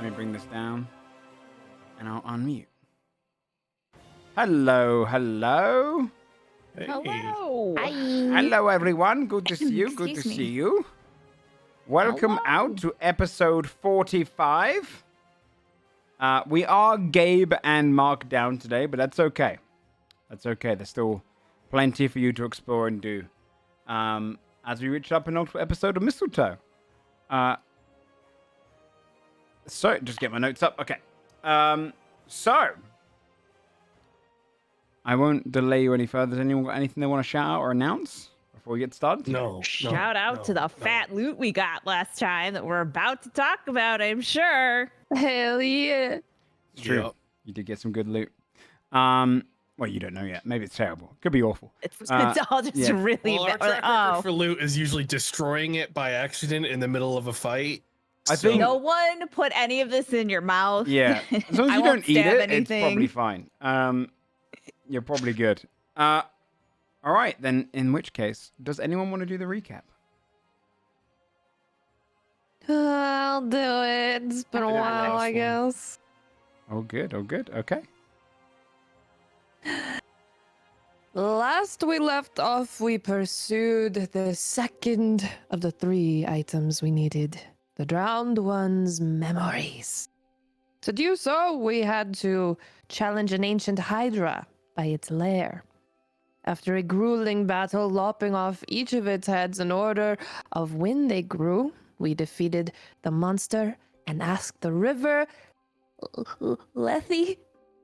Let me bring this down. And I'll unmute. Hello, hello. Hey. Hello. Hi. Hello, everyone. Good to see you. Good to Excuse me. see you. Welcome Hello. out to episode 45. We are Gabe and Mark down today, but that's okay. That's okay. There's still plenty for you to explore and do. As we reach up an episode of Mistletoe. So, just get my notes up. Okay. So, I won't delay you any further. Has anyone got anything they want to shout out or announce before we get started? No. Shout out to the fat loot we got last time that we're about to talk about, I'm sure. Hell yeah. It's true. Yep. You did get some good loot. Well, you don't know yet. Maybe it's terrible. Could be awful. It's all just yeah. really Well, our bad. track record for loot is usually destroying it by accident in the middle of a fight. I think- No one put any of this in your mouth. Yeah. As long as I you won't don't eat stab it, it's probably anything. fine. You're probably good. All right, then, in which case, does anyone want to do the recap? I'll do it. It's been a I did the while, last I one. guess. Oh, good. Oh, good. Okay. Last we left off, we pursued the second of the 3 items we needed, the drowned one's memories. To do so, we had to challenge an ancient hydra by its lair. After a grueling battle, lopping off each of its heads in order of when they grew, we defeated the monster and asked the river Lethe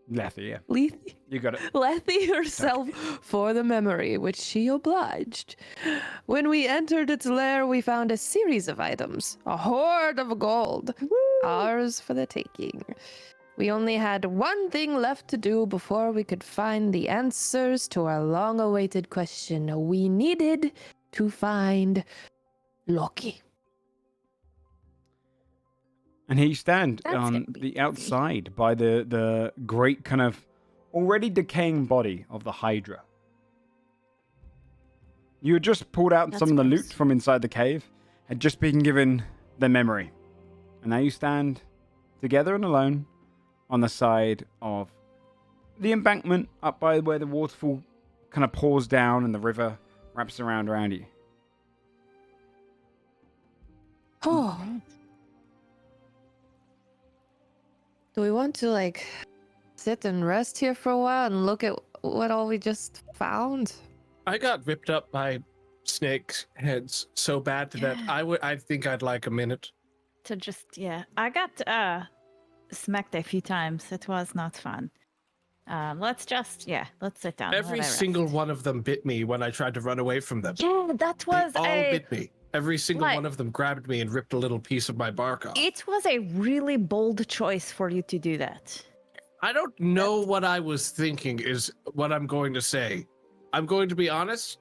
You got it. Lethe herself for the memory, which she obliged. When we entered its lair, we found a series of items, a hoard of gold, ours for the taking. We only had one thing left to do before we could find the answers to our long-awaited question. We needed to find Loki. And here you stand That's on gonna be the easy. outside by the great kind of already decaying body of the Hydra. You had just pulled out That's some of the loot gross. from inside the cave, had just been given the memory. And now you stand together and alone on the side of the embankment up by where the waterfall kind of pours down and the river wraps around you. Oh. Do we want to, sit and rest here for a while and look at what all we just found? I got ripped up by snake heads so bad that I think I'd like a minute. To just, I got smacked a few times. It was not fun. Let's sit down. Every let I single rest. one of them bit me when I tried to run away from them. Yeah, that They was all a... bit me. Every single Like- one of them grabbed me and ripped a little piece of my bark off. It was a really bold choice for you to do that. I don't know what I was thinking is what I'm going to say. I'm going to be honest.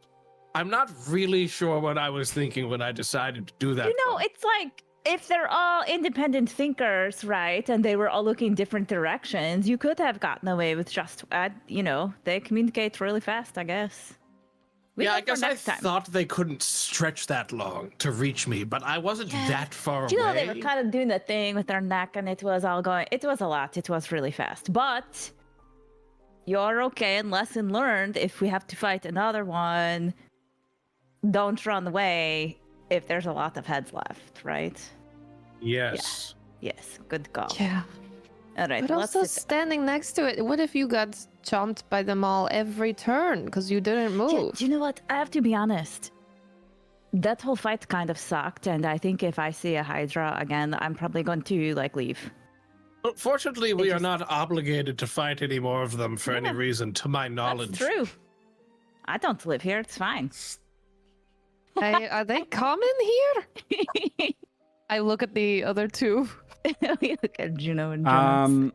I'm not really sure what I was thinking when I decided to do that. It's like if they're all independent thinkers, right, and they were all looking different directions, you could have gotten away with just, they communicate really fast, I guess. Yeah, I go for guess I next time. thought they couldn't stretch that long to reach me, but I wasn't Yeah. that far Do you know away. they were kind of doing the thing with their neck, and it was all going. It was a lot. It was really fast, but you're okay. And lesson learned: if we have to fight another one, don't run away. If there's a lot of heads left, right? Yes. Yes, good call. Yeah. All right, But let's also sit standing next to it, what if you got chomped by them all every turn because you didn't down. Yeah, move? do you know what? I have to be honest. That whole fight kind of sucked, and I think if I see a Hydra again, I'm probably going to leave. But fortunately, we are just- not obligated to fight any more of them for any Yeah. reason, to my knowledge. That's true. I don't live here. It's fine. Are they common here? I look at the other 2. We look at Juno and Jonas.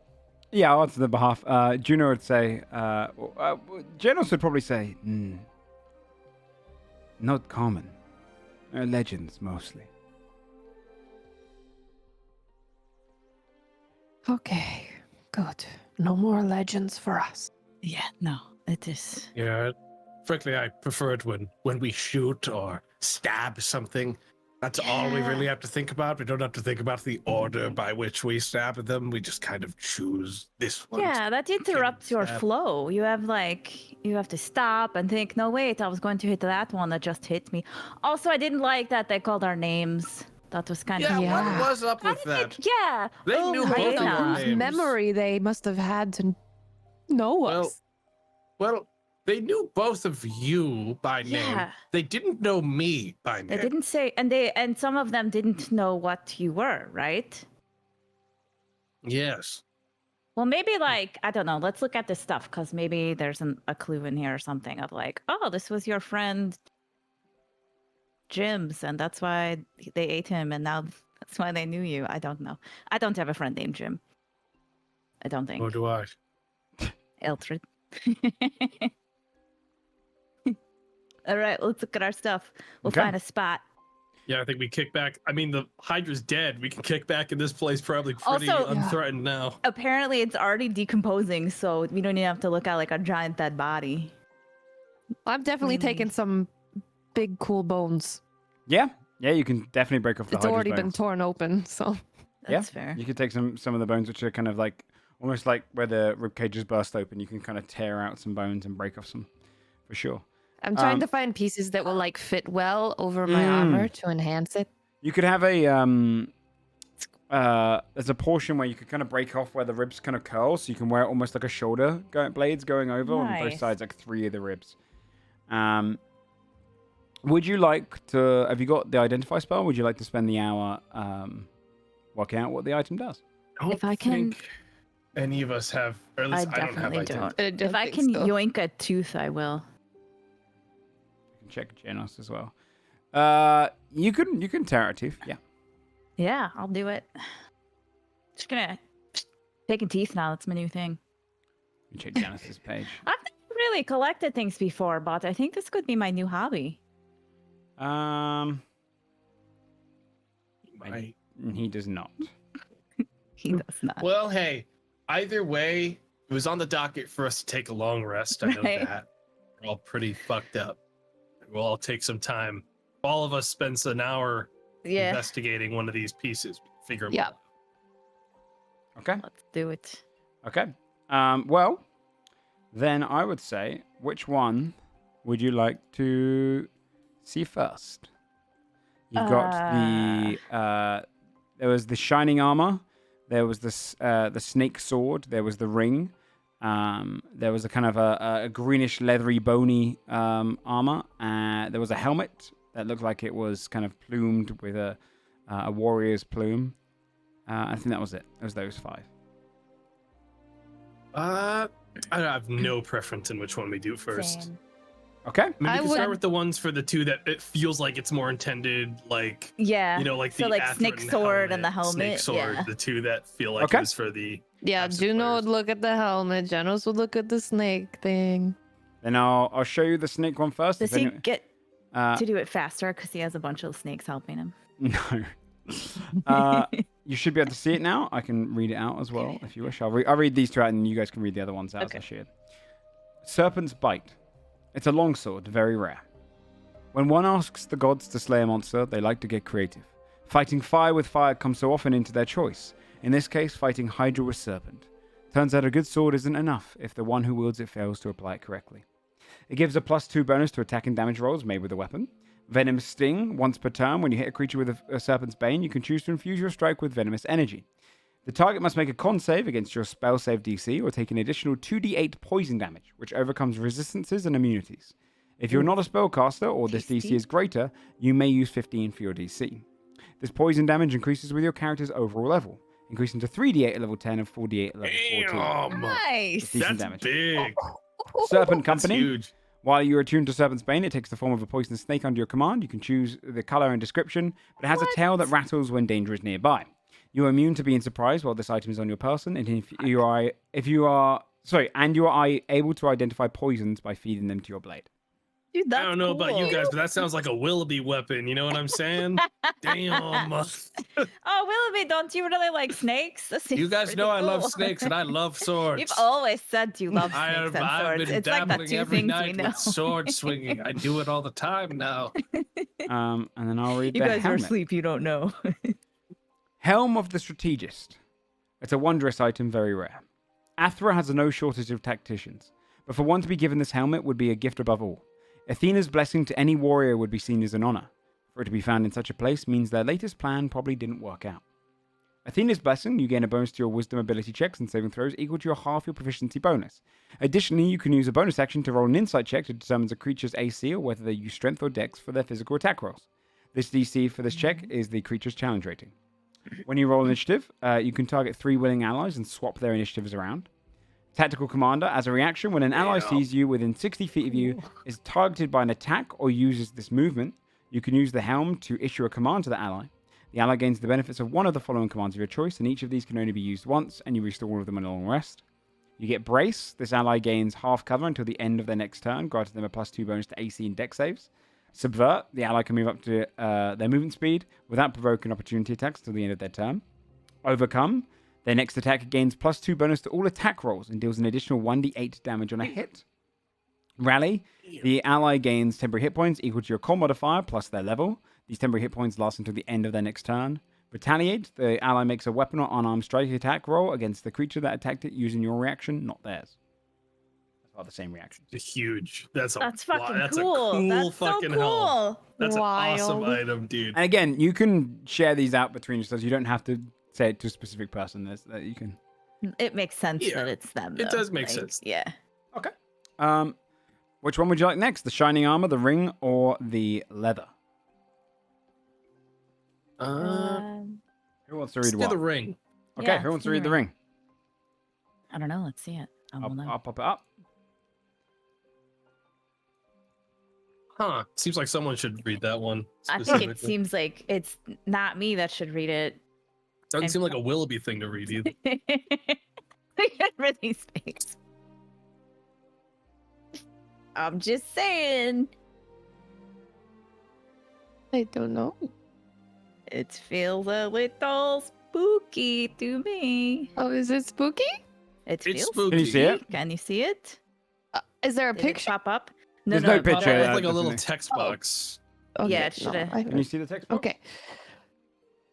Yeah, I'll answer the behalf. Juno would say, Genos would probably say, not common. Legends, mostly. Okay, good. No more legends for us. Yeah, no, it is. Yeah. Frankly, I prefer it when we shoot or stab something. That's all we really have to think about. We don't have to think about the order by which we stab at them. We just kind of choose this one. Yeah, that interrupts your stab. flow. You have to stop and think, no, wait, I was going to hit that one that just hit me. Also, I didn't like that they called our names. That was kind Yeah, of Yeah. what was up with that? Yeah. They oh, knew both of your hyena. names. Whose memory they must have had to know Well, us. Well, they knew both of you by name. Yeah. They didn't know me by name. They didn't say, and some of them didn't know what you were, right? Yes. Well, maybe like, I don't know. Let's look at this stuff because maybe there's a clue in here or something of like, oh, this was your friend Jim's, and that's why they ate him, and now that's why they knew you. I don't know. I don't have a friend named Jim. I don't think. Or do I? Eltrid. All right, let's look at our stuff. We'll Okay. find a spot. Yeah, I think we kick back. I mean, the Hydra's dead. We can kick back in this place probably pretty Also- unthreatened now. Apparently, it's already decomposing, so we don't even have to look at like a giant dead body. I'm definitely taking some big cool bones. Yeah, you can definitely break off the It's Hydra's already been bones. torn open, so That's fair. You could take some of the bones, which are kind of like almost like where the rib cages burst open. You can kind of tear out some bones and break off some, for sure. I'm trying Um, to find pieces that will like fit well over my armor to enhance it. You could have a there's a portion where you could kind of break off where the ribs kind of curl, so you can wear it almost like a shoulder blades going over on both Nice. sides, like 3 of the ribs. Would you like to? Have you got the identify spell? Would you like to spend the hour working out what the item does? I don't If I can- think any of us have, or at least I, don't have definitely identity. don't. If I can yoink a tooth, I will. You can check Genos as well. You can tear a tooth. Yeah. Yeah, I'll do it. Just gonna taking teeth now. That's my new thing. You can check Genos's page. I've never really collected things before, but I think this could be my new hobby. Right. He does not. He does not. Well, hey, either way, it was on the docket for us to take a long rest. I know Right. that. We're all pretty fucked up. We'll all take some time. All of us spends an hour Yeah, investigating one of these pieces. Figure them Yeah. out. Okay. let's do it. Okay. Well, then I would say, which one would you like to see first? You've got there was the shining armor, there was the snake sword, there was the ring, there was a kind of a greenish leathery bony armor, there was a helmet that looked like it was kind of plumed with a warrior's plume. I think that was it. It was those 5. I have no preference in which one we do first. Same. Okay. Maybe I we can would- start with the ones for the 2 that it feels like it's more intended, like, Yeah. you know, like so the like Atherin snake sword and the Snake helmet. sword, Yeah. the 2 that feel like Okay. it was for the Yeah, absent Juno players. would look at the helmet. Genos would look at the snake thing. Then I'll show you the snake one first. Does if he any- get uh, to do it faster because he has a bunch of snakes helping him? No. You should be able to see it now. I can read it out as well if you wish. I'll read these 2 out and you guys can read the other ones out Okay. as I shared. Serpent's Bite. It's a longsword, very rare. When one asks the gods to slay a monster, they like to get creative. Fighting fire with fire comes so often into their choice. In this case, fighting Hydra with serpent. Turns out a good sword isn't enough if the one who wields it fails to apply it correctly. It gives a +2 bonus to attack and damage rolls made with the weapon. Venomous Sting. Once per turn, when you hit a creature with a Serpent's Bane, you can choose to infuse your strike with venomous energy. The target must make a con save against your spell save DC or take an additional 2d8 poison damage, which overcomes resistances and immunities. If you're not a spellcaster or this DC is greater, you may use 15 for your DC. This poison damage increases with your character's overall level, increasing to 3d8 at level 10 and 4d8 at level 14. Damn! Nice. Decent That's damage. big. Serpent That's Company. huge. While you're attuned to Serpent's Bane, it takes the form of a poisonous snake under your command. You can choose the color and description, but it has a tail that rattles when danger is nearby. You are immune to being surprised while this item is on your person, and you are able to identify poisons by feeding them to your blade. Dude, that's I don't know about you cool. guys, but that sounds like a Willoughby weapon. You know what I'm saying? Damn. Oh, Willoughby, don't you really like snakes? That You seems guys pretty know I love cool. snakes and I love swords. You've always said you love I snakes have, and I've swords. been It's like the dabbling two every things we night know. with sword swinging. I do it all the time now. And then I'll read You the guys are helmet. asleep. You don't know. Helm of the Strategist. It's a wondrous item, very rare. Athra has no shortage of tacticians, but for one to be given this helmet would be a gift above all. Athena's blessing to any warrior would be seen as an honor. For it to be found in such a place means their latest plan probably didn't work out. Athena's blessing, you gain a bonus to your wisdom ability checks and saving throws equal to half your proficiency bonus. Additionally, you can use a bonus action to roll an insight check to determine a creature's AC or whether they use strength or dex for their physical attack rolls. This DC for this check is the creature's challenge rating. When you roll initiative, you can target 3 willing allies and swap their initiatives around. Tactical Commander, as a reaction, when an ally sees you within 60 feet of you, is targeted by an attack or uses this movement, you can use the helm to issue a command to the ally. The ally gains the benefits of one of the following commands of your choice, and each of these can only be used once, and you restore all of them on a long rest. You get Brace. This ally gains half cover until the end of their next turn, granting them a +2 bonus to AC and dex saves. Subvert. The ally can move up to their movement speed without provoking opportunity attacks until the end of their turn. Overcome. Their next attack gains +2 bonus to all attack rolls and deals an additional 1d8 damage on a hit. Rally. The ally gains temporary hit points equal to your con modifier plus their level. These temporary hit points last until the end of their next turn. Retaliate. The ally makes a weapon or unarmed strike attack roll against the creature that attacked it using your reaction, not theirs. That's all the same reactions. Huge. That's fucking that's cool. a cool That's fucking so cool. helm. That's Wild. an awesome item, dude. And again, you can share these out between yourselves. You don't have to say it to a specific person. That you can. It makes sense Yeah, that it's them. it though. does make sense. Yeah. Okay. Which one would you like next? The shining armor, the ring, or the leather? Who wants to read Let's do what? the ring. Okay, Yeah, who wants let's to do read the the ring? I don't know. Let's see it. I'll know. pop it up. Huh. Seems like someone should read that one. I think it specifically. seems like it's not me that should read it. Doesn't seem like a Willoughby thing to read either. Really stinks. I'm just saying. I don't know. It feels a little spooky to me. Oh, is it spooky? It It's feels spooky. Can you see it? Can you see it? Is there a Did it picture? pop up? There's no it popped picture. up. It's like a little definitely. text box. Okay, Yeah, it shoulda- I Can you see the text box? Okay.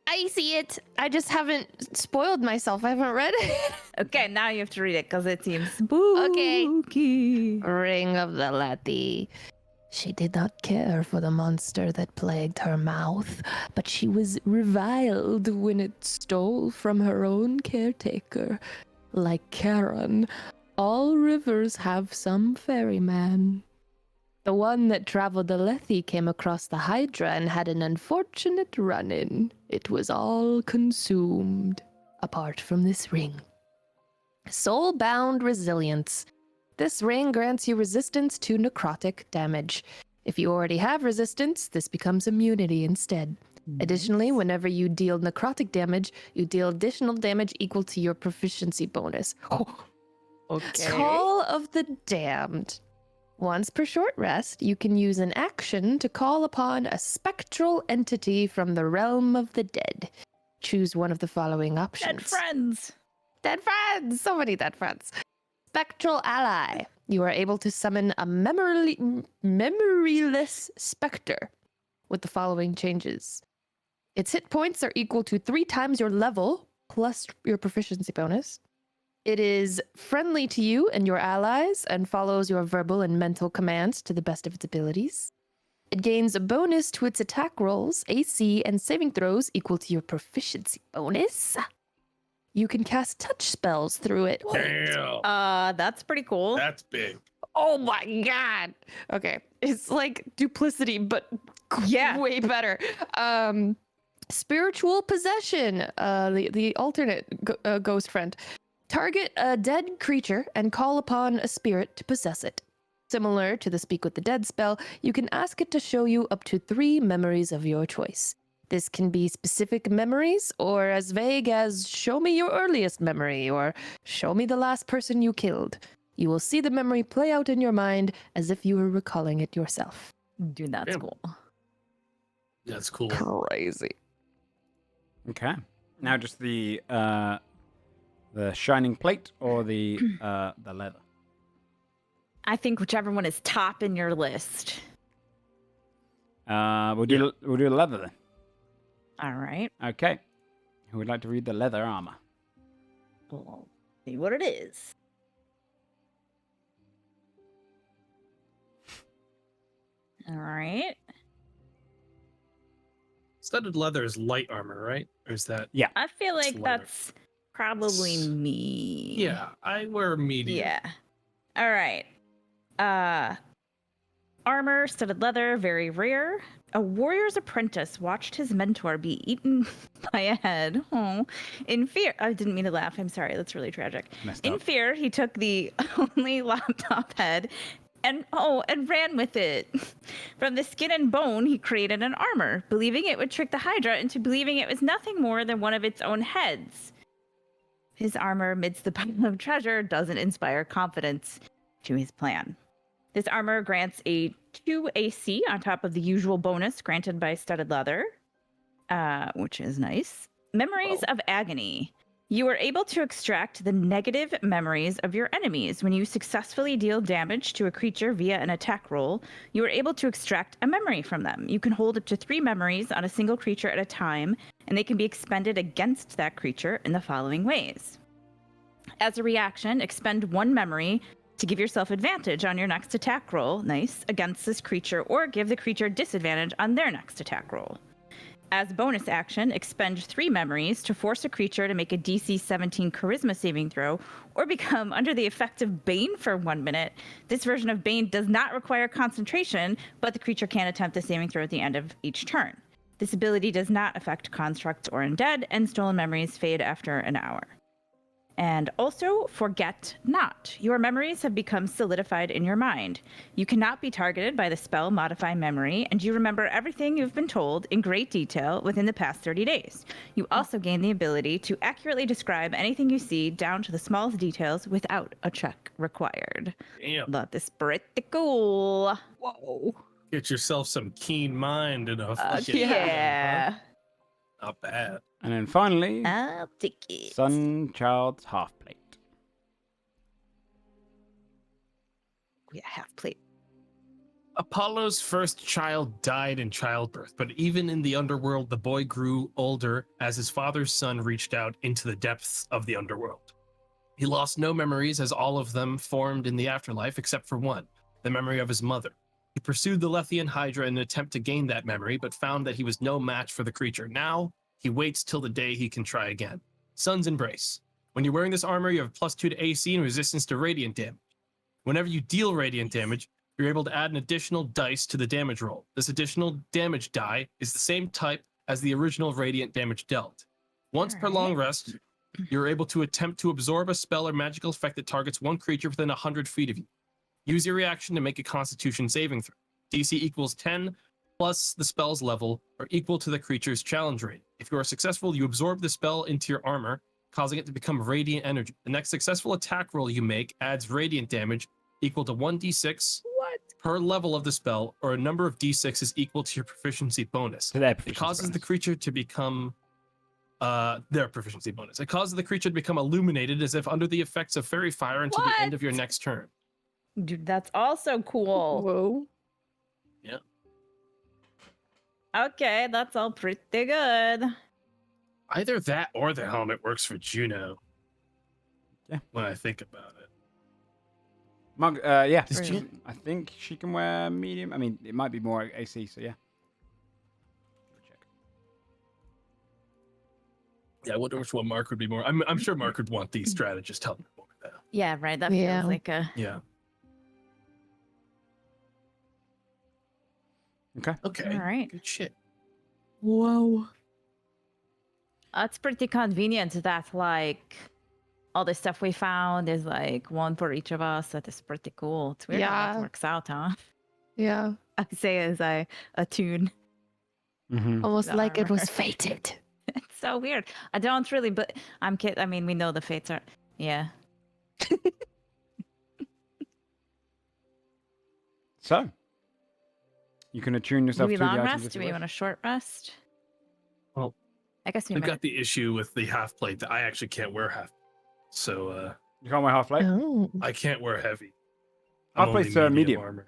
I see it. I just haven't spoiled myself. I haven't read it. Okay, now you have to read it because it seems spooky. Ring of the Letty. She did not care for the monster that plagued her mouth, but she was reviled when it stole from her own caretaker. Like Charon, all rivers have some ferryman. The one that traveled the Lethe came across the Hydra and had an unfortunate run-in. It was all consumed, apart from this ring. Soul-bound resilience. This ring grants you resistance to necrotic damage. If you already have resistance, this becomes immunity instead. Additionally, whenever you deal necrotic damage, you deal additional damage equal to your proficiency bonus. Okay. Call of the Damned. Once per short rest, you can use an action to call upon a spectral entity from the realm of the dead. Choose one of the following options. Dead friends. Dead friends! So many dead friends. Spectral ally. You are able to summon a memoryless specter with the following changes. Its hit points are equal to 3 times your level plus your proficiency bonus. It is friendly to you and your allies and follows your verbal and mental commands to the best of its abilities. It gains a bonus to its attack rolls, AC, and saving throws equal to your proficiency bonus. You can cast touch spells through it. Damn. That's pretty cool. That's big. Oh my god. Okay. It's like duplicity, but Yeah. way better. Spiritual possession. The alternate ghost friend. Target a dead creature and call upon a spirit to possess it. Similar to the Speak with the Dead spell, you can ask it to show you up to 3 memories of your choice. This can be specific memories, or as vague as show me your earliest memory, or show me the last person you killed. You will see the memory play out in your mind as if you were recalling it yourself. Dude, that's Damn. cool. That's cool. Crazy. Okay. Now just the shining plate or the leather. I think whichever one is top in your list. We'll do the leather then. All right. Okay. Who would like to read the leather armor? We'll see what it is. All right. Studded leather is light armor, right? Or is that? I feel like lighter. that's probably me. Yeah, I wear medium. Yeah. All right. Armor, studded leather, very rare. A warrior's apprentice watched his mentor be eaten by a head. Oh, in fear. I didn't mean to laugh. I'm sorry. That's really tragic. Messed In up. fear, he took the only lopped off head and ran with it. From the skin and bone, he created an armor, believing it would trick the Hydra into believing it was nothing more than one of its own heads. His armor amidst the pile of treasure doesn't inspire confidence to his plan. This armor grants a 2 AC on top of the usual bonus granted by studded leather, which is nice. Memories of agony. You are able to extract the negative memories of your enemies. When you successfully deal damage to a creature via an attack roll, you are able to extract a memory from them. You can hold up to 3 memories on a single creature at a time, and they can be expended against that creature in the following ways. As a reaction, expend 1 memory to give yourself advantage on your next attack roll, nice, against this creature, or give the creature disadvantage on their next attack roll. As bonus action, expend 3 memories to force a creature to make a DC 17 Charisma saving throw, or become under the effect of Bane for 1 minute. This version of Bane does not require concentration, but the creature can attempt the saving throw at the end of each turn. This ability does not affect constructs or undead, and stolen memories fade after an hour. And also, forget not. Your memories have become solidified in your mind. You cannot be targeted by the spell Modify Memory, and you remember everything you've been told in great detail within the past 30 days. You also gain the ability to accurately describe anything you see down to the smallest details without a check required. Damn. That is pretty cool. Whoa. Get yourself some keen mind and a fucking Yeah. Not bad. And then finally, I'll take it. Sun Child's half plate. Yeah, half plate. Apollo's first child died in childbirth, but even in the underworld, the boy grew older as his father's son reached out into the depths of the underworld. He lost no memories, as all of them formed in the afterlife except for one, the memory of his mother. He pursued the Lethian Hydra in an attempt to gain that memory, but found that he was no match for the creature. Now, he waits till the day he can try again. Sun's Embrace. When you're wearing this armor, you have +2 to AC and resistance to radiant damage. Whenever you deal radiant damage, you're able to add an additional dice to the damage roll. This additional damage die is the same type as the original radiant damage dealt. Once per long rest, you're able to attempt to absorb a spell or magical effect that targets one creature within 100 feet of you. Use your reaction to make a Constitution saving throw. DC equals 10 plus the spell's level or equal to the creature's challenge rate. If you are successful, you absorb the spell into your armor, causing it to become radiant energy. The next successful attack roll you make adds radiant damage equal to 1d6 per level of the spell, or a number of d6s equal to your proficiency bonus. To their It proficiency causes the bonus. creature to become their proficiency bonus. It causes the creature to become illuminated as if under the effects of fairy fire until the end of your next turn. Dude, that's also cool. Whoa. Okay, that's all pretty good. Either that or the helmet works for Juno. Yeah. When I think about it. Yeah. Does Jun- I think she can wear medium. I mean, it might be more AC, so yeah. Check. Yeah, I wonder which one Mark would be more. I'm sure Mark would want the strategist helmet more though. Yeah, right. That Yeah. feels like a. Yeah. Okay. Okay. All right. Good shit. Whoa. It's pretty convenient that like all the stuff we found is like one for each of us. That is pretty cool. It's weird how Yeah. that works out, huh? Yeah. I say as I attune. Mm-hmm. Almost The like it was armor. fated. It's so weird. I don't really, but I'm kidding. I mean, we know the fates are. Yeah. So, you can attune Do yourself we to the long items rest? if Do you we wish. want a short rest? Well, I guess we I've might. got the issue with the half plate that I actually can't wear half. So You can't wear half plate. Oh. I can't wear heavy. Half I'm only plate's medium medium. armor.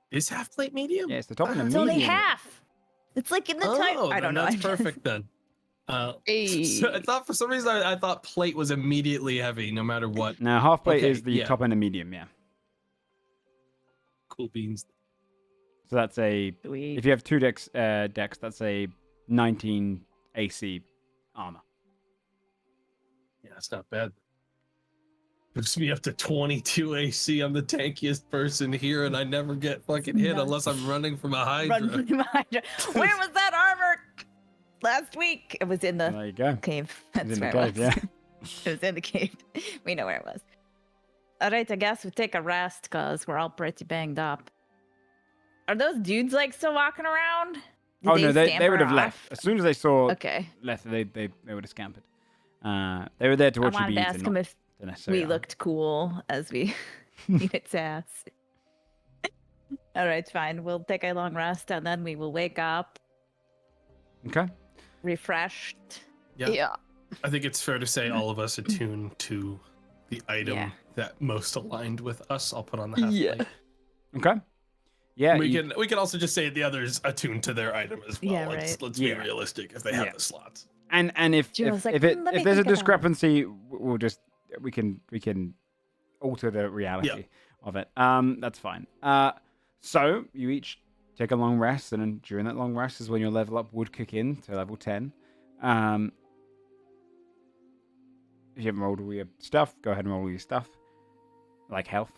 Is half plate medium? Yeah, it's the top and the It's medium. only half. It's like in the time. Oh, I then don't know. that's perfect then. Hey. So I thought for some reason I thought plate was immediately heavy, no matter what. No, half plate Okay, is the yeah. top and the medium. Yeah. Cool beans. So that's a. Sweet. If you have 2 decks, that's a 19 AC armor. Yeah, that's not bad. Puts me up to 22 AC. I'm the tankiest person here, and I never get fucking hit Nuts. unless I'm running from a Hydra. Run from the Hydra. Where was that armor last week? It was in the There you go. cave. It's That's in the where cave, it was. yeah. It was in the cave. We know where it was. All right, I guess we take a rest because we're all pretty banged up. Are those dudes like still walking around? Did Oh no, they scamper would have off? left as soon as they saw Okay. left. They would have scampered. They were there to I watch you wanted be to eaten, ask not him if to necessarily we armor. looked cool as we eat its ass. All right, fine. We'll take a long rest and then we will wake up Okay. refreshed. Yeah. I think it's fair to say all of us attune to the item Yeah. that most aligned with us. I'll put on the half plate. Okay. Yeah. We can also just say the others attuned to their item as well. Yeah, Let's right. be Yeah. realistic if they have Yeah. the slots. And if Jiro's like, if "Let me there's a think about it." discrepancy, we'll just we can alter the reality of it. That's fine. So you each take a long rest, and then during that long rest is when your level up would kick in to level 10. If you haven't rolled all your stuff, go ahead and roll all your stuff, like health.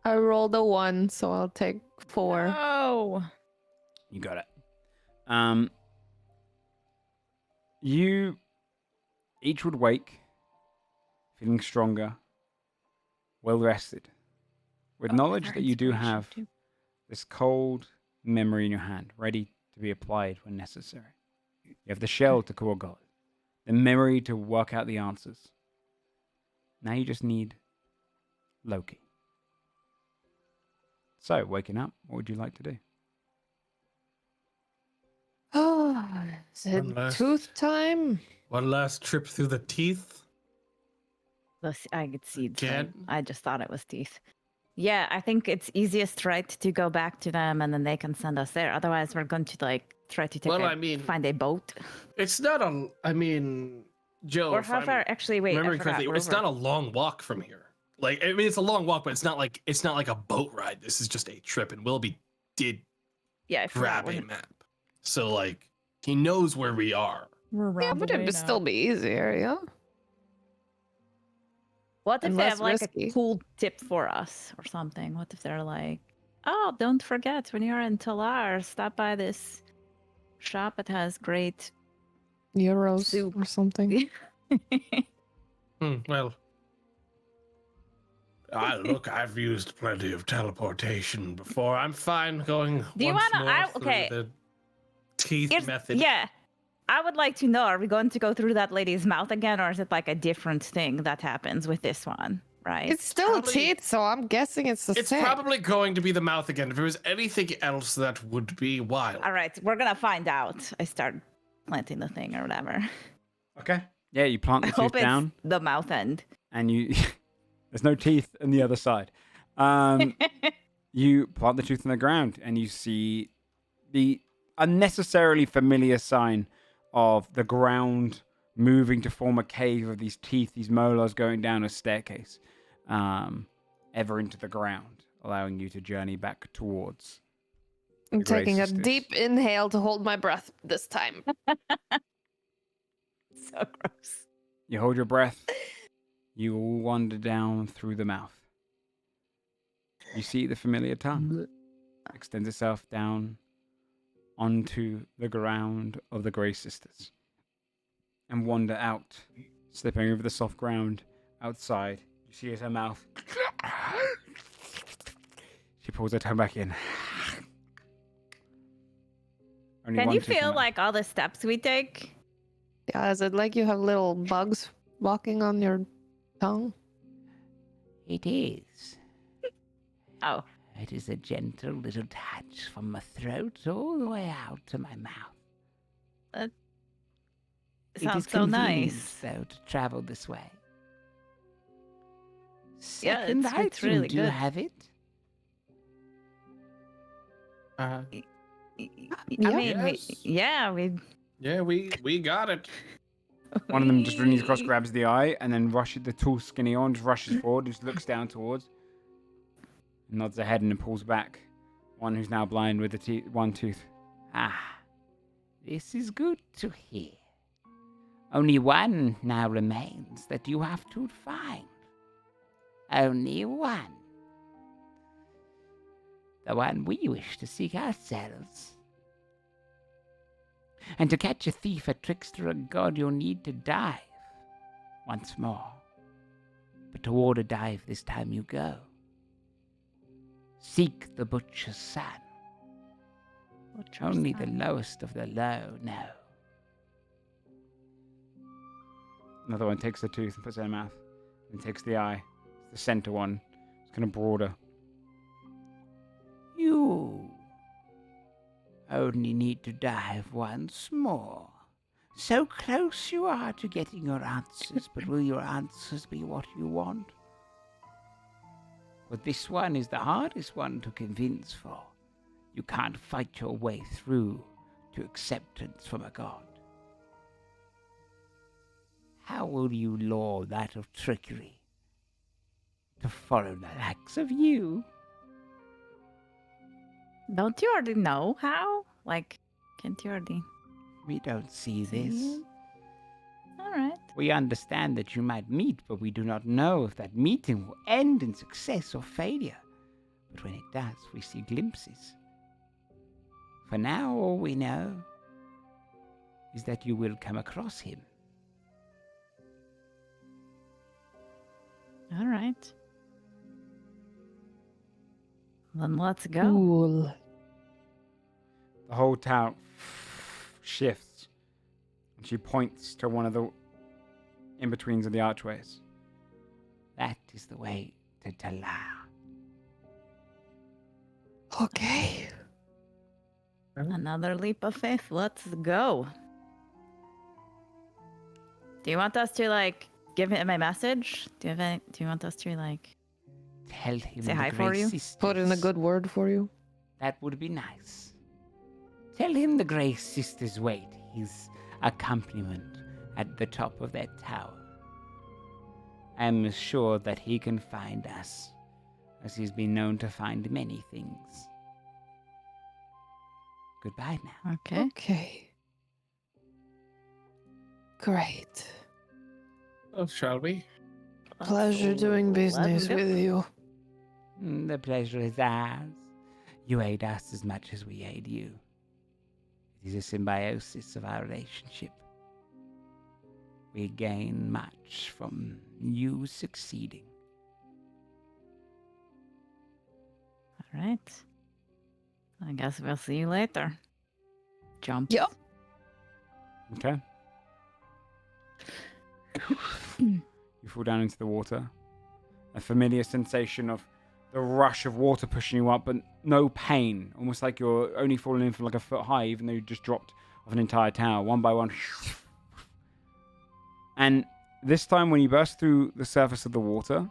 I rolled a 1, so I'll take 4. Oh. You got it. You each would wake feeling stronger, well rested, with knowledge that you do have this cold memory in your hand, ready to be applied when necessary. You have the shell to call God, the memory to work out the answers. Now you just need Loki. So, waking up, what would you like to do? Oh, is it One last- tooth time? One last trip through the teeth. I could see it. Again? I just thought it was teeth. Yeah, I think it's easiest, right, to go back to them and then they can send us there. Otherwise, we're going to like try to take Well, I mean- find a boat. It's not a. I mean, Joe. Or if how I'm far? Actually, wait. I remembering forgot. correctly, it's Rover. not a long walk from here. Like, I mean, it's a long walk, but it's not like a boat ride. This is just a trip, and Willoughby did Yeah, I forgot. grab a map, so like he knows where we are. We're Yeah, around but the it way would now. still be easier, yeah? What if and they less have like risky. a cool tip for us or something? What if they're like, oh, don't forget when you're in Talar, stop by this shop. It has great. Euros Soup. or something. Well, look, I've used plenty of teleportation before. I'm fine going. Do you once wanna- more I- through okay. the teeth Here's- method? Yeah. I would like to know, are we going to go through that lady's mouth again, or is it like a different thing that happens with this one, right? It's still Probably- teeth, so I'm guessing it's the It's same. probably going to be the mouth again. If it was anything else, that would be wild. All right, we're going to find out. I start planting the thing or whatever. Okay. Yeah, you plant I the tooth hope it's down, the mouth end. and you there's no teeth on the other side. You plant the tooth in the ground, and you see the unnecessarily familiar sign of the ground moving to form a cave of these teeth, these molars going down a staircase, ever into the ground, allowing you to journey back towards. I'm the Grey taking a Sisters. deep inhale to hold my breath this time. So gross. You hold your breath. You all wander down through the mouth. You see the familiar tongue extends itself down onto the ground of the Grey Sisters and wander out, slipping over the soft ground outside. You see as her mouth. She pulls her tongue back in. Only Can one you tooth in feel mouth. like all the steps we take? Yeah, is it like you have little bugs walking on your tongue? It is. Oh, It is a gentle little touch from my throat all the way out to my mouth. It It sounds is so convenient, nice. though, to travel this way. Yeah, Second it's item, really do you good. have it? Uh, I Yeah. mean, Yes. we got it. One of them just runs across, grabs the eye, and then rushes. The tall, skinny one just rushes forward, just looks down towards, nods her head, and then pulls back. One who's now blind with the one tooth. Ah, this is good to hear. Only one now remains that you have to find. Only one. The one we wish to seek ourselves. And to catch a thief, a trickster, a god, you'll need to dive once more. But toward a dive this time you go. Seek the butcher's son. Only the lowest of the low know. Another one takes the tooth and puts it in her mouth, and takes the eye. It's the center one. It's kind of broader. You only need to dive once more. So close you are to getting your answers, but will your answers be what you want? But this one is the hardest one to convince for. You can't fight your way through to acceptance from a god. How will you lure that of trickery to follow the likes of you? Don't you already know how? Like, can't you already? We don't see see this. it? All right. We understand that you might meet, but we do not know if that meeting will end in success or failure. But when it does, we see glimpses. For now, all we know is that you will come across him. All right. Then let's go. Cool. The whole town shifts, and she points to one of the in-betweens of the archways. That is the way to Talar. Okay. Another leap of faith. Let's go. Do you want us to like give him a message? Do you want us to like Tell him Say the hi for Grey you? Sisters. Put in a good word for you. That would be nice. Tell him the Grey Sisters wait his accompaniment at the top of that tower. I am sure that he can find us, as he's been known to find many things. Goodbye now. Okay. Okay. Great. Oh, shall we? Pleasure doing business go. with you. The pleasure is ours. You aid us as much as we aid you. It is a symbiosis of our relationship. We gain much from you succeeding. All right. I guess we'll see you later. Jump. Yep. Okay. You fall down into the water. A familiar sensation of the rush of water pushing you up, but no pain. Almost like you're only falling in from like a foot high, even though you just dropped off an entire tower, one by one. And this time, when you burst through the surface of the water,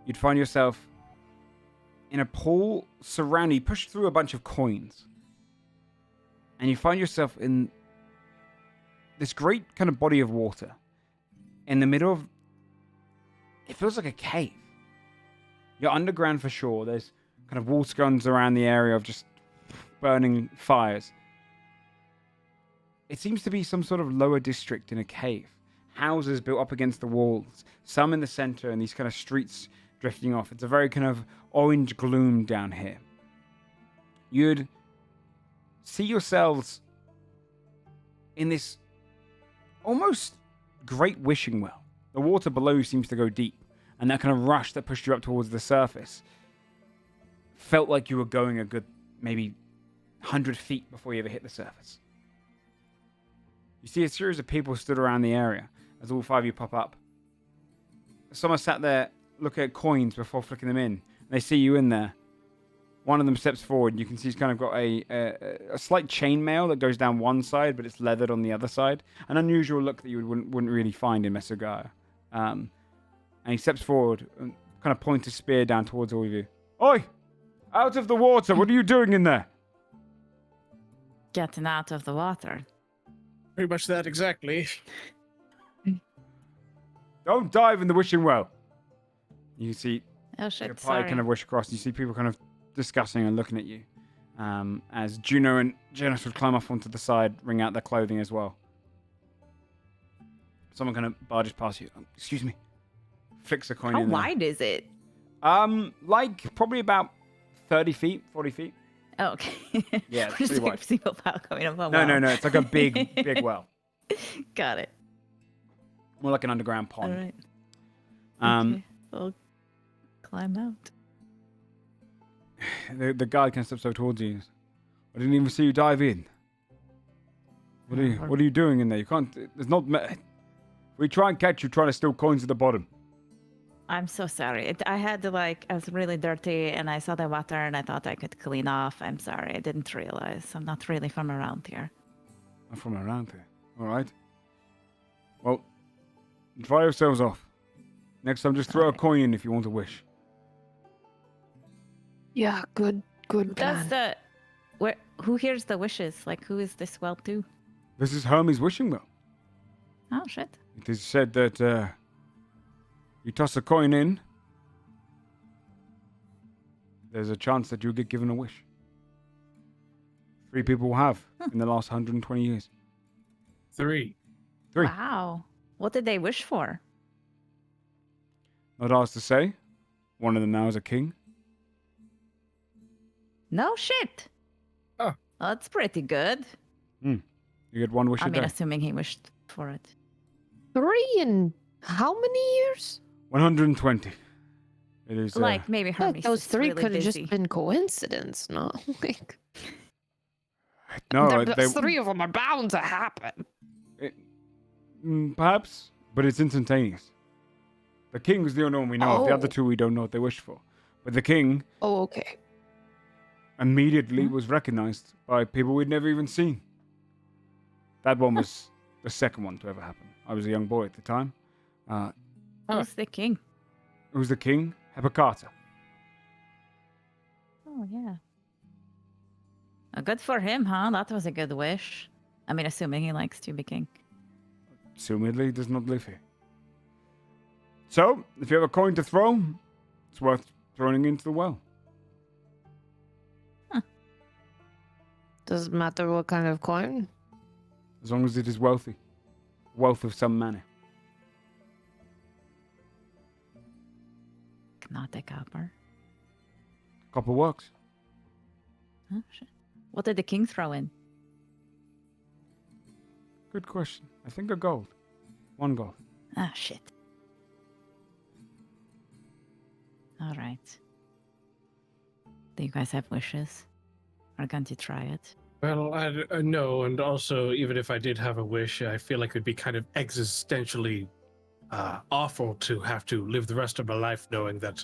you'd find yourself in a pool surrounded, you push through a bunch of coins. And you find yourself in this great kind of body of water. In the middle of, it feels like a cave. You're underground for sure. There's kind of wall scones around the area of just burning fires. It seems to be some sort of lower district in a cave. Houses built up against the walls, some in the center, and these kind of streets drifting off. It's a very kind of orange gloom down here. You'd see yourselves in this almost great wishing well. The water below you seems to go deep, and that kind of rush that pushed you up towards the surface felt like you were going a good maybe 100 feet before you ever hit the surface. You see a series of people stood around the area as all five of you pop up. Some are sat there looking at coins before flicking them in. They see you in there. One of them steps forward. You can see he's kind of got a slight chainmail that goes down one side, but it's leathered on the other side. An unusual look that you wouldn't really find in Mesogaya. And he steps forward and kind of points his spear down towards all of you. Oi! Out of the water! What are you doing in there? Getting out of the water. Pretty much that exactly. Don't dive in the wishing well. You see Oh the shit, party sorry. kind of wish across. You see people kind of discussing and looking at you. As Juno and Janus would climb off onto the side, wring out their clothing as well. Someone kind of barges past you. Excuse me. Flicks a coin How in there. wide is it? Like probably about 30 feet, 40 feet. Oh, okay. Yeah, it's We're just pretty like wide. a single pile coming up a No, wall. no, no. It's like a big well. Got it. More like an underground All pond. right. Um, Okay. I'll climb out. the guy kind of steps over towards you. I didn't even see you dive in. What are you doing in there? You can't. There's not. If we try and catch you trying to steal coins at the bottom. I'm so sorry. I had to I was really dirty and I saw the water and I thought I could clean off. I'm sorry. I didn't realize. I'm not really from around here. I'm from around here. All right. Well, dry yourselves off. Next time, just throw a Alright. coin in if you want to wish. Yeah, good Does plan. who hears the wishes? Like, who is this well to? This is Hermes' wishing well. Oh, shit. It is said that you toss a coin in, there's a chance that you'll get given a wish. 3 people have in the last 120 years. 3. 3. Wow. What did they wish for? Not ours to say. One of them now is a king. No shit. Oh. That's pretty good. You get 1 wish I a mean, day. assuming he wished for it. 3 in how many years? 120. It is. Like, maybe I feel Hermes like those is 3 really could have busy. just been coincidence, not like no, those 3 of them are bound to happen. perhaps, but it's instantaneous. The king was the only one we know of. The other Oh. 2 we don't know what they wished for. But the king Oh, okay. immediately was recognized by people we'd never even seen. That one was the second one to ever happen. I was a young boy at the time. Who's the king? Who's the king? Hepakata. Oh, yeah. Good for him, huh? That was a good wish. I mean, assuming he likes to be king. Assumedly does not live here. So, if you have a coin to throw, it's worth throwing into the well. Does it matter what kind of coin? As long as it is wealthy. Wealth of some manner. Not a copper. Copper works. Oh, shit. What did the king throw in? Good question. I think a gold. 1 gold. Ah, shit. All right. Do you guys have wishes? Are going to try it? Well, I know, and also, even if I did have a wish, I feel like it'd be kind of existentially awful to have to live the rest of my life knowing that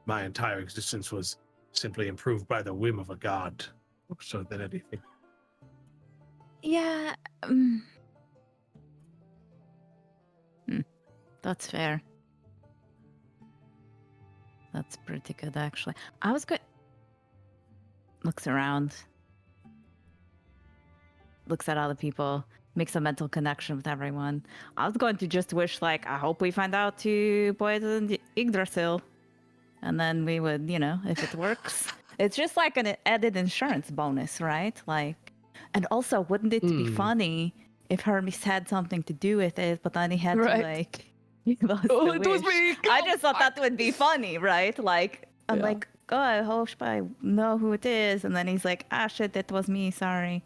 my entire existence was simply improved by the whim of a god, more so than anything. Yeah. That's fair. That's pretty good, actually. I was good. Looks around. Looks at other people. Makes a mental connection with everyone. I was going to just wish, I hope we find out to poison Yggdrasil. And then we would, if it works. It's just like an added insurance bonus, right? And also, wouldn't it be funny if Hermes had something to do with it, but then he had Right. to, give us Oh, the it was wish? me! I just thought that would be funny, right? I'm Yeah. like, oh, I hope I know who it is. And then he's like, ah, shit, that was me. Sorry.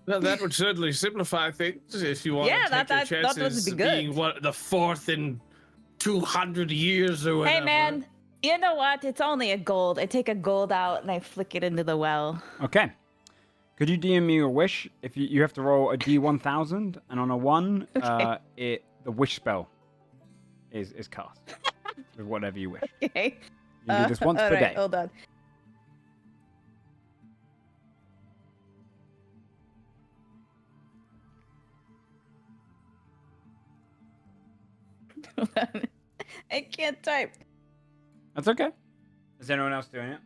Well, that would certainly simplify things if you want Yeah, to that take your would chances be of good. being the 4th in 200 years or whatever. Hey, man, you know what? It's only a gold. I take a gold out and I flick it into the well. Okay. Could you DM me your wish? If you have to roll a D1000, and on a 1, Okay. the wish spell is cast with whatever you wish. Okay. You do this once per day. Hold on. Hold on. I can't type. That's okay. Is anyone else doing it?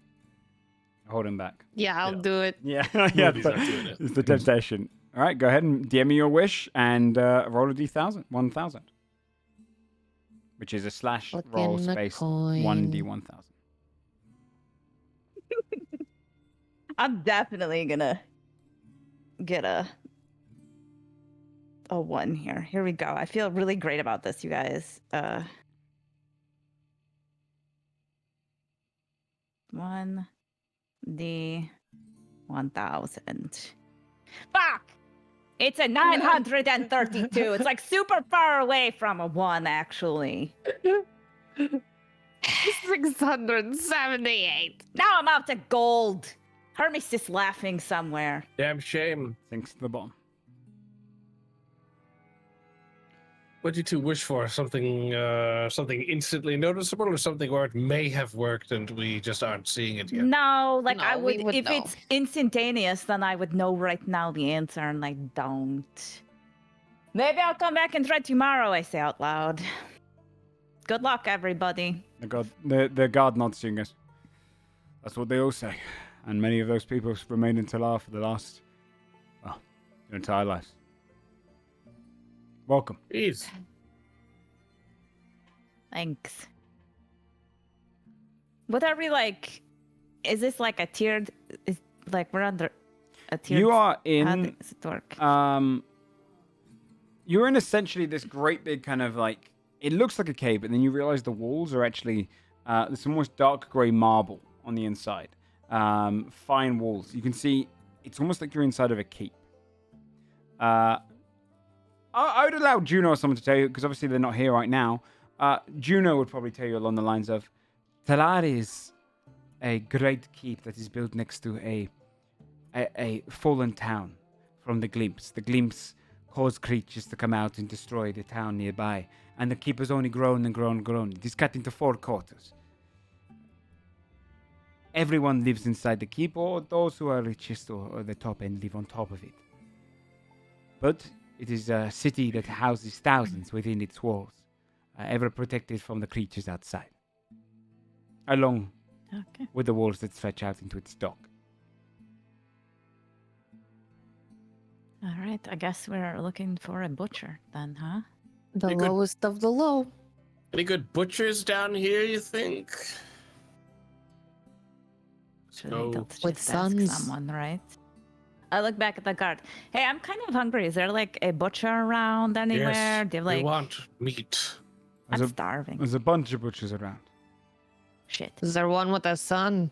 Hold him back. Yeah, I'll Yeah. do it. Yeah, Nobody's not doing it. It's the temptation. All right, go ahead and DM me your wish and roll a d1000, 1000, which is a slash Look roll in the space coin. 1d1000. I'm definitely gonna get a 1 here. Here we go. I feel really great about this, you guys. 1d1000. Fuck! It's a 932. It's like super far away from a 1, actually. 678. Now I'm out to gold. Hermes is laughing somewhere. Damn shame. Sinks to the bottom. What did you wish for? Something instantly noticeable, or something where it may have worked and we just aren't seeing it yet? No, like I No, we would, would if know. it's instantaneous, then I would know right now the answer, and I don't. Maybe I'll come back and try tomorrow, I say out loud. Good luck, everybody. The guard nods to you and goes, that's what they all say. And many of those people have remained until after the last, well, their entire lives. Welcome. Jeez. Thanks. What are we like? Is this like a tiered? Is like we're under a tiered? You are How in, does it work? you're in essentially this great big kind of like, it looks like a cave, but then you realize the walls are actually, there's almost dark grey marble on the inside. Fine walls. You can see it's almost like you're inside of a keep. I would allow Juno or someone to tell you, because obviously they're not here right now. Juno would probably tell you along the lines of, Talar is a great keep that is built next to a fallen town from the Glimpse. The Glimpse cause creatures to come out and destroy the town nearby, and the keep has only grown and grown and grown. It is cut into 4 quarters. Everyone lives inside the keep, or those who are richest or the top end live on top of it. But it is a city that houses thousands within its walls, ever protected from the creatures outside, along Okay. with the walls that stretch out into its dock. All right. I guess we're looking for a butcher then, huh? The They could- lowest of the low. Any good butchers down here, you think? Surely they'll just With ask sons. someone, right? I look back at the guard. Hey, I'm kind of hungry. Is there like a butcher around anywhere? Yes, Do you have, we like? want meat. I'm There's a, starving. there's a bunch of butchers around. Shit. Is there one with a son?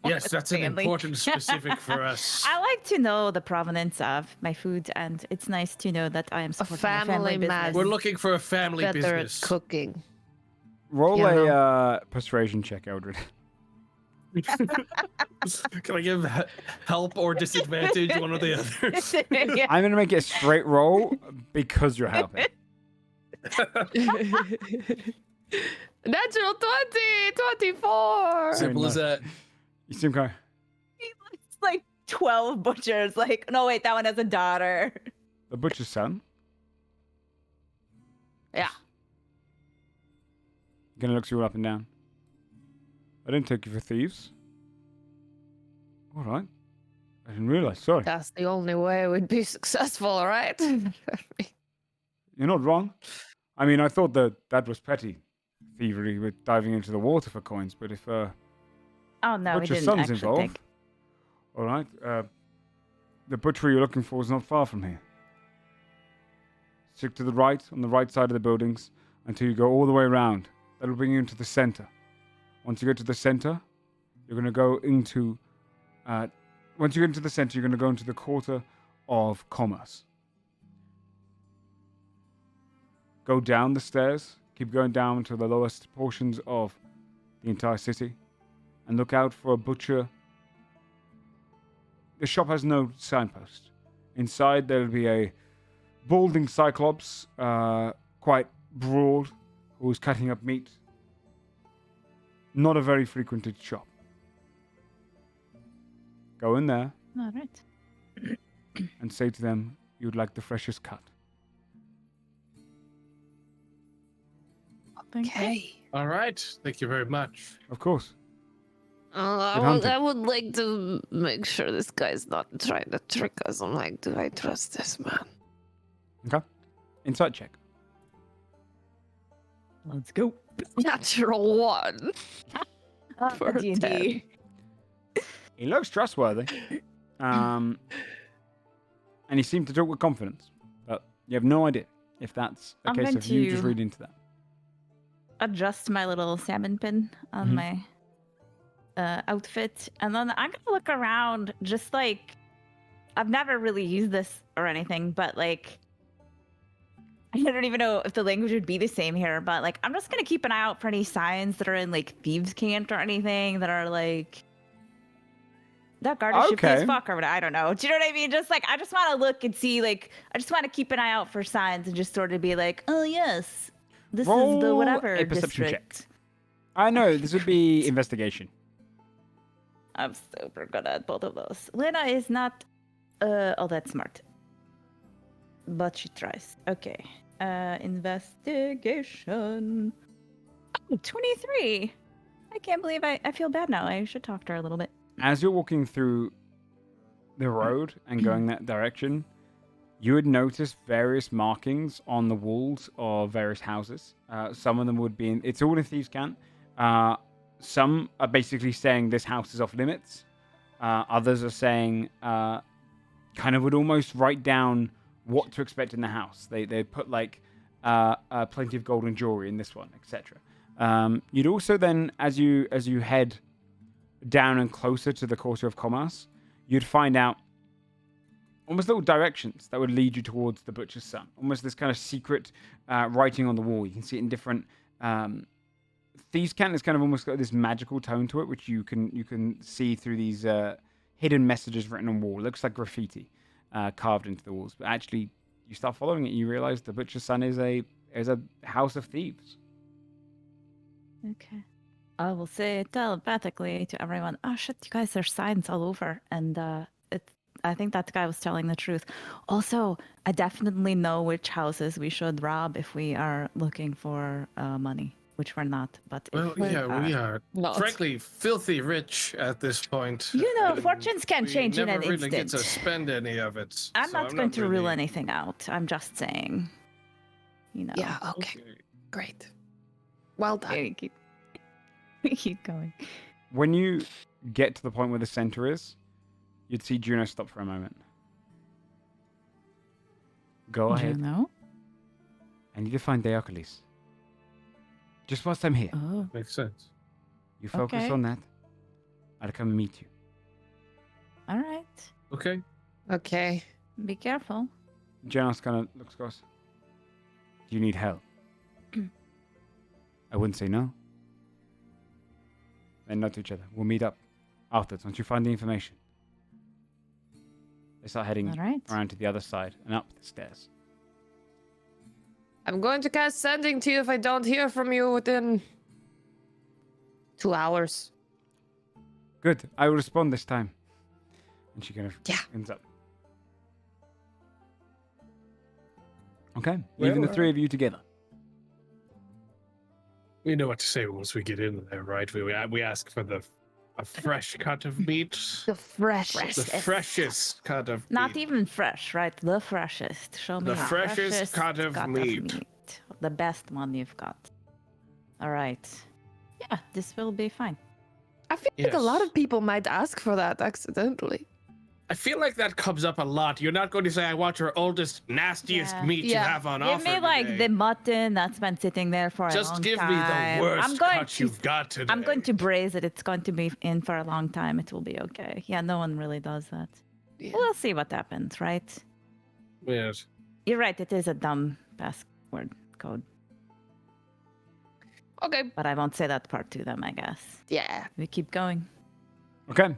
Yes, that's an Family. important specific for us. I like to know the provenance of my food, and it's nice to know that I am supporting a family family business. man. We're looking for a family Better business. at cooking. Roll Yeah, a persuasion check, Eldred. Can I give help or disadvantage, one or the other? Yeah. I'm going to make it a straight roll because you're helping. Natural 20! 24! Simple as that. You seem kind of... It's like 12 butchers. Like, no, wait, that one has a daughter. The butcher's son? Yeah. Gonna look you all up and down. I didn't take you for thieves. All right. I didn't realize. Sorry. That's the only way we'd be successful, right? You're not wrong. I mean, I thought that was petty thievery with diving into the water for coins, but if Oh, no, we butcher's didn't son's actually involved, think. all right. The butchery you're looking for is not far from here. Stick to the right, on the right side of the buildings, until you go all the way around. That'll bring you into the center. Once you get to the center, you're going to go into... once you get into the center, you're going to go into the Quarter of Commerce. Go down the stairs. Keep going down to the lowest portions of the entire city. And look out for a butcher. The shop has no signpost. Inside, there'll be a balding cyclops, quite broad, who's cutting up meat. not a very frequented shop. Go in there All right. and say to them you'd like the freshest cut. Okay. All right. Thank you very much. Of course. I hunting. would like to make sure this guy's not trying to trick us. I'm like, do I trust this man? Okay. Insight check. Let's go. Natural one. For a D&D. He looks trustworthy. And he seemed to talk with confidence. But you have no idea if that's a I'm case going of you just to- read into that. Adjust my little salmon pin on my outfit, and then I'm gonna look around. Just like I've never really used this or anything, but like I don't even know if the language would be the same here. But like I'm just gonna keep an eye out for any signs that are in like thieves' cant or anything that are like that guard is shifty as Okay. fuck or whatever. I don't know. Do you know what I mean? Just like I just want to look and see. Like I just want to keep an eye out for signs and just sort of be like, oh yes, this is the Roll whatever a perception check. district. I know, this would be investigation. I'm super good at both of those. Lena is not all that smart. But she tries. Okay. Investigation. Oh, 23. I can't believe I feel bad now. I should talk to her a little bit. As you're walking through the road and going that direction, you would notice various markings on the walls of various houses. Some of them would be it's all in Thieves' Cant. Some are basically saying this house is off limits. Others are saying, kind of would almost write down what to expect in the house. They put like plenty of golden jewelry in this one, etc. You'd also then, as you head down and closer to the Quarter of Commerce, you'd find out almost little directions that would lead you towards the Butcher's Son. Almost this kind of secret writing on the wall. You can see it in different. Thieves' Cant has kind of almost got this magical tone to it, which you can see through these hidden messages written on wall. It looks like graffiti carved into the walls, but actually, you start following it, you realize the Butcher's Son is a house of thieves. Okay. I will say telepathically to everyone, oh shit, you guys, there's signs all over. And I think that guy was telling the truth. Also, I definitely know which houses we should rob if we are looking for money, which we're not. But Well, if we we are Not. frankly filthy rich at this point. You know, and fortunes can change in never an really get instant. to spend any of it. I'm so not going to rule really- anything out. I'm just saying, you know. Yeah, okay. Great. Well done. Okay, keep going. When you get to the point where the center is, you'd see Juno stop for a moment. Go ahead. Juno? I need to find Dioculus. Just whilst I'm here, Oh, Makes sense. you focus Okay. on that. I'll come and meet you. all right. Okay. Okay. Be careful. Janos kind of looks across. Do you need help? I wouldn't say no. Then nod to each other. We'll meet up afterwards once you find the information. They start heading All right. around to the other side and up the stairs. I'm going to cast sending to you if I don't hear from you within 2 hours. Good. I will respond this time. And she kind of Yeah. ends up. Okay. Leaving the three of you together. We know what to say once we get in there, right? We ask for a fresh cut of meat. The freshest. The freshest cut of Not meat. even fresh, right? The freshest. Show me The freshest cut of meat. The best one you've got. All right. Yeah, this will be fine. I feel like a lot Yes. of people might ask for that accidentally. I feel like that comes up a lot. You're not going to say, I want your oldest, nastiest Yeah. meat you Yeah. have on Give offer me like today. the mutton that's been sitting there for a long Just give time. me the worst I'm going cut to, you've got today. I'm going to braise it. It's going to be in for a long time. It will be okay. Yeah, no one really does that. Yeah. We'll see what happens, right? Yes. You're right. It is a dumb password code, Okay. but I won't say that part to them, I guess. Yeah. We keep going. Okay.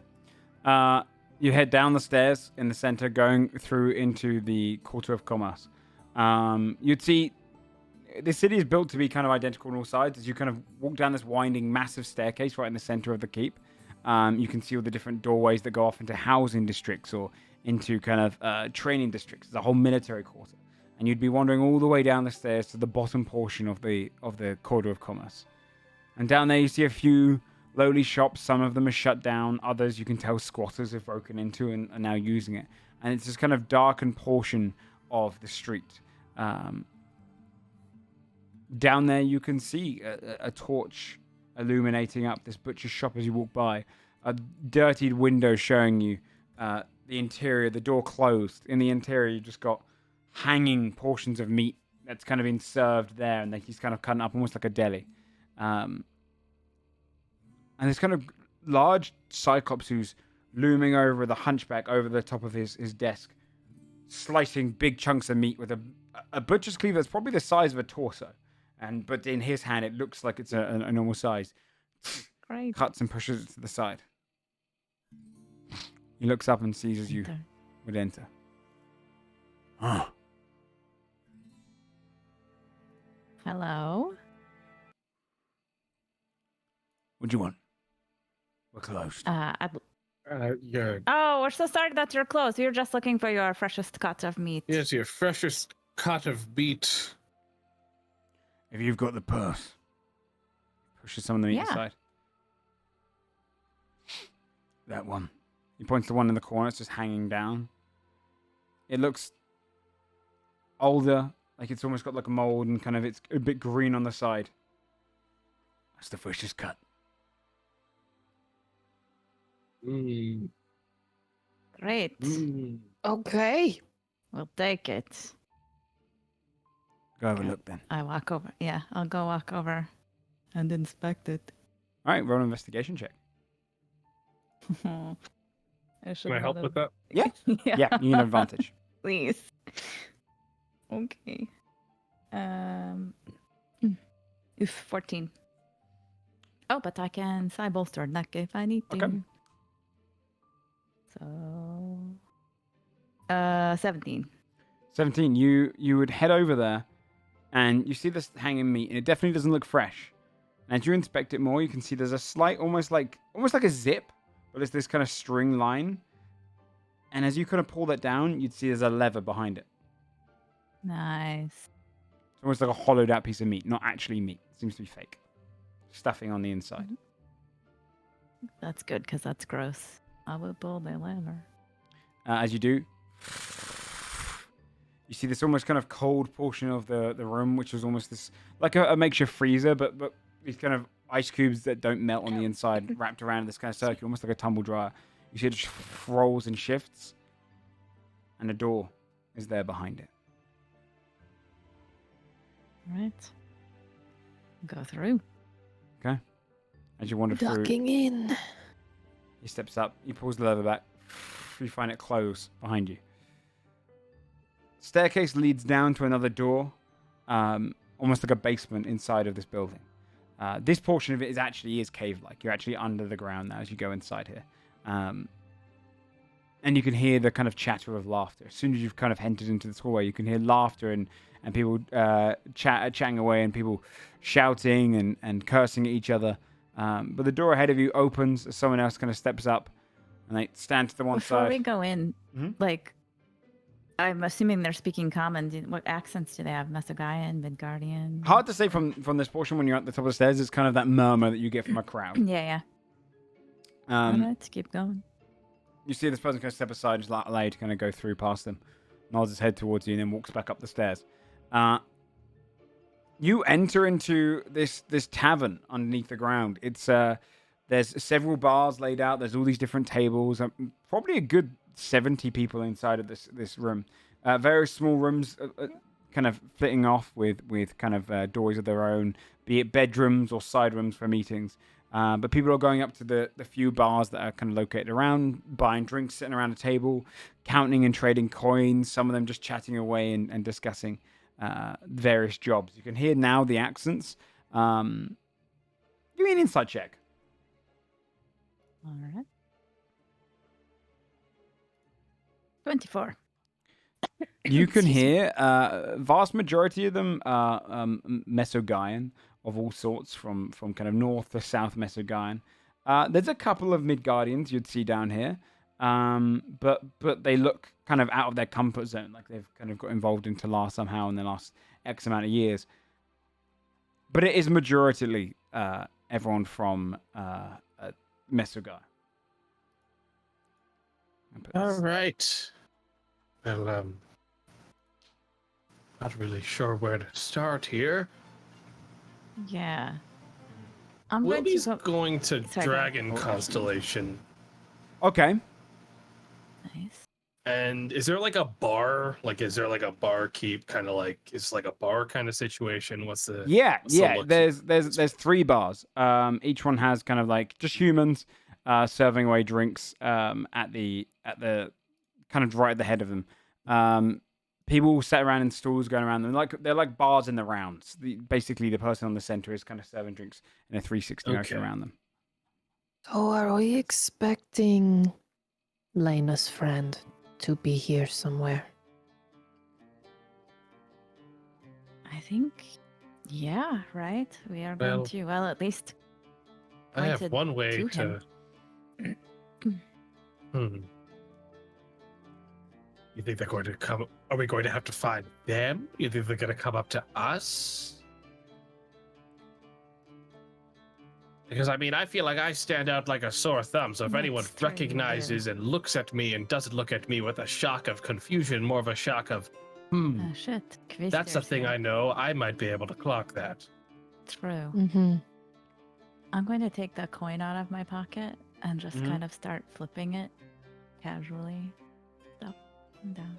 You head down the stairs in the center, going through into the Quarter of Commerce. You'd see the city is built to be kind of identical on all sides. As you kind of walk down this winding, massive staircase right in the center of the keep, you can see all the different doorways that go off into housing districts or into kind of training districts. It's a whole military quarter, and you'd be wandering all the way down the stairs to the bottom portion of the corridor of commerce. And down there, you see a few lowly shops. Some of them are shut down. Others, you can tell, squatters have broken into and are now using it. And it's this kind of darkened portion of the street. Down there, you can see a torch illuminating up this butcher's shop as you walk by. A dirtied window showing you the interior, the door closed. In the interior, you've just got hanging portions of meat that's kind of been served there, and he's kind of cutting up almost like a deli. And this kind of large cyclops who's looming over the hunchback over the top of his desk, slicing big chunks of meat with a butcher's cleaver that's probably the size of a torso. But in his hand, it looks like it's a normal size. Great. Cuts and pushes it to the side. He looks up and sees as you would enter. Huh. Hello. What do you want? We're closed. Yeah. Oh, we're so sorry that you're closed. We were just looking for your freshest cut of meat. Yes, your freshest cut of meat. If you've got the purse. Pushes some of the meat aside. That one. He points to one in the corner. It's just hanging down. It looks older. Like it's almost got like a mold and kind of it's a bit green on the side. That's the freshest cut. Mm. Great. Mm. Okay. We'll take it. Go have a look then. I walk over. Yeah, I'll go walk over and inspect it. All right, roll an investigation check. Can I help with that? Yeah. Yeah, you need an advantage. Please. Okay. 14. Oh, but I can side bolster neck if I need to. Okay. So 17. 17. You would head over there, and you see this hanging meat, and it definitely doesn't look fresh. And as you inspect it more, you can see there's a slight, almost like a zip, but it's this kind of string line. And as you kind of pull that down, you'd see there's a lever behind it. Nice. It's almost like a hollowed out piece of meat, not actually meat. It seems to be fake. Stuffing on the inside. That's good because that's gross. I will pull the lever. As you do, you see this almost kind of cold portion of the room, which is almost this like a makeshift freezer, but these kind of ice cubes that don't melt on the inside, wrapped around this kind of circle, almost like a tumble dryer. You see it just rolls and shifts, and a door is there behind it. All right. Go through. Okay. As you wander through, Ducking in. he steps up. He pulls the lever back. You find it close behind you. Staircase leads down to another door, almost like a basement inside of this building. This portion of it is cave-like. You're actually under the ground now as you go inside here. And you can hear the kind of chatter of laughter. As soon as you've kind of entered into this hallway, you can hear laughter and people chatting away and people shouting and cursing at each other. But the door ahead of you opens as someone else kind of steps up and they stand to the one Before side. we go in, Mhm. like, I'm assuming they're speaking common. What accents do they have? Mesogaian, Midgardian? Hard to say from this portion when you're at the top of the stairs. It's kind of that murmur that you get from a crowd. Yeah. All right, keep going. You see this person kind of step aside and just allow you to kind of go through past them. Nods his head towards you and then walks back up the stairs. You enter into this tavern underneath the ground. It's there's several bars laid out. There's all these different tables. Probably a good 70 people inside of this room. Various small rooms kind of flitting off with kind of doors of their own, be it bedrooms or side rooms for meetings. But people are going up to the few bars that are kind of located around, buying drinks, sitting around a table, counting and trading coins, some of them just chatting away and discussing various jobs. You can hear now the accents. Give me an insight check. All right. 24. You can hear vast majority of them are Mesogaean of all sorts, from kind of north to south Mesogaean. There's a couple of Midgardians you'd see down here, but they look kind of out of their comfort zone, like they've kind of got involved in Talar somehow in the last X amount of years. But it is majoritarily everyone from Mesogae. All right. Well, not really sure where to start here. Yeah. I'm going to Willie's go. going to Sorry, go ahead. Dragon Constellation. Okay. Nice. And is there like a bar? Like, is there like a barkeep kind of like, is like a bar kind of situation? What's the Yeah. look? There's 3 bars. Each one has kind of like just humans serving away drinks at the kind of right at the head of them. People sat around in stools going around them. They're like bars in the rounds. Basically, the person on the center is kind of serving drinks in a 360 motion Okay. around them. So are we expecting Lena's friend to be here somewhere? I think, yeah, right. We are going Well, to, well, at least I have pointed one way to to. him. You think they're going to come? Are we going to have to find them? You think they're going to come up to us? Because I mean, I feel like I stand out like a sore thumb. So if anyone That's true, you recognizes and looks at me and doesn't look at me with a shock of confusion, more of a shock of, Oh, shit. that's the thing I know. I might be able to clock that. True. Mm-hmm. I'm going to take the coin out of my pocket and just Mhm. kind of start flipping it casually. Up and down.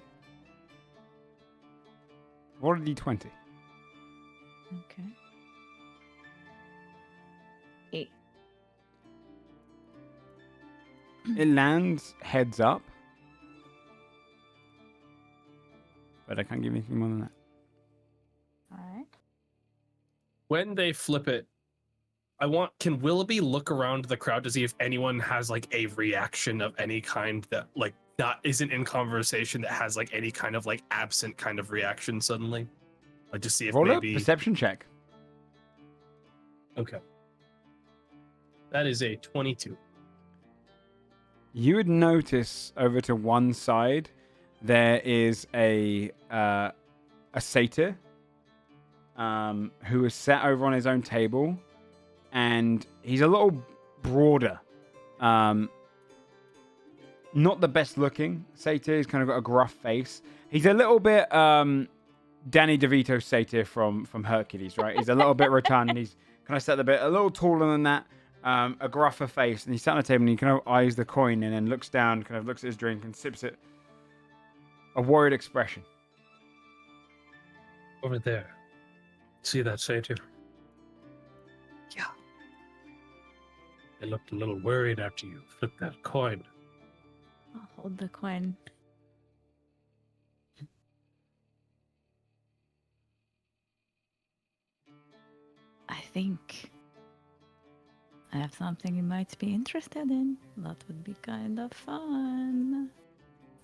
Roll a d20. Okay. 8. It lands heads up, but I can't give anything more than that. All right. When they flip it, can Willoughby look around the crowd to see if anyone has like a reaction of any kind that like that isn't in conversation, that has like any kind of like absent kind of reaction suddenly? Like to see if Roll maybe a perception check. Okay. That is a 22. You would notice over to one side there is a satyr who is sat over on his own table, and he's a little broader. Not the best looking satyr. He's kind of got a gruff face. He's a little bit Danny DeVito satyr from Hercules, right? He's a little bit rotund. He's kind of set a little taller than that. A gruffer face, and he's sat on the table and he kind of eyes the coin and then looks down, kind of looks at his drink and sips it. A worried expression. Over there. See that satyr? Yeah. They looked a little worried after you flipped that coin. I'll hold the coin. I think I have something you might be interested in. That would be kind of fun.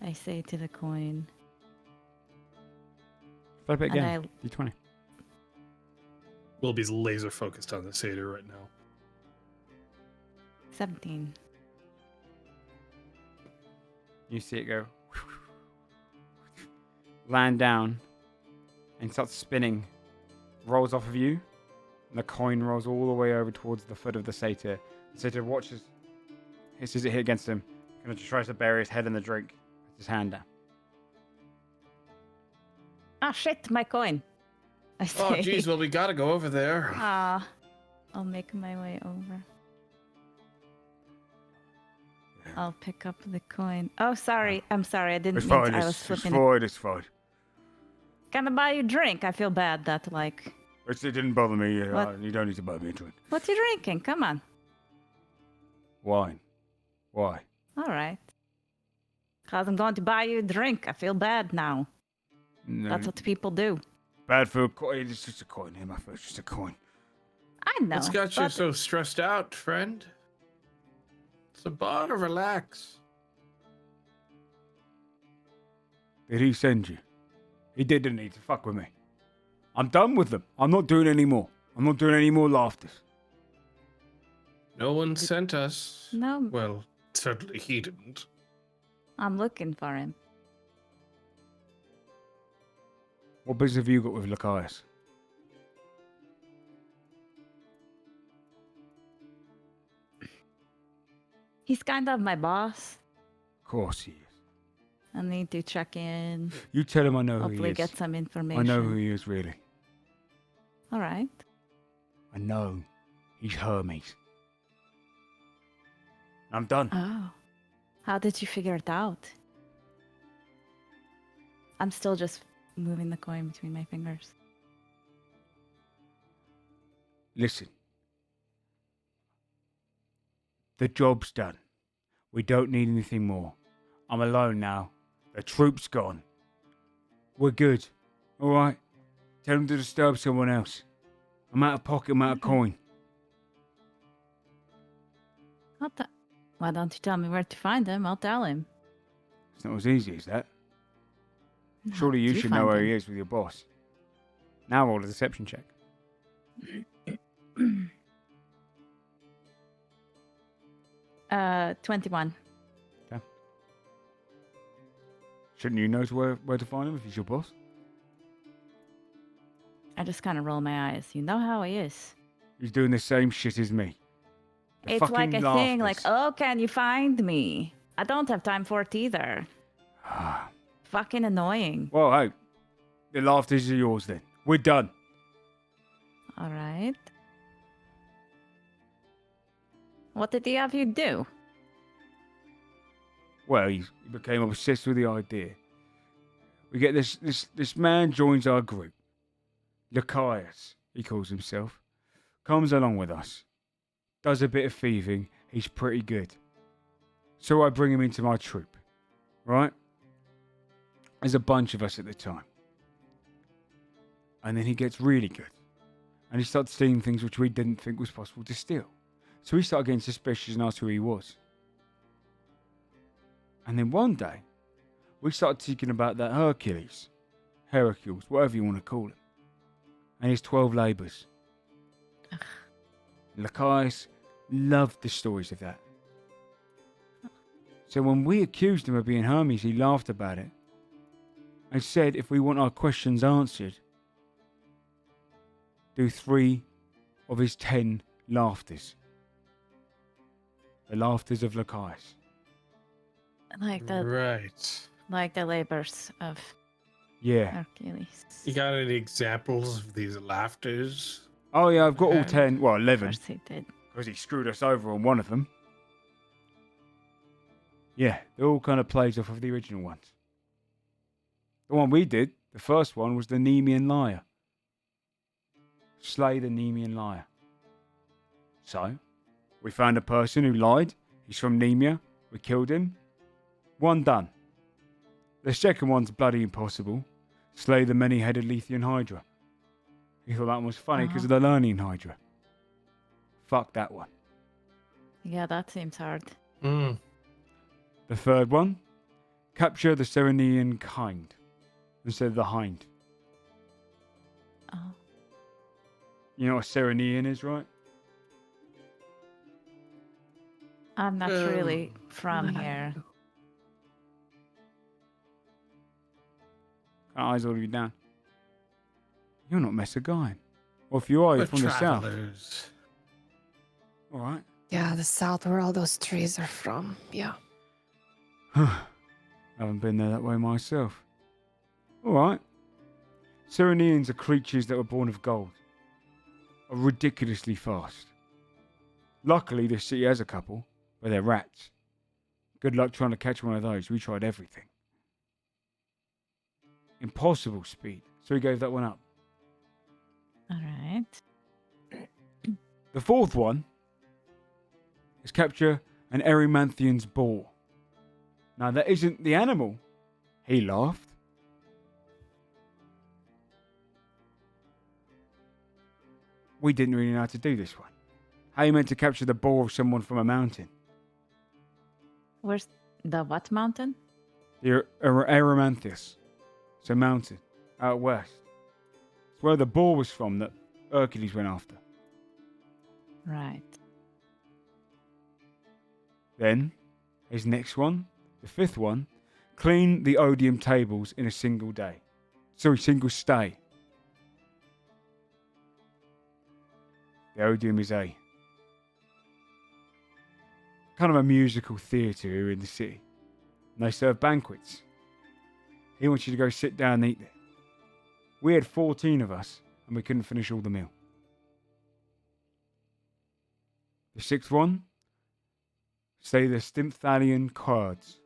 I say to the coin. Flip it And again. D20. Willoughby's laser focused on the satyr right now. 17. You see it go land down and starts spinning, rolls off of you, and the coin rolls all the way over towards the foot of the satyr. The satyr watches, he sees it hit against him, kind of just tries to bury his head in the drink with his hand down. Ah, shit, my coin. I say. Oh, geez, well, we gotta go over there. Ah, I'll make my way over. I'll pick up the coin. Oh, sorry. I'm sorry. I didn't mean to. I was flipping it. It's fine. Can I buy you a drink? I feel bad that, like... It didn't bother me. What? You don't need to buy me a drink. What you drinking? Come on. Wine. Why? All right. Because I'm going to buy you a drink. I feel bad now. No, That's what people do. bad for a coin. It's just a coin. Here, my friend. It's just a coin. I know. What's got you but so stressed out, friend? It's a bar to relax. Did he send you? He didn't need to fuck with me. I'm done with them. I'm not doing any more. I'm not doing any more laughters. No one sent us. No, Well, certainly he didn't. I'm looking for him. What business have you got with Lachias? He's kind of my boss. Of course he is. I need to check in. You tell him I know who Hopefully he is. get some information. I know who he is, really. All right. I know he's Hermes. I'm done. Oh. How did you figure it out? I'm still just moving the coin between my fingers. Listen. The job's done. We don't need anything more. I'm alone now. The troop's gone. We're good. All right? Tell them to disturb someone else. I'm out of pocket, I'm out of coin. Why don't you tell me where to find him? I'll tell him. It's not as easy as that. Surely you should know where he is with your boss. Now roll a deception check. 21. Okay. Shouldn't you know where to find him if he's your boss? I just kind of roll my eyes. You know how he is. He's doing the same shit as me. The It's like fucking a thing like, laughters. oh, can you find me? I don't have time for it either. Fucking annoying. Well, hey, the laughters are yours then. We're done. All right. What did he have you do? Well, he became obsessed with the idea. We get this man joins our group. Lachias, he calls himself. Comes along with us. Does a bit of thieving. He's pretty good. So I bring him into my troop. Right? There's a bunch of us at the time. And then he gets really good. And he starts stealing things which we didn't think was possible to steal. So we started getting suspicious and asked who he was. And then one day, we started thinking about that Hercules, whatever you want to call him, and his 12 labours. Lachias loved the stories of that. So when we accused him of being Hermes, he laughed about it and said if we want our questions answered, do 3 of his 10 laughters. The laughters of Lachias. Like the labors of Yeah. Hercules. You got any examples of these laughters? Oh yeah, I've got all Okay. 10, well Of 11, course he did. because he screwed us over on one of them. Yeah, they're all kind of plays off of the original ones. The one we did, the first one, was the Nemean liar. Slay the Nemean liar. So, we found a person who lied. He's from Nemea. We killed him. One done. The second one's bloody impossible. Slay the many-headed Lethean Hydra. He thought that one was funny because of the Larian Hydra. Fuck that one. Yeah, that seems hard. Mm. The third one, capture the Serenian kind instead of the hind. Oh. You know what a Serenian is, right? I'm not really from here. Eyes all of you down. You're not Mesogaian. Or if you are, you're We're from the south. travelers. All right. Yeah, the south where all those trees are from. Yeah. Haven't been there that way myself. All right. Serenians are creatures that were born of gold. Are ridiculously fast. Luckily, this city has a couple, but they're rats. Good luck trying to catch one of those. We tried everything. Impossible speed, so we gave that one up. All right. The fourth one is capture an Erymanthian's boar. Now, that isn't the animal. He laughed. We didn't really know how to do this one. How you meant to capture the boar of someone from a mountain? Where's the what mountain? The Erymanthus. So mountain. out west. It's where the boar was from that Hercules went after. Right. Then, his next one, the fifth one, clean the odium tables in a single day. Sorry, single stay. The odium is a kind of a musical theatre here in the city. And they serve banquets. He wants you to go sit down and eat there. We had 14 of us, and we couldn't finish all the meal. The sixth one, say the Stymphalian cards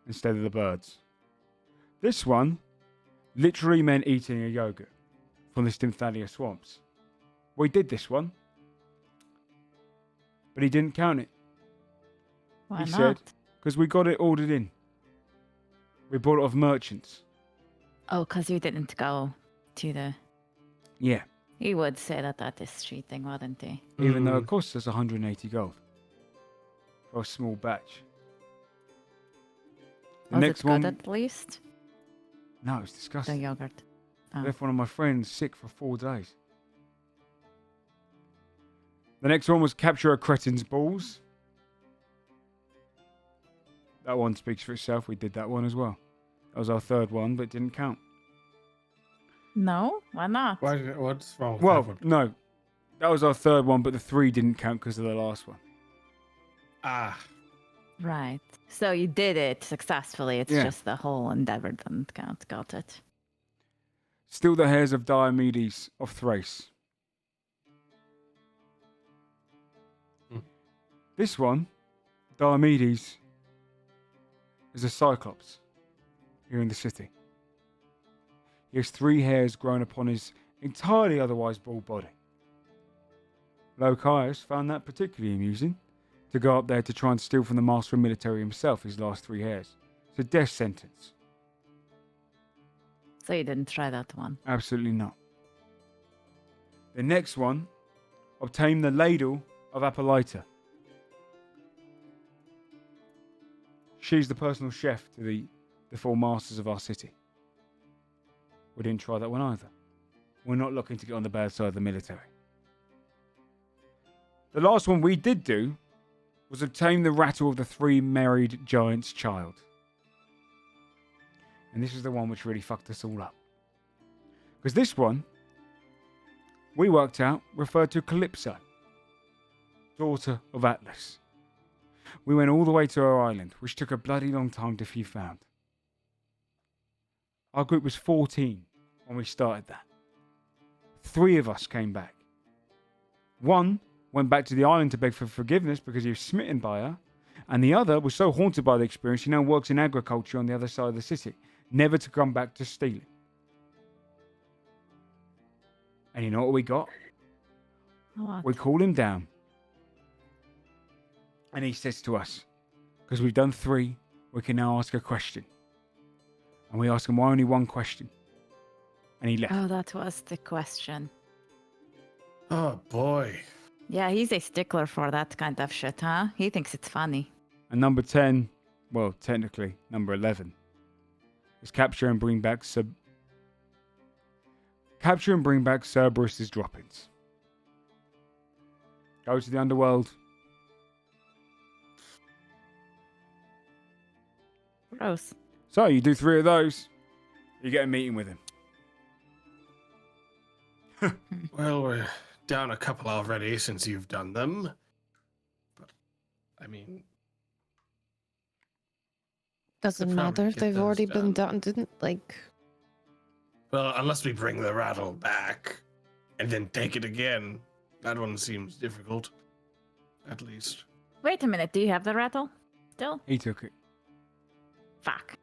instead of the birds. This one literally meant eating a yogurt from the Stymphalia swamps. We did this one, but he didn't count it. Why He not? said, because we got it ordered in. We bought it off merchants. Oh, because you didn't go to the. Yeah, He would say that is cheating, wouldn't he? even though it costs us 180 gold for a small batch. The Was next it good one, at least? no, it's The disgusting. yogurt. I Oh. left one of my friends sick for 4 days. The next one was capture a cretin's balls. That one speaks for itself. We did that one as well. That was our third one, but it didn't count. No? Why not? What's wrong with Well, that one? no. That was our third one, but the 3 didn't count because of the last one. Ah, Right. So you did it successfully. It's Yeah. just the whole endeavor didn't count. Got it. Still the hairs of Diomedes of Thrace. Hmm. This one, Diomedes, is a cyclops here in the city. He has 3 hairs grown upon his entirely otherwise bald body. Lokias found that particularly amusing, to go up there to try and steal from the master of military himself his last 3 hairs. It's a death sentence. So you didn't try that one. Absolutely not. The next one, obtain the ladle of Appolita. She's the personal chef to the 4 masters of our city. We didn't try that one either. We're not looking to get on the bad side of the military. The last one we did do was obtain the rattle of the 3 married giants' child. And this is the one which really fucked us all up. Because this one, we worked out, referred to Calypso, daughter of Atlas. We went all the way to her island, which took a bloody long time to be found. Our group was 14 when we started that. 3 of us came back. 1 went back to the island to beg for forgiveness because he was smitten by her. And the other was so haunted by the experience, he now works in agriculture on the other side of the city, never to come back to steal it. And you know what we got? What? We called him down. And he says to us, because we've done 3, we can now ask a question. And we ask him why only 1 question. And he left. Oh, that was the question. oh boy. Yeah, he's a stickler for that kind of shit, huh? He thinks it's funny. And number 10, well, technically, number 11, is capture and bring back Cerberus's droppings. Go to the underworld. Gross. So you do 3 of those, you get a meeting with him. Well, we're down a couple already since you've done them. But, I mean, Doesn't Could probably matter if get they've those already been done. done. Didn't like. well, unless we bring the rattle back and then take it again. That one seems difficult. At least. Wait a minute. Do you have the rattle? Still? He took it. Fuck.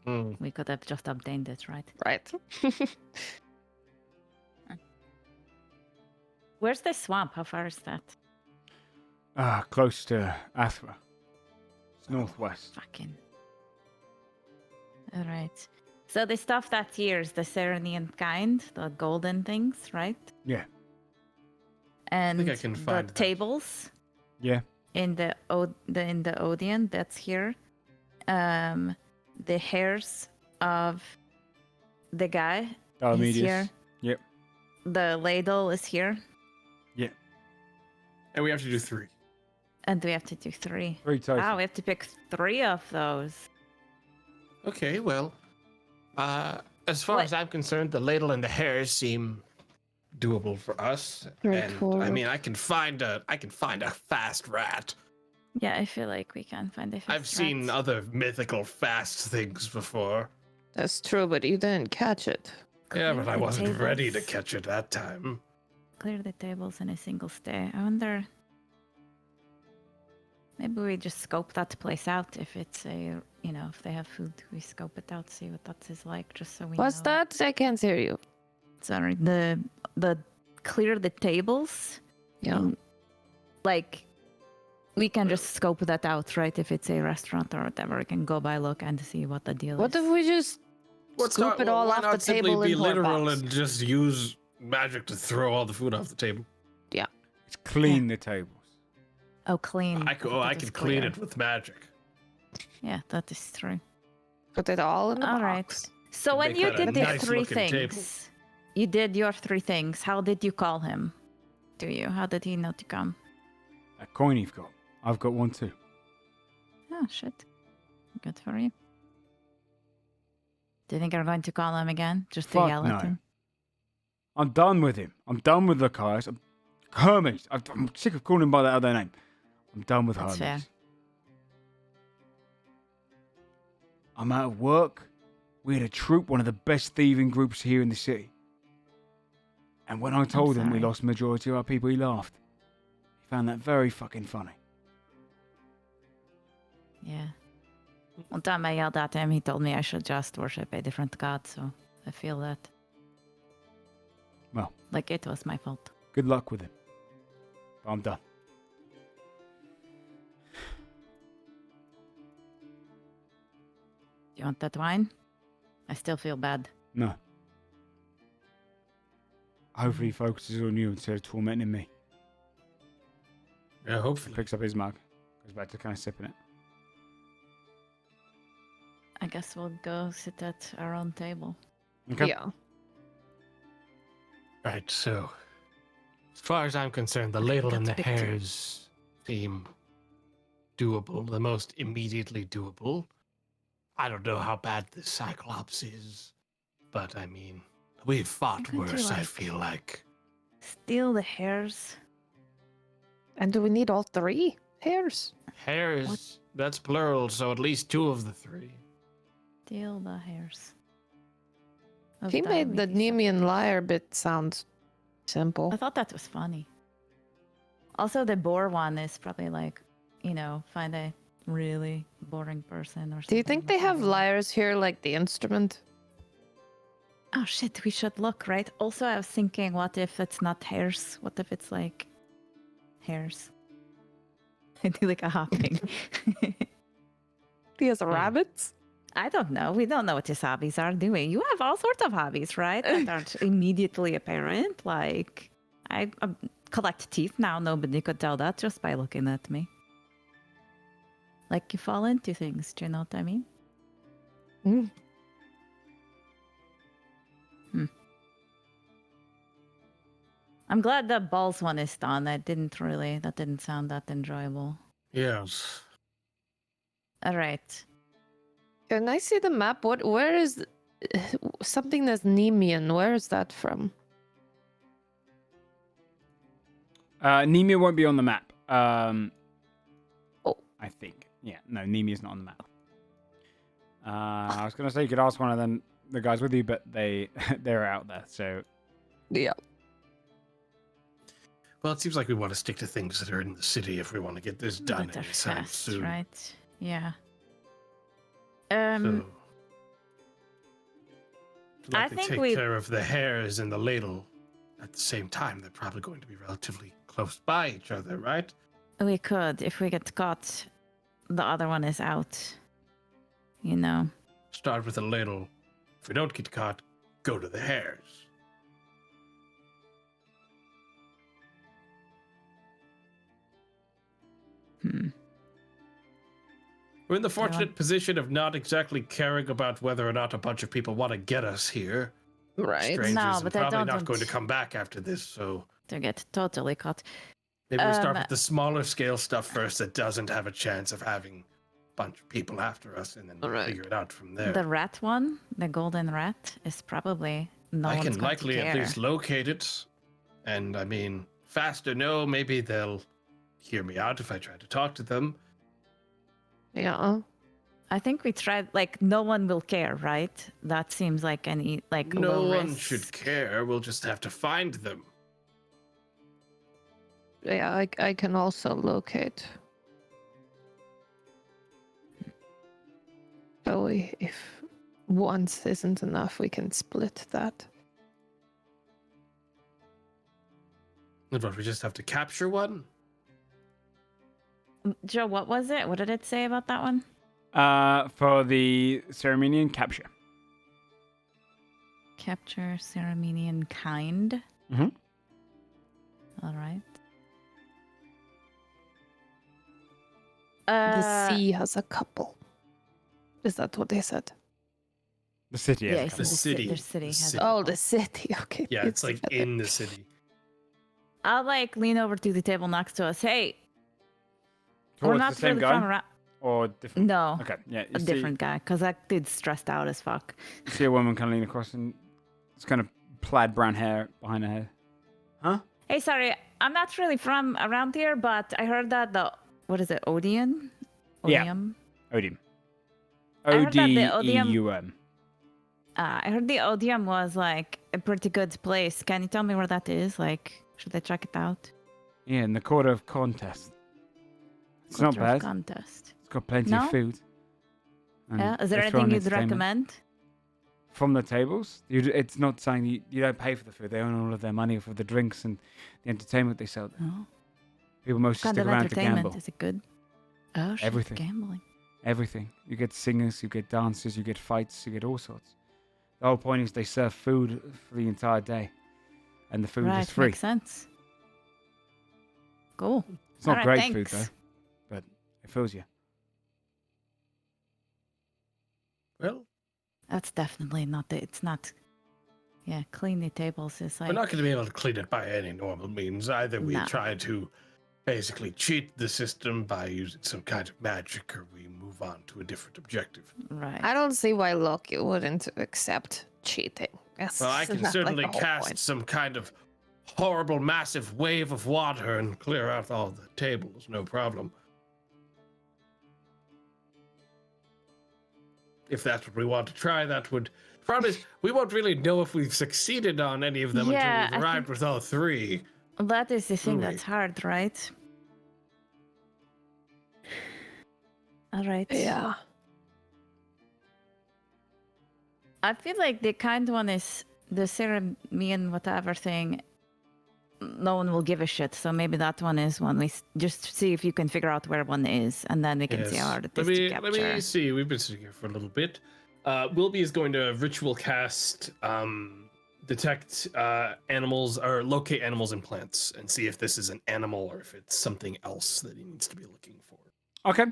Hmm. We could have just obtained it, right? Right. Where's the swamp? How far is that? Close to Athra. It's northwest. Fucking. All right. So the stuff that's here is the Serenian kind, the golden things, right? Yeah. And I can the find that. tables Yeah. in the Odeon that's here. The hairs of the guy. Oh, He's Medius. here. Yep. The ladle is here. And we have to do 3. And we have to do 3. 3 total. Wow, we have to pick 3 of those. Okay, well, as far What? as I'm concerned, the ladle and the hairs seem doable for us. And I Straightforward. mean, I can find a fast rat. Yeah, I feel like we can find a fast I've seen rat. other mythical fast things before. That's true, but you didn't catch it. Yeah, Clear but I the wasn't ready to tables. catch it that time. Clear the tables in a single stay. I wonder. Maybe we just scope that place out. If it's a, if they have food, we scope it out, see what that is like, just so we What's know. that? I can't hear you. Sorry, the clear the tables. Yeah. Like, we can just scope that out, right? If it's a restaurant or whatever, we can go by look and see what the deal What is. if we just scoop it all why off not the simply table be into our literal box? and just use magic to throw all the food off the table? It's clean the tables. Oh, clean. I thought can was clean clear. it with magic. Yeah, that is true. Put it all in the All right. box. So when Make you that a did the nice 3 looking things, table. you did your 3 things. How did you call him? Do you? How did he know to come? A coin you've got. I've got one too. Oh, shit. Good for you. Do you think you're going to call him again? Just to Fuck yell no. at him? I'm done with him. I'm done with Lucius. Hermes. I'm sick of calling him by that other name. I'm done with That's Hermes. fair. I'm out of work. We had a troop, one of the best thieving groups here in the city. And when I told him we sorry. lost the majority of our people, he laughed. He found that very fucking funny. Yeah. One time I yelled at him, he told me I should just worship a different god, so I feel that. Well. Like it was my fault. Good luck with him. But I'm done. Do you want that wine? I still feel bad. No. Hopefully he focuses on you instead of tormenting me. Yeah, hopefully. Picks up his mug. Goes back to kind of sipping it. I guess we'll go sit at our own table. Okay. Yeah. Right, so as far as I'm concerned, the ladle and the That's big too. hairs seem doable, the most immediately doable. I don't know how bad this Cyclops is, but I mean, we've fought Wouldn't you worse, I like- feel like. Steal the hairs. And do we need all 3 hairs? Hairs, that's plural, so at least 2 of the 3. Steal the hairs. of He made the Diomedes. Nemean liar bit sound simple. I thought that was funny. Also, the boar one is probably like, find a really boring person or something. Do you think they have whatever. liars here like the instrument? Oh shit, we should look, right? Also, I was thinking, what if it's not hairs? What if it's like hairs? I do like a hopping. He has rabbits? I don't know. We don't know what his hobbies are, do we? You have all sorts of hobbies, right? That aren't immediately apparent. Like, I collect teeth now. Nobody could tell that just by looking at me. Like, you fall into things. Do you know what I mean? Mm. I'm glad the balls one is done. That didn't sound that enjoyable. Yes. All right. Can I see the map? Where is something that's Nemean? Where is that from? Nemea won't be on the map. Oh. I think. Yeah, no, Nemea's not on the map. I was going to say you could ask one of them, the guys with you, but they're out there, so... Yeah. Well, it seems like we want to stick to things that are in the city if we want to get this done That are anytime fast, soon. right? Yeah. So, I'd I like to think take we- care of the hairs and the ladle at the same time. They're probably going to be relatively close by each other, right? We could, if we get caught, the other one is out. Start with the ladle. If we don't get caught, go to the hairs. We're in the fortunate position of not exactly caring about whether or not a bunch of people want to get us here. Right. Strangers No, and but I probably don't not want going to come back after this, so to get totally caught. maybe we start with the smaller scale stuff first that doesn't have a chance of having a bunch of people after us, and then we'll Right. figure it out from there. The rat one, the golden rat, is probably no I one's can going to likely care. at least locate it, and I mean, fast or no, maybe they'll hear me out if I try to talk to them. Yeah. I think we tried. Like, no one will care, right? That seems like No low one risk. should care. We'll just have to find them. Yeah, I can also locate. So if once isn't enough, we can split that. And what, we just have to capture one? Joe, what was it? What did it say about that one? For the Ceremonian capture. Capture Ceremonian kind. Mm-hmm. All right. The sea has a couple. Is that what they said? The city. Yeah, I has see come. The city. The city The has. city. Oh, the city. Okay. Yeah, it's like together. in the city. I'll lean over to the table next to us. Hey, we're Towards not the same really guy from around. or different. No, Okay, yeah. You a see, different guy, because that dude's stressed out as fuck. You see a woman kind of lean across and it's kind of plaid brown hair behind her head. Huh? Hey, sorry, I'm not really from around here, but I heard that what is it, Odeon? Yeah. Odium? Odium. I heard that the Odeum. I heard the Odium was like a pretty good place. Can you tell me where that is? Like, should I check it out? Yeah, in the Court of Contest. It's not Quarter of bad. Contest. It's got plenty No? of food. And Yeah. Is there they throw anything in you'd entertainment. recommend? From the tables? It's not saying you don't pay for the food. They own all of their money for the drinks and the entertainment they sell there. No. People mostly What kind stick of around to entertainment? gamble. Is it good? Oh, shit, Everything. gambling. Everything. You get singers, you get dancers, you get fights, you get all sorts. The whole point is they serve food for the entire day. And the food Right, is free. makes sense. Cool. It's not Alright, great thanks. food, though. But it fills you. Well, That's definitely not it's not. Yeah, clean the tables is like. we're not going to be able to clean it by any normal means. Either we No. try to basically cheat the system by using some kind of magic, or we move on to a different objective. Right. I don't see why Loki wouldn't accept cheating. That's Well, I can not, like, certainly the whole cast point. some kind of horrible, massive wave of water and clear out all the tables, no problem. If that's what we want to try, that would. Problem is, we won't really know if we've succeeded on any of them Yeah, until we've I arrived with all three. That is the thing Right. that's hard, right? All right. Yeah. I feel like the kind one is the Ceremonian whatever thing. No one will give a shit, so maybe that one is one. Just see if you can figure out where one is, and then we can see how hard it is to capture. Let me see. We've been sitting here for a little bit. Wilby is going to ritual cast detect animals or locate animals and plants and see if this is an animal or if it's something else that he needs to be looking for. Okay.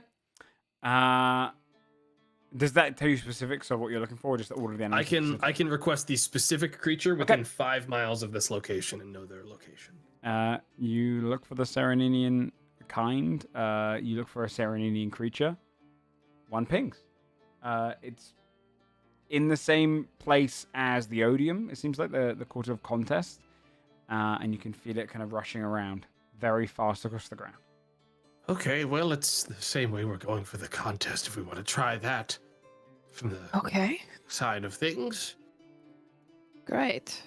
Does that tell you specifics of what you're looking for, or just all of the animals? I can request the specific creature within 5 miles of this location and know their location. You look for the Sereninian kind. You look for a Sereninian creature. One pings. It's in the same place as the Odium. It seems like the Court of Contest. And you can feel it kind of rushing around very fast across the ground. Okay, well, it's the same way we're going for the contest if we want to try that from the Okay. side of things. Great.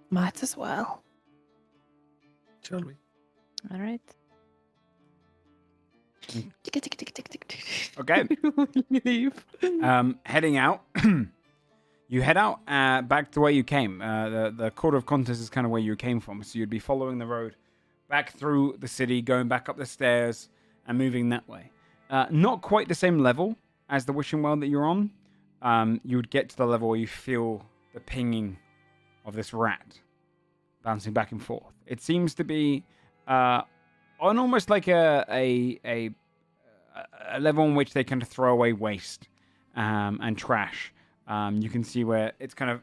Might as well. Shall we? All right. Okay. Leave. Heading out. You head out back to where you came. The Court of Contest is kind of where you came from. So you'd be following the road back through the city, going back up the stairs and moving that way. Not quite the same level as the wishing well that you're on. You would get to the level where you feel the pinging of this rat bouncing back and forth. It seems to be on almost like a a level in which they kind of throw away waste and trash. You can see where it's kind of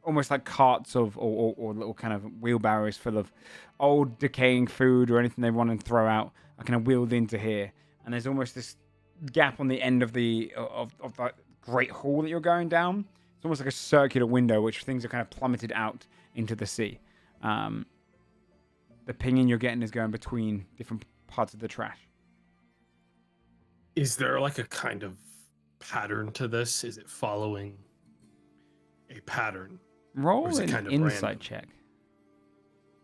almost like carts of or little kind of wheelbarrows full of old decaying food or anything they want to throw out are kind of wheeled into here. And there's almost this gap on the end of the that great hall that you're going down. It's almost like a circular window, which things are kind of plummeted out into the sea. The pinging you're getting is going between different parts of the trash. Is there like a kind of pattern to this? Is it following a pattern? Roll is it an kind of insight random? check.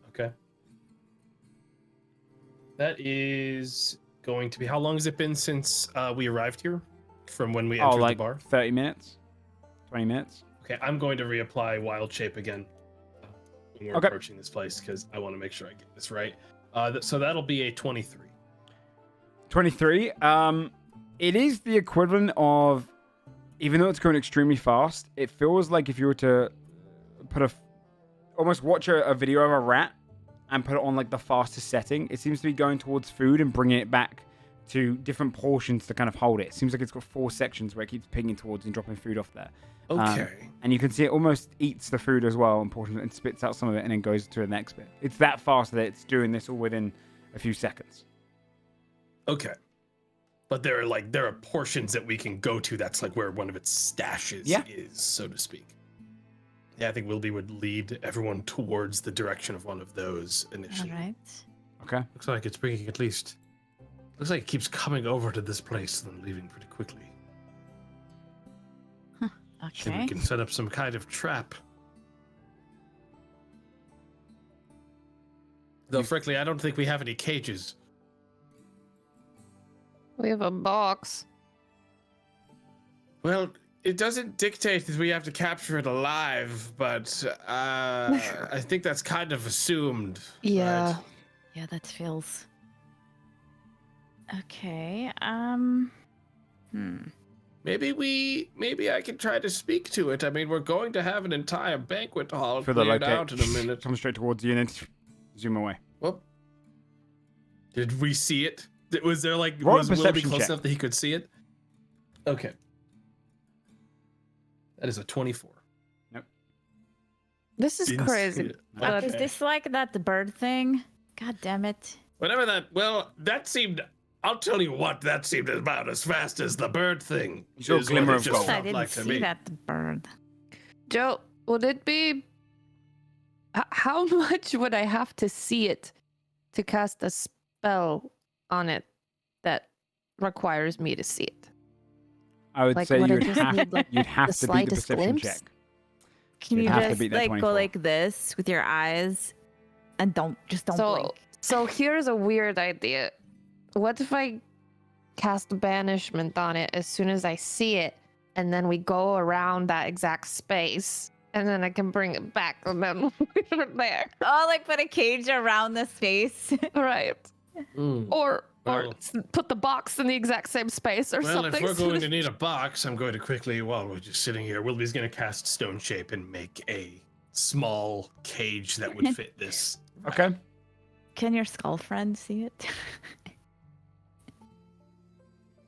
Okay. That is going to be... How long has it been since we arrived here? From when we entered like the bar? 30 minutes? 20 minutes? Okay, I'm going to reapply Wild Shape again when we're Okay. approaching this place, because I want to make sure I get this right. So that'll be a 23. 23. It is the equivalent of, even though it's going extremely fast, it feels like if you were to put almost watch a video of a rat and put it on like the fastest setting, it seems to be going towards food and bringing it back to different portions to kind of hold it. It seems like it's got 4 sections where it keeps pinging towards and dropping food off there. Okay. And you can see it almost eats the food as well and portions and spits out some of it and then goes to the next bit. It's that fast that it's doing this all within a few seconds. Okay. But there are portions that we can go to. That's like where one of its stashes is, so to speak. Yeah, I think Wilby would lead everyone towards the direction of one of those initially. All right. Okay. Looks like it's bringing at least... Looks like it keeps coming over to this place and then leaving pretty quickly. Then Okay. we can set up some kind of trap. Though, frankly, I don't think we have any cages. We have a box. Well, it doesn't dictate that we have to capture it alive, but I think that's kind of assumed. Yeah. right? Yeah, that feels. Okay. Maybe I can try to speak to it. I mean, we're going to have an entire banquet hall For the cleared locate. out in a minute. Come straight towards you and then zoom away. Well, did we see it? Was there like Roll a was Wilby perception close check. enough that he could see it? Okay. That is a 24. This is Didn't crazy. see it. Is Okay. this like that bird thing? God damn it. Whatever that. Well, that seemed. I'll tell you what. That seemed about as fast as the bird thing. You saw a is what glimmer it of just gold. I felt didn't like to see me. that bird. Joe, would it be... How much would I have to see it to cast a spell on it that requires me to see it? I would Like, say would I you'd just have, need, like, you'd have the to beat the slightest perception glimpse? check. Can You'd you have to just beat that like 24. go like this with your eyes and don't blink? So here's a weird idea. What if I cast banishment on it as soon as I see it, and then we go around that exact space, and then I can bring it back, and then we're there. Oh, like put a cage around the space. Right. Mm. Or Well- put the box in the exact same space or Well, something. if we're going to need a box, I'm going to quickly, while we're just sitting here, Wilby's going to cast Stone Shape and make a small cage that would fit this. Okay. Can your skull friend see it?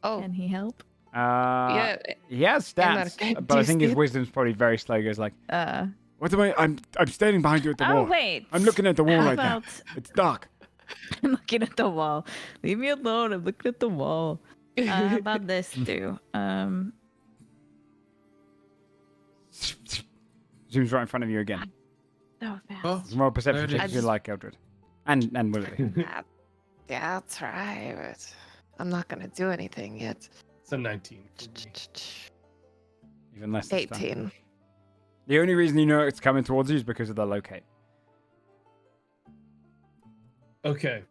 Oh, Can he help? yeah. He has that- stats, do but I you think his see it? wisdom's probably very slow. He goes like, Uh. what am I? I'm standing behind you at the Oh wall. wait. I'm looking at the wall How right now. about It's dark. I'm looking at the wall. Leave me alone. I'm looking at the wall. How about this too? Zooms right in front of you again. So fast. Oh, Roll a perception There it check if is. you like, Eldred. And Willoughby. Yeah, I'll try, but I'm not gonna do anything yet. it's a 19. for me. Even less this time. 18. The only reason you know it's coming towards you is because of the locate. Okay.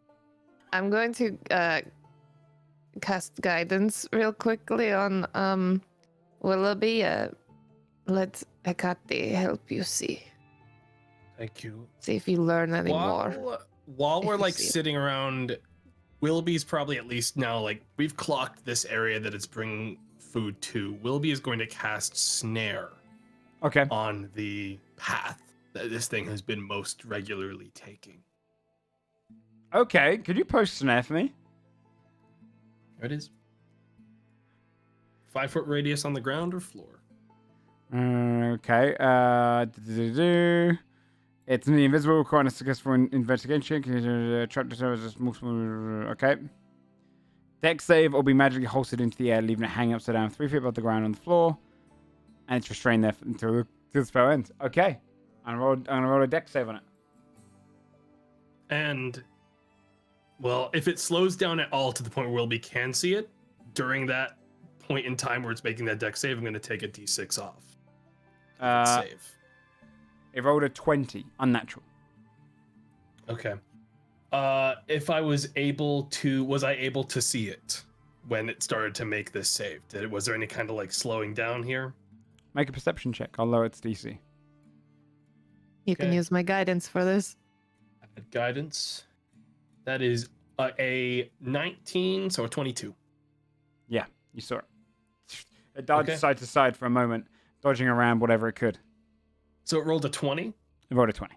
I'm going to cast guidance real quickly on Willoughby. Let Hecate help you see. Thank you. See if you learn any more. While if we're you like see it. sitting around, Wilby's probably at least now like we've clocked this area that it's bringing food to. Wilby is going to cast Snare Okay. on the path that this thing has been most regularly taking. Okay. Could you post snare for me? There it is. 5-foot radius on the ground or floor? Okay. It's nearly invisible, requiring a successful investigation. Trap disturbances multiple. Okay. Dex save or be magically hoisted into the air, leaving it hanging upside down 3 feet above the ground on the floor. And it's restrained there until the spell ends. Okay. I'm gonna roll a dex save on it. And, well, if it slows down at all to the point where Wilby can see it, during that point in time where it's making that dex save, I'm going to take a d6 off. Save. It rolled a 20, unnatural. Okay. If I was able to see it when it started to make this save? Was there any kind of like slowing down here? Make a perception check. I'll lower its DC. You can Okay. use my guidance for this. Guidance. That is a 19, so a 22. Yeah, you saw it. It dodged Okay. side to side for a moment, dodging around whatever it could. So it rolled a 20. It rolled a 20.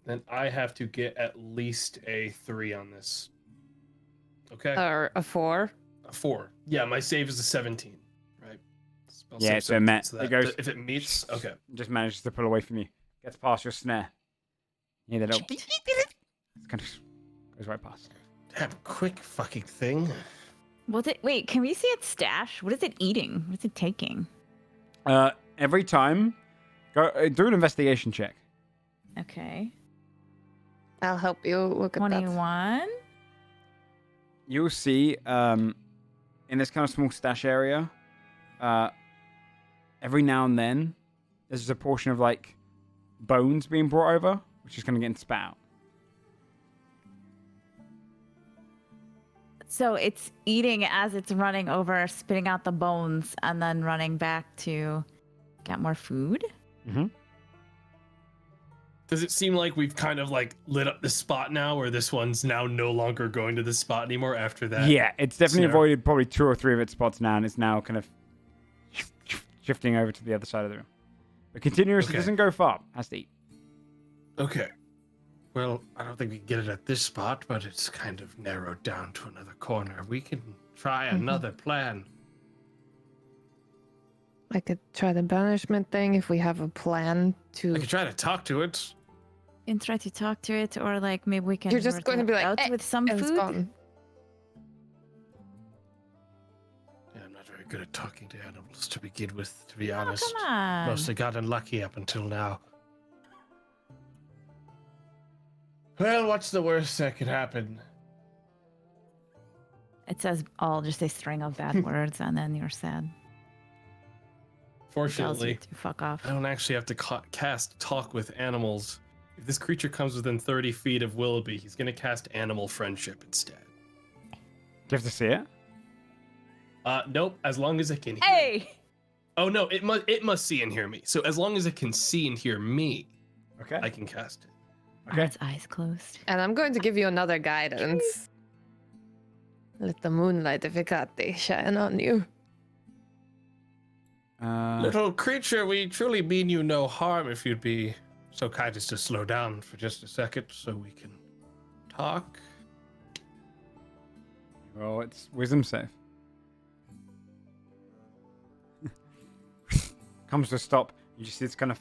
Then I have to get at least a 3 on this. Okay. Or a 4. A 4. Yeah, my save is a 17. Right. Spell Yeah, save it's a met. 17, It goes- if it meets, okay. Just manages to pull away from you. Gets past your snare. Yeah, the little... It kind of goes right past. Damn quick fucking thing. Wait, can we see its stash? What is it eating? What is it taking? Every time, go do an investigation check. Okay. I'll help you look at that. 21. You'll see in this kind of small stash area, every now and then, there's a portion of like bones being brought over, which is going to get spat out. So it's eating as it's running over, spitting out the bones, and then running back to get more food. Mm-hmm. Does it seem like we've kind of like lit up this spot now, or this one's now no longer going to this spot anymore after that? Yeah, it's definitely snare? avoided probably 2 or 3 of its spots now, and it's now kind of shifting over to the other side of the room. But continuously, Okay. doesn't go far. Has to eat. Okay. Well, I don't think we can get it at this spot, but it's kind of narrowed down to another corner. We can try another plan. I could try the banishment thing if we have a plan to. I could try to talk to it. And try to talk to it, or like maybe we can. You're just going to be like, out with some and it's food. gone. Yeah, I'm not very good at talking to animals to begin with, to be Oh, honest. come on. Mostly got unlucky up until now. Well, what's the worst that could happen? It says all just a string of bad words, and then you're sad. Tells you Fortunately, to fuck off. I don't actually have to cast Talk with Animals. If this creature comes within 30 feet of Willoughby, he's going to cast Animal Friendship instead. Do you have to see it? Nope, as long as it can hear. Hey! Oh no, it must see and hear me. So as long as it can see and hear me, Okay. I can cast it. Are Okay. its eyes closed? And I'm going to give you another guidance. Let the moonlight Vicati shine on you. Little creature, we truly mean you no harm if you'd be so kind as to slow down for just a second so we can talk. Well, it's wisdom save. Comes to a stop. You just see this kind of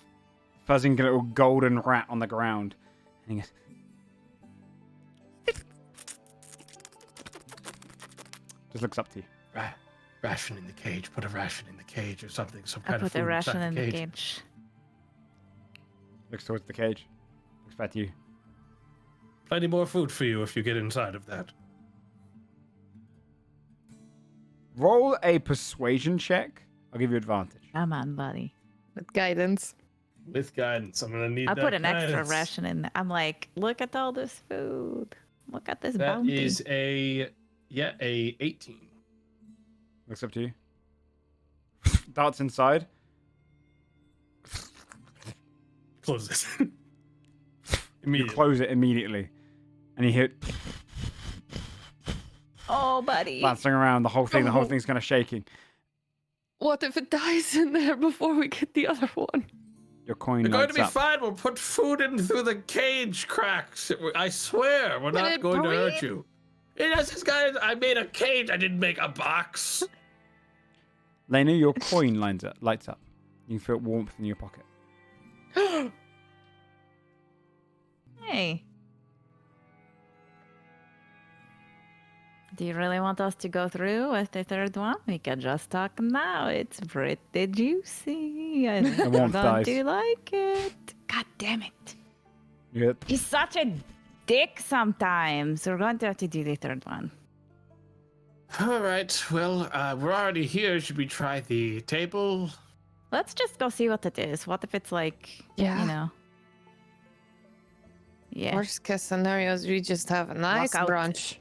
fuzzing little golden rat on the ground. And he goes... Just looks up to you. Ration in the cage. Put a ration in the cage or something. Some I kind of put food a ration inside in the cage. Looks towards the cage. Looks back to you. Plenty more food for you if you get inside of that. Roll a persuasion check. I'll give you advantage. Come on, buddy. With guidance. With guidance, I'm gonna need I that put an extra guidance. ration in. I'm like, look at all this food. Look at this That bounty. is a 18. Looks up to you. Darts inside. Close this. You Immediately. close it immediately. And you hit Oh, buddy. bouncing around the whole thing. The whole Oh. thing's kind of shaking. What if it dies in there before we get the other one? Your coin We're going to lights be up. fine. We'll put food in through the cage cracks. I swear, we're Will not it going to hurt breathe? you. Yes, this guy. I made a cage. I didn't make a box. Lena, your coin lights up. You feel warmth in your pocket. Hey. Do you really want us to go through with the third one? We can just talk now. It's pretty juicy. I think The you're warmth going dies. to like it. God damn it. Yep. He's such a dick sometimes. We're going to have to do the third one. All right. Well, we're already here. Should we try the table? Let's just go see what it is. What if it's like, Yeah. you know. Yeah. Worst case scenarios, we just have a nice out. brunch.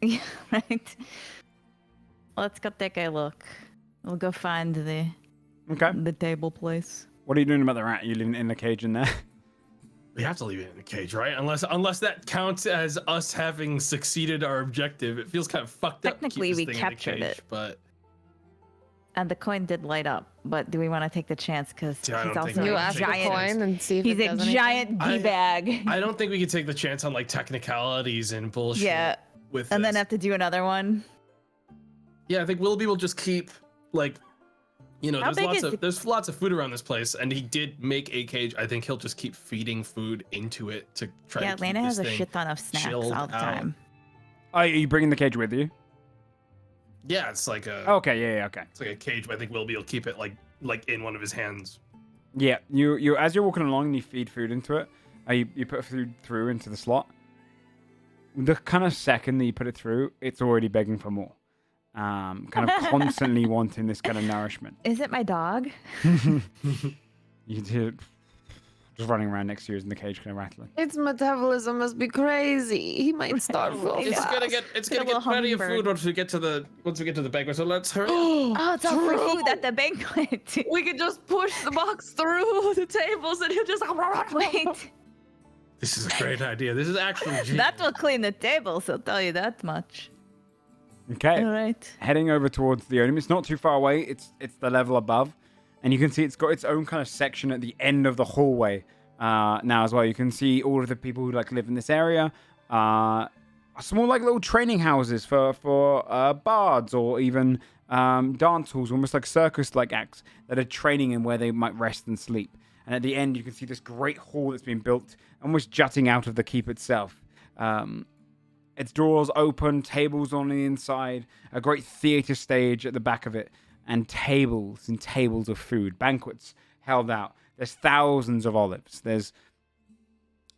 Yeah, right. Let's go take a look. We'll go find Okay. the table place. What are you doing about the rat? You leaving it in the cage in there? We have to leave it in the cage, right? Unless that counts as us having succeeded our objective. It feels kind of fucked up. to keep Technically, this we thing in the captured cage, it. but And the coin did light up, but do we want to take the chance? Because Yeah, I he's don't think also we You a can ask take the the giant. coin and see if He's it a does anything. giant I- d-bag. I don't think we can take the chance on like technicalities and bullshit. Yeah, With and then this. have to do another one. Yeah, I think Willoughby will just keep like, How there's big lots is of the- there's lots of food around this place, and he did make a cage. I think he'll just keep feeding food into it to try. Yeah, to keep Lena has this a thing. shit ton of snacks chilled all the out. time. Are you bringing the cage with you? Yeah, it's like a Okay, yeah, okay. it's like a cage, but I think Willoughby will keep it like in one of his hands. Yeah, you as you're walking along, you feed food into it. You put food through into the slot. The kind of second that you put it through, it's already begging for more. Kind of constantly wanting this kind of nourishment. Is it my dog? You can hear it just running around next to you in the cage, kind of rattling. Its metabolism must be crazy. He might starve real It's fast. It's Get a gonna get little plenty of food hummingbird. once we get to the banquet. So let's hurry. Oh, it's all free True. food at the banquet. We could just push the box through the tables and he'll just Wait, This is a great idea. This is actually genius. that will clean the tables, I'll tell you that much. Okay, All right. heading over towards the Odium. It's not too far away. It's the level above, and you can see it's got its own kind of section at the end of the hallway now as well. You can see all of the people who like live in this area. Small like little training houses for bards or even dance halls, almost like circus-like acts that are training in where they might rest and sleep. And at the end, you can see this great hall that's been built, almost jutting out of the keep itself. Its doors open, tables on the inside, a great theatre stage at the back of it, and tables and tables of food, banquets held out. There's thousands of olives. There's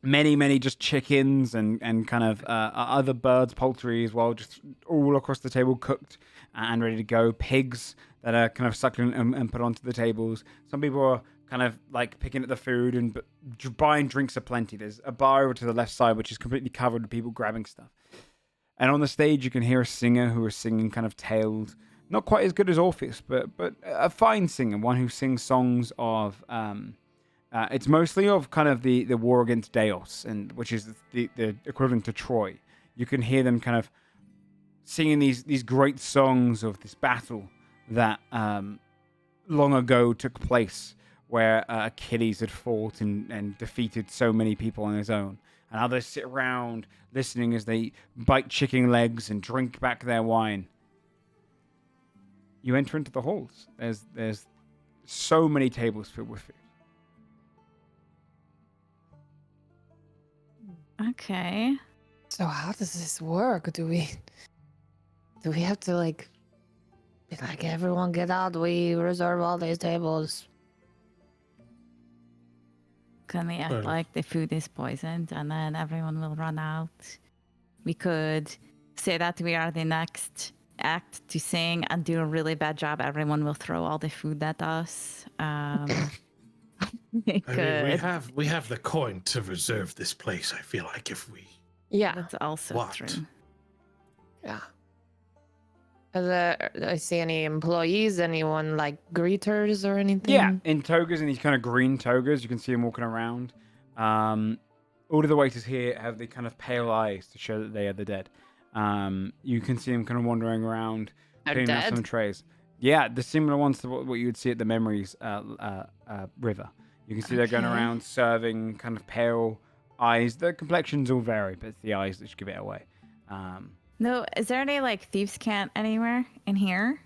many just chickens and kind of other birds, poultry as well, just all across the table, cooked and ready to go. Pigs that are kind of succulent and put onto the tables. Some people are kind of like picking at the food and buying drinks aplenty. There's a bar over to the left side which is completely covered with people grabbing stuff. And on the stage you can hear a singer who is singing kind of tales, not quite as good as Orpheus, but a fine singer, one who sings songs of it's mostly of kind of the war against Deos, and which is the equivalent to Troy. You can hear them kind of singing these great songs of this battle that long ago took place, where Achilles had fought and defeated so many people on his own. And others sit around listening as they bite chicken legs and drink back their wine. You enter into the halls. There's so many tables filled with food. Okay. So how does this work? Do we have to like be like everyone get out? We reserve all these tables. Can we act Well- like the food is poisoned and then everyone will run out? We could say that we are the next act to sing and do a really bad job. Everyone will throw all the food at us. We I mean, could. we have the coin to reserve this place. I feel like if we Yeah, That's also What? true. yeah. Do I see any employees? Anyone like greeters or anything? Yeah, in togas, in these kind of green togas, you can see them walking around. All of the waiters here have the kind of pale eyes to show that they are the dead. You can see them kind of wandering around, Are cleaning out dead? some trays. Yeah, the similar ones to what you would see at the Memories River. You can see they're going Okay. around serving kind of pale eyes. The complexions all vary, but it's the eyes that should give it away. No, is there any like thieves' cant anywhere in here?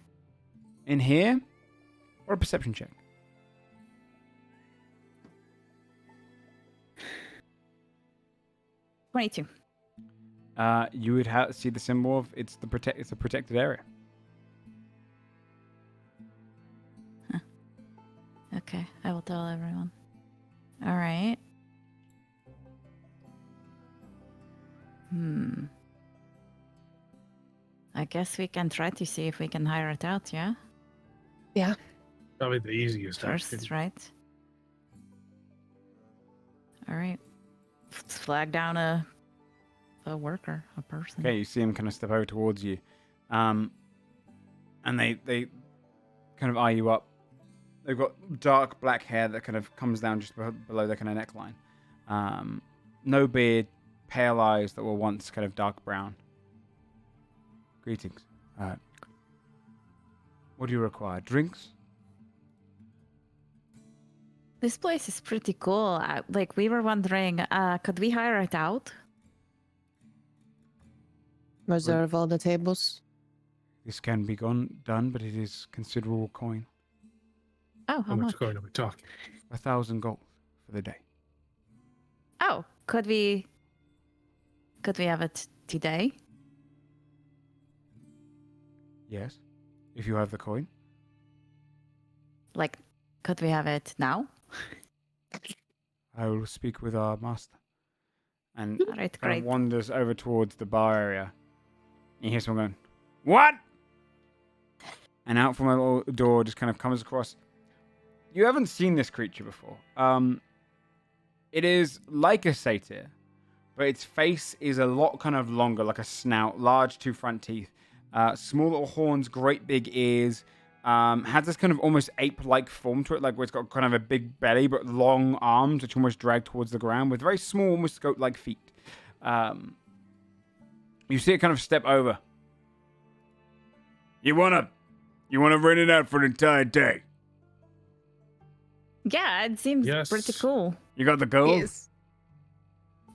In here, or a perception check. 22. You would see the symbol of it's a protected area. Okay, I will tell everyone. All right. I guess we can try to see if we can hire it out, yeah? Yeah. Probably the easiest First, option. right? All right. Flag down a worker, a person. Okay, you see him kind of step over towards you, and they kind of eye you up. They've got dark black hair that kind of comes down just below their kind of neckline. No beard, pale eyes that were once kind of dark brown. Greetings. What do you require? Drinks? This place is pretty cool. We were wondering, could we hire it out? Reserve all the tables. This can be done, but it is considerable coin. Oh, How much coin are we talking? 1,000 gold for the day. Oh, could we have it today? Yes, if you have the coin. Like, could we have it now? I will speak with our master. And All right, kind great. of wanders over towards the bar area. You hear someone going, "What?" And out from a little door just kind of comes across. You haven't seen this creature before. It is like a satyr, but its face is a lot kind of longer, like a snout, large two front teeth, small little horns, great big ears. Has this kind of almost ape-like form to it, like where it's got kind of a big belly, but long arms, which almost drag towards the ground, with very small, almost goat-like feet. You see it kind of step over. You wanna rent it out for an entire day? Yeah, it seems Yes. pretty cool. You got the gold? Yes.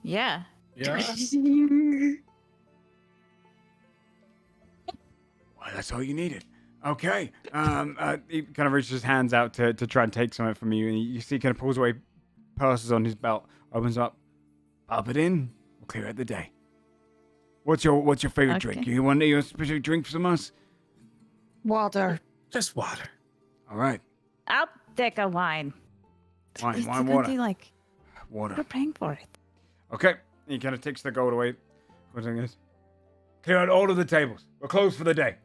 Yeah. Yeah. Well, that's all you needed. Okay. He kind of reaches his hands out to try and take something from you, and you see he kind of pulls away purses on his belt, opens up, pop it in, we'll clear out the day. What's your favorite drink? Okay. You want a specific drink from us? Water. Just water. All right. I'll take a wine. Wine, It's wine, gonna water. be like, Water. we're paying for it. Okay. He kind of takes the gold away. What's this? Clear out all of the tables. We're closed for the day.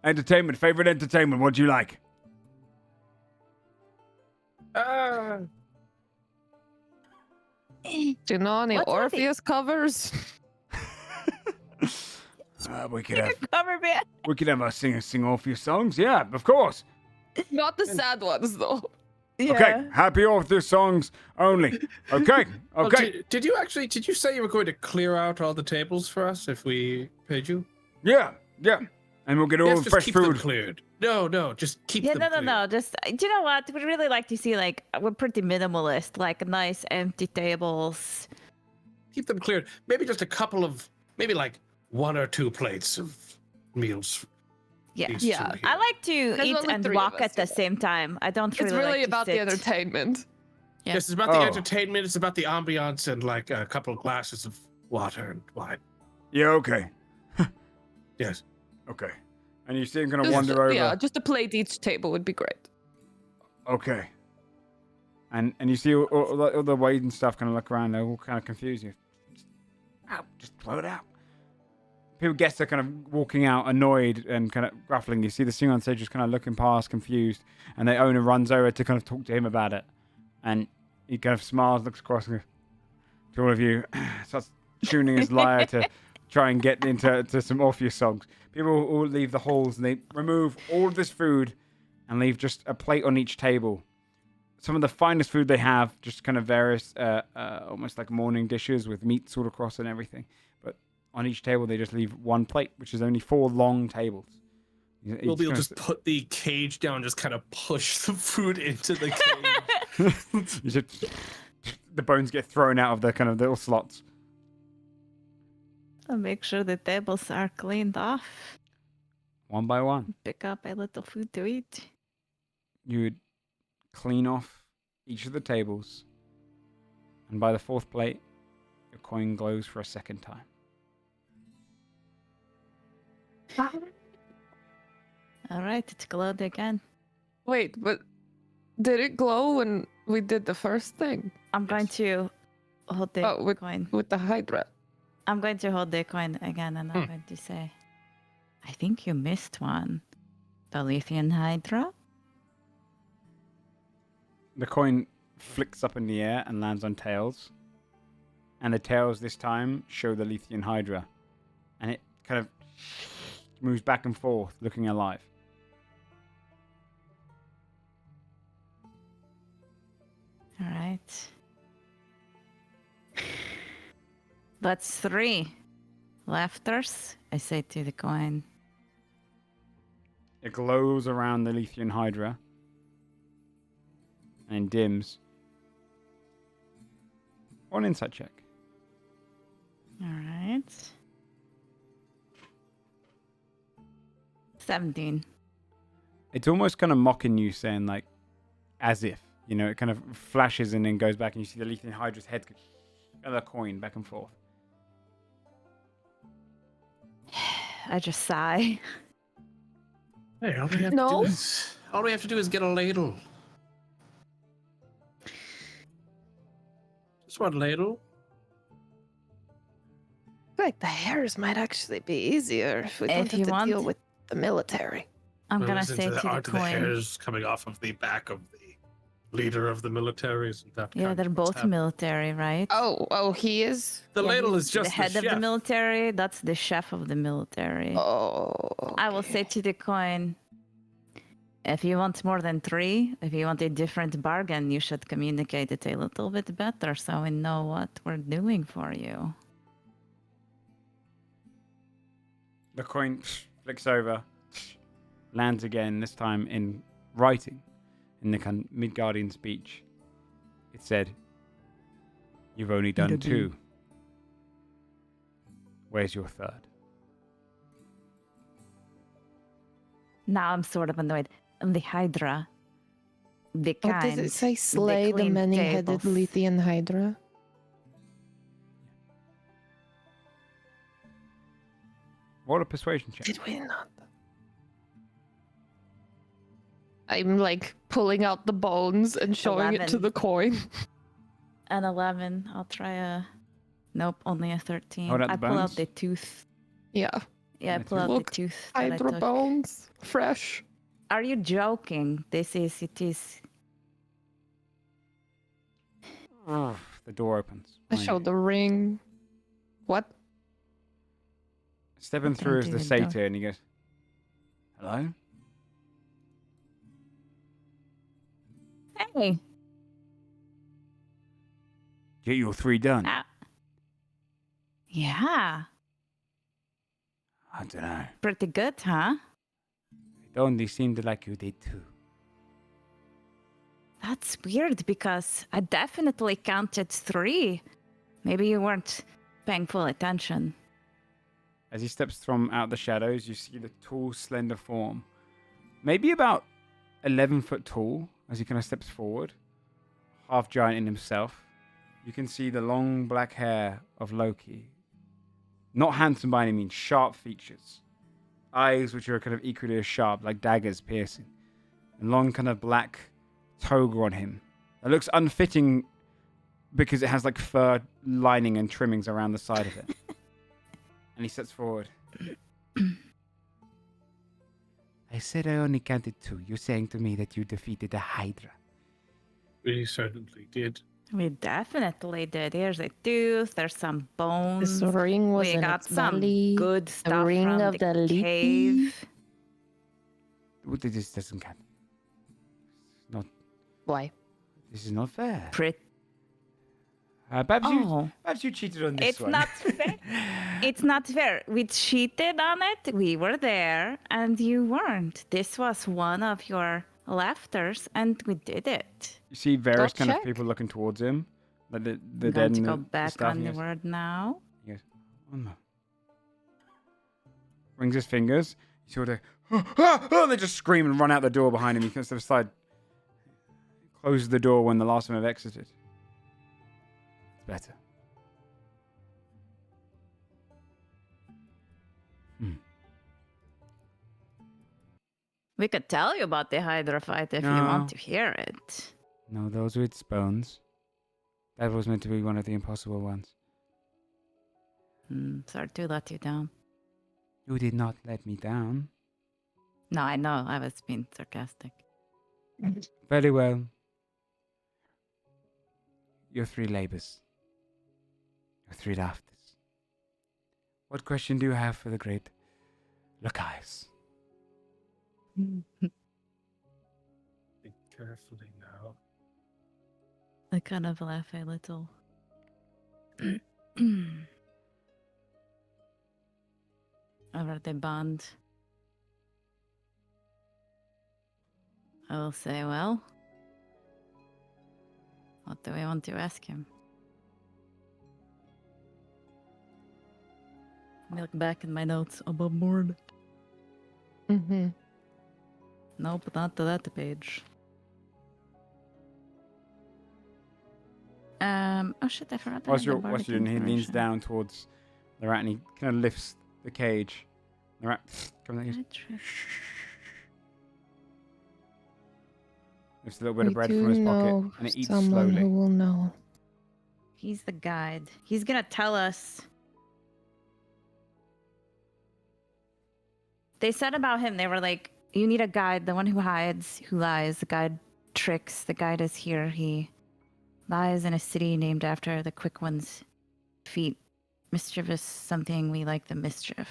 Entertainment. Favorite entertainment. What do you like? Do you know any What's with it? Orpheus covers? We could have Cover band. we could have our singers sing Orpheus songs. Yeah, of course. Not the sad ones, though. Okay, happy Orpheus songs only. Okay, Well, okay. did you say you were going to clear out all the tables for us if we paid you? Yeah, and we'll get all Yes, the just fresh keep them food. cleared. No, just keep Yeah, them cleared. no. Just, do you know what? We'd really like to see, like, we're pretty minimalist, like nice empty tables. Keep them cleared. Maybe just a couple of, maybe like 1 or 2 plates of meals. Yeah. These Yeah. two here. I like to There's eat only and 3 of walk us, at the yeah. same time. I don't It's really really like to about the sit. entertainment. Yeah. Yes, it's about the Oh. entertainment. It's about the ambiance and like a couple of glasses of water and wine. Yeah, okay, Yes. okay. And you see him kind of Just- wander over. Yeah, just a plate each table would be great. Okay. And you see all the weight and stuff kind of look around. They all kind of confuse you. Just throw it out. People guests are kind of walking out, annoyed and kind of gruffling. You see the singer on stage just kind of looking past, confused, and the owner runs over to kind of talk to him about it. And he kind of smiles, looks across to all of you, starts tuning his lyre to try and get into some Orpheus songs. People all leave the halls and they remove all of this food and leave just a plate on each table. Some of the finest food they have, just kind of various, almost like morning dishes with meats all across and everything. But on each table, they just leave one plate, which is only 4 long tables. We'll be able to just put the cage down, just kind of push the food into the cage. The bones get thrown out of the kind of little slots. I'll make sure the tables are cleaned off. One by one. Pick up a little food to eat. you would clean off each of the tables, and by the fourth plate, your coin glows for a second time. All right, it glowed again. Wait, but did it glow when we did the first thing? I'm going to hold the coin. With the Hydra? I'm going to hold the coin again, and I'm going to say, I think you missed one. The Lithian Hydra? The coin flicks up in the air and lands on tails. And the tails this time show the Lethean Hydra. And it kind of moves back and forth, looking alive. All right. That's 3 laughters, I say to the coin. It glows around the Lethean Hydra and dims. Or an insight check. All right. 17. It's almost kind of mocking you, saying like, as if, you know, it kind of flashes and then goes back, and you see the Lethean Hydra's head and the coin back and forth. I just sigh. Hey, all we have to do is get a ladle. Just one ladle. I feel like the hairs might actually be easier if we don't have to deal with the military. I'm going to say to the the coin. hairs coming off of the back of the leader of the military. Isn't that Yeah, they're both military, right? Oh, he is? The ladle is just the head of the chef. military. That's the chef of the military. Oh. I will say to the coin, if you want more than 3, if you want a different bargain, you should communicate it a little bit better so we know what we're doing for you. The coin flicks over, lands again, this time in writing, in the Midgardian speech. It said, "You've only done 2. Where's your 3rd?" Now I'm sort of annoyed. The Hydra. The kind. What does it say? Slay the many-headed Lethean Hydra? Roll a persuasion check. Did we not? I'm like pulling out the bones and showing it to the coin. An 11. I'll try a... Nope, only a 13. Hold out the I pull out bones? the tooth. Yeah. Yeah, I pull out Look, the tooth that I Hydra took. bones. Fresh. Are you joking? It is. The door opens. I showed the ring. What? Stepping through is the satyr, and he goes, "Hello?" Hey. Get your 3 done. Yeah. I don't know. Pretty good, huh? It only seemed like you did too. That's weird because I definitely counted 3. Maybe you weren't paying full attention. As he steps from out the shadows, you see the tall, slender form. Maybe about 11 foot tall as he kind of steps forward. Half giant in himself. You can see the long black hair of Loki. Not handsome by any means, sharp features. Eyes which are kind of equally as sharp, like daggers piercing. And long kind of black toga on him. It looks unfitting because it has like fur lining and trimmings around the side of it. And he steps forward. I said I only counted 2. You're saying to me that you defeated the Hydra. We certainly did. We definitely did. Here's a tooth. There's some bones. This ring was We in got its some belly. good stuff ring from of the the Lethi. cave. This doesn't count. Not. Why? This is not fair. Perhaps you cheated on this it's one. not fair. It's not fair. We cheated on it. We were there, and you weren't. This was one of your laughters, and we did it. You see various Go kind of check. people looking towards him. Like the I'm dead going to and go the back stuff. on He the goes, word now. oh no. Rings his fingers. You sort of, and they just scream and run out the door behind him. He comes to the side. closed the door when the last time I've exited. It's better. We could tell you about the Hydra fight if you No. want to hear it. No, those were its bones. That was meant to be one of the impossible ones. Sorry to let you down. You did not let me down. No, I know. I was being sarcastic. Very well. Your 3 labors. Your 3 laughters. What question do you have for the great Loki's? Think carefully now. I kind of laugh a little. Over the bond. I will say, well, what do we want to ask him? Let me look back in my notes above board. Mm-hmm. Nope, not to that page. Oh shit, I forgot. Whilst you're doing, he leans down towards the rat and he kind of lifts the cage. The rat comes out and goes, lifts a little bit of bread from his pocket and it eats someone slowly. who will know. He's the guide. He's gonna tell us. They said about him, they were like, you need a guide, the one who hides, who lies, the guide tricks, the guide is here, he lies in a city named after the quick one's feet. Mischievous something, we like the mischief.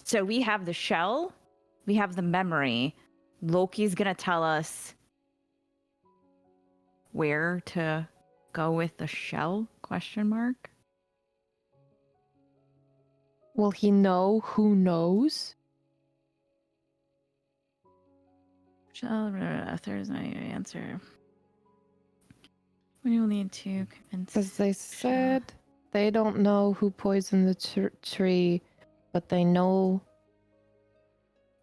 So we have the shell, we have the memory. Loki's gonna tell us where to go with the shell, question mark? Will he know who knows? Shell, there's my answer. We will need to convince. Because they said they don't know who poisoned the tree, but they know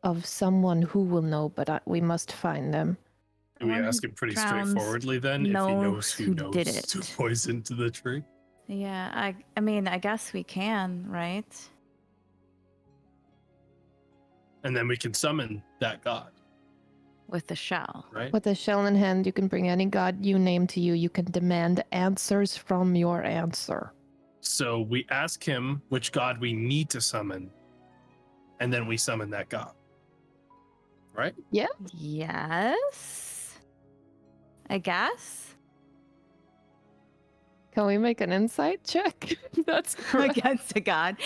of someone who will know, but we must find them. Do we one ask who him pretty drowns straightforwardly then if he knows who knows did it. who poisoned the tree? Yeah, I mean, I guess we can, right? And then we can summon that god, With the shell. right? With a shell in hand, you can bring any god you name to you. You can demand answers from your answer. So we ask him which god we need to summon, and then we summon that god. Right? Yes. I guess. Can we make an insight check? That's correct. Against a god.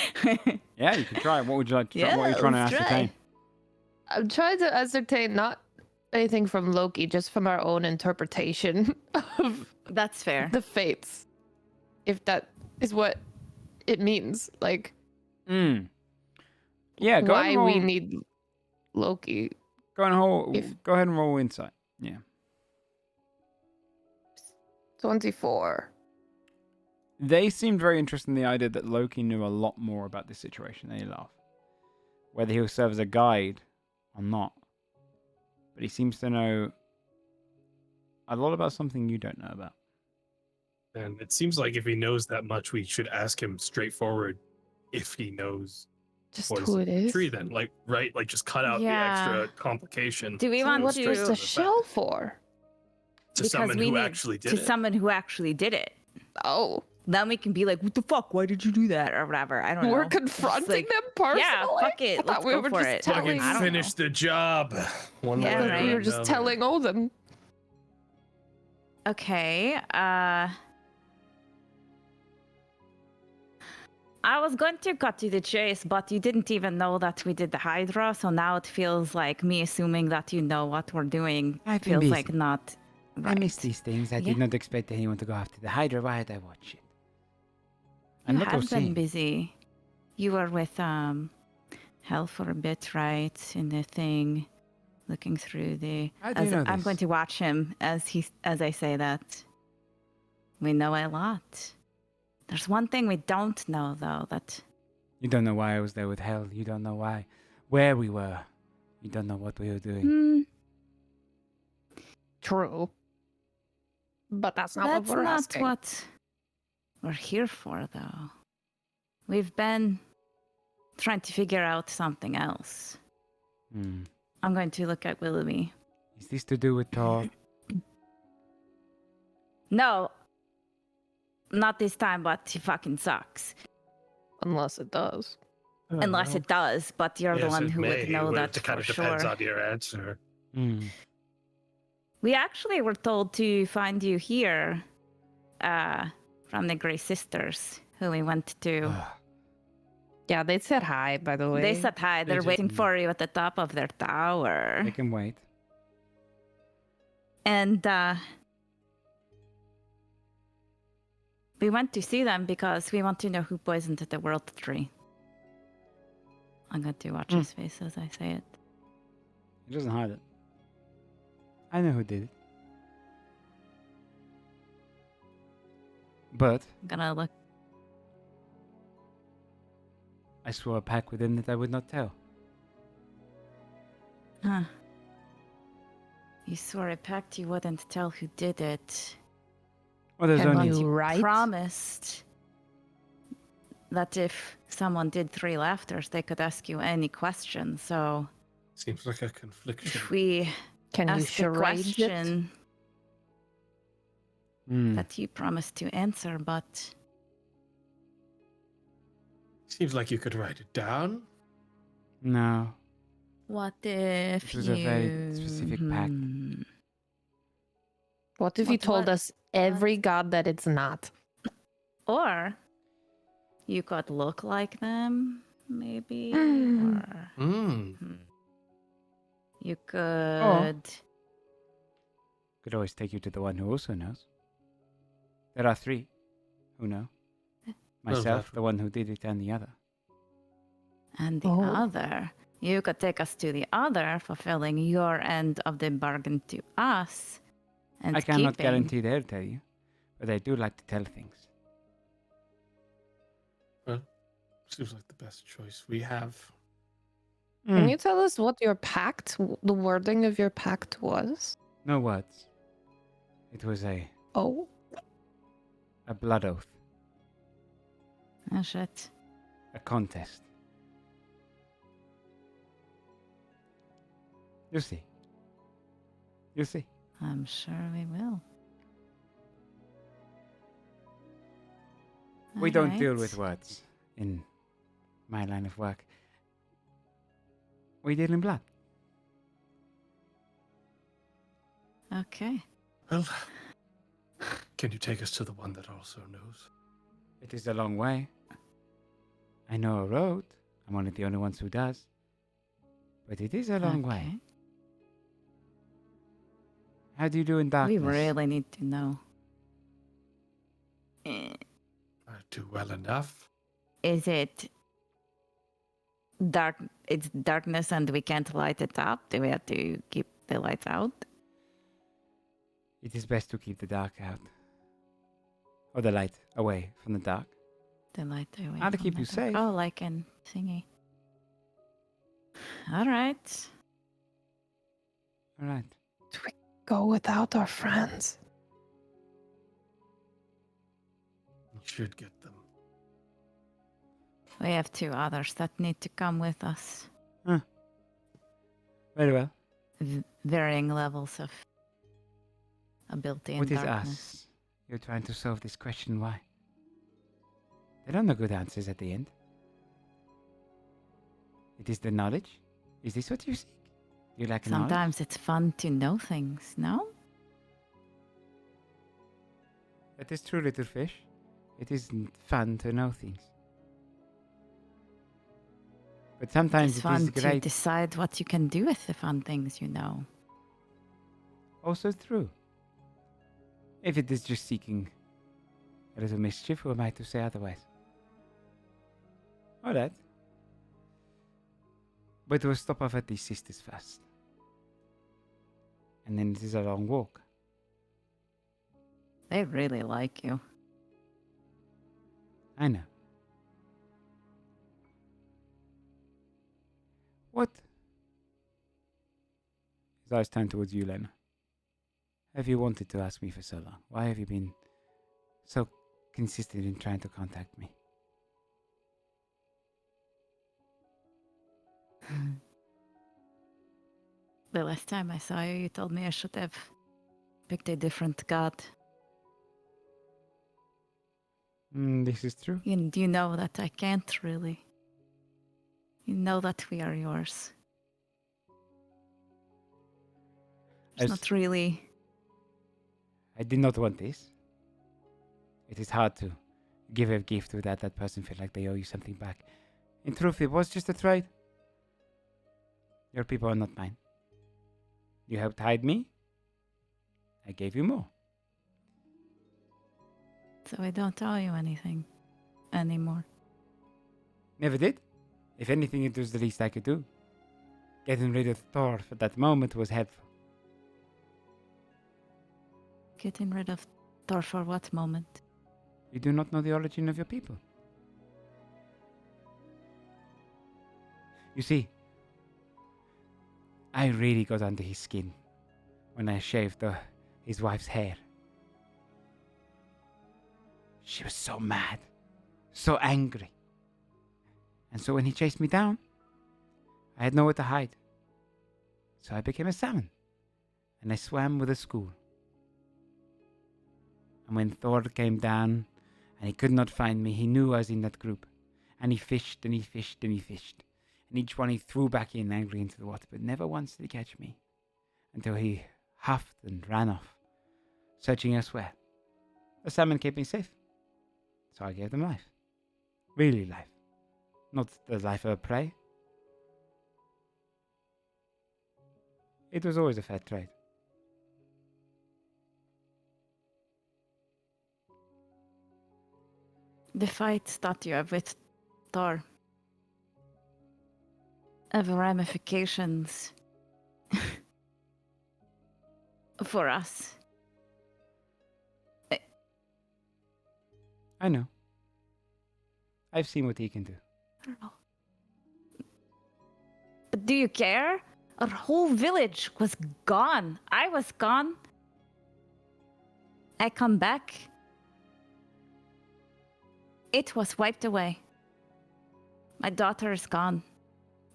Yeah, you can try. What would you like to try? Yeah, What are you trying to let's try. ascertain? I'm trying to ascertain not anything from Loki, just from our own interpretation of That's fair. the fates. If that is what it means. Like, Yeah, go why ahead and roll, we need Loki. go if- ahead and roll insight. Yeah. 24. They seemed very interested in the idea that Loki knew a lot more about this situation than he laughed. Whether he'll serve as a guide or not. But he seems to know a lot about something you don't know about. And it seems like if he knows that much, we should ask him straightforward if he knows Just what who it the is. tree then. Like, right? Like, just cut out Yeah. the extra complication. Do we and want go What straight to- was to the the shell fact. for? To summon we who need actually did to it. summon who actually did it. Oh, Then we can be like, what the fuck? Why did you do that? Or whatever. I don't know. we're It's confronting like, them personally? yeah, fuck it. I thought Let's we go were for just it. telling. I don't Finish the job. One Yeah, way or right. We were just another. telling Odin. Okay, I was going to cut to the chase, but you didn't even know that we did the Hydra, so now it feels like me assuming that you know what we're doing I've been feels busy. like not right. I miss these things. I Yeah. did not expect anyone to go after the Hydra. Why did I watch it? You I'm not have been seeing. busy. You were with Hell for a bit, right? In the thing, looking through the. How do you know I'm this? going to watch him as I say that. We know a lot. There's one thing we don't know though. That You don't know why I was there with Hell. You don't know why, where we were. You don't know what we were doing. True. But that's not That's what we're not asking. what we're here for, though. We've been trying to figure out something else. I'm going to look at Willoughby. Is this to do with Thor? No, not this time, but he fucking sucks. Unless it does. Unless it does, but you're the Yes, one it who would may. know Well, that it kind for of depends sure. on your answer. We actually were told to find you here from the Grey Sisters, who we went to. Yeah, they said hi, by the way. They said hi. They're did. waiting for you at the top of their tower. They can wait. And we went to see them because we want to know who poisoned the world tree. I'm going to watch his face as I say it. He doesn't hide it. I know who did it. But I'm gonna look. I swore a pact with him that I would not tell. Huh. You swore a pact you wouldn't tell who did it. Well, there's Can only... you write? Promised that if someone did 3 laughters, they could ask you any question. So Seems like a confliction. if we Can you ask a charade it? question Hmm. that you promised to answer, but Seems like you could write it down. No. what if It was a very specific pact. What if you What- told what- us every god that it's not? Or you could look like them, maybe. Mm. Or Hmm. you could. Could always take you to the one who also knows. There are 3 who know. Myself, the one who did it, and the other. And the Oh. other. You could take us to the other, fulfilling your end of the bargain to us. And I cannot keeping- guarantee they'll tell you, but they do like to tell things. Seems like the best choice we have. Can you tell us what your pact, the wording of your pact was? No words. It was a Oh. blood oath, Oh, shit. a contest. You'll see. You'll see. I'm sure we will. We don't deal Alright. with words in my line of work. We deal in blood. Okay. Well, can you take us to the one that also knows? It is a long way. I know a road. I'm one of the only ones who does. But it is a long way. Okay. How do you do in darkness? We really need to know. Eh, I do well enough. Is it dark? It's darkness and we can't light it up? Do we have to keep the lights out? It is best to keep the dark out. Or the light away from the dark. The light away. How to from keep the you dark. safe. Oh, like in thingy. All right. All right. Go without our friends. You should get them. We have 2 others that need to come with us. Very well. Varying levels of ability What and is darkness. us? You're trying to solve this question. Why? There are no good answers at the end. It is the knowledge. Is this what you seek? You like knowledge? Sometimes it's fun to know things, no? That is true, little fish. It is fun to know things. But sometimes It's it fun is to great. decide what you can do with the fun things you know. Also true. If it is just seeking a little mischief, who am I to say otherwise? Alright. But we'll stop off at these sisters first. And then it is a long walk. They really like you. I know. What? His eyes turn towards you, Lena. have you wanted to ask me for so long? Why have you been so consistent in trying to contact me? The last time I saw you, you told me I should have picked a different god. This is true. You know that I can't really. You know that we are yours. It's not really. I did not want this. It is hard to give a gift without that person feel like they owe you something back. In truth, it was just a trade. Your people are not mine. You helped hide me. I gave you more. So I don't owe you anything anymore. Never did. If anything, it was the least I could do. Getting rid of Thor for that moment was helpful. Getting rid of Thor for what moment? You do not know the origin of your people. You see, I really got under his skin when I shaved his wife's hair. She was so mad, so angry. And so when he chased me down, I had nowhere to hide. So I became a salmon, and I swam with the school. And when Thor came down and he could not find me, he knew I was in that group. And he fished and he fished and he fished. And each one he threw back in angry into the water, but never once did he catch me. Until he huffed and ran off, searching elsewhere. The salmon kept me safe. So I gave them life. Really life. Not the life of a prey. It was always a fair trade. The fights that you have with Thor have ramifications for us. I know. I've seen what he can do. I don't know. But do you care? Our whole village was gone. I was gone. I come back. It was wiped away. My daughter is gone.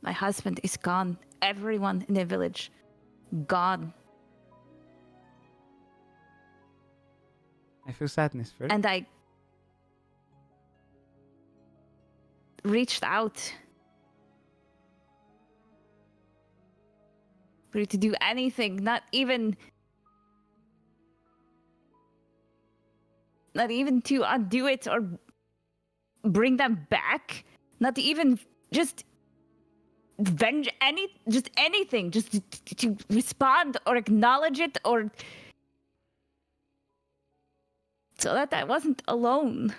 My husband is gone. Everyone in the village gone. I feel sadness for it. And I reached out for you to do anything, not even to undo it or bring them back, not even just anything, just to respond or acknowledge it, or so that I wasn't alone.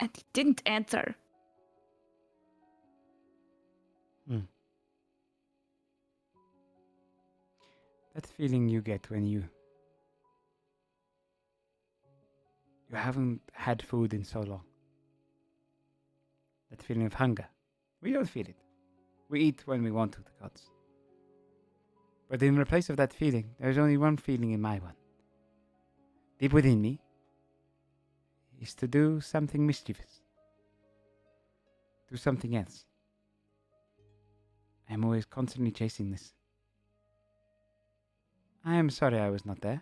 And he didn't answer. That feeling you get when you haven't had food in so long. That feeling of hunger. We don't feel it. We eat when we want to, the gods. But in place of that feeling, there's only one feeling in my one. Deep within me is to do something mischievous. Do something else. I am always constantly chasing this. I am sorry I was not there.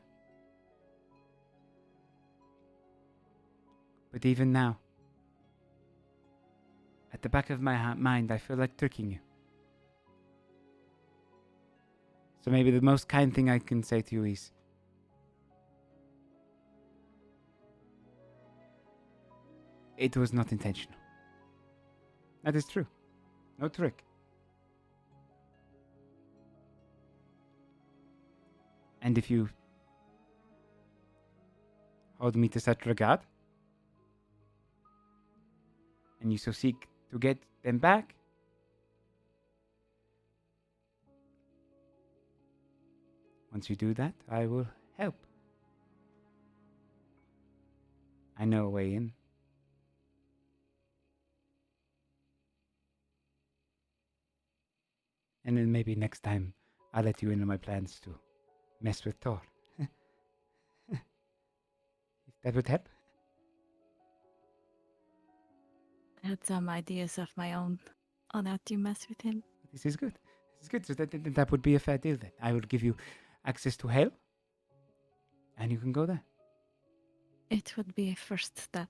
But even now, at the back of my mind, I feel like tricking you. So maybe the most kind thing I can say to you is, it was not intentional. That is true. No trick. And if you hold me to such regard, and you so seek to get them back, once you do that, I will help. I know a way in. And then maybe next time I'll let you into my plans too. mess with Thor. If that would help. I had some ideas of my own on how to mess with him. This is good. This is good. So that would be a fair deal then. I will give you access to hell, and you can go there. It would be a first step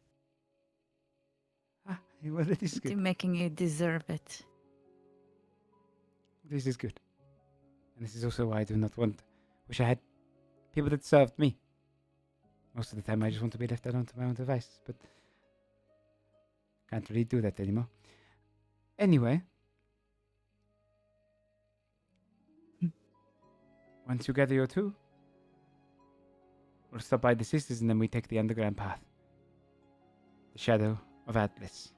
Ah, well, that is to good. making you deserve it. This is good. And this is also why I do not wish I had people that served me. Most of the time I just want to be left alone to my own devices, but can't really do that anymore. Anyway. Once you gather your two, we'll stop by the sisters and then we take the underground path. The shadow of Atlas.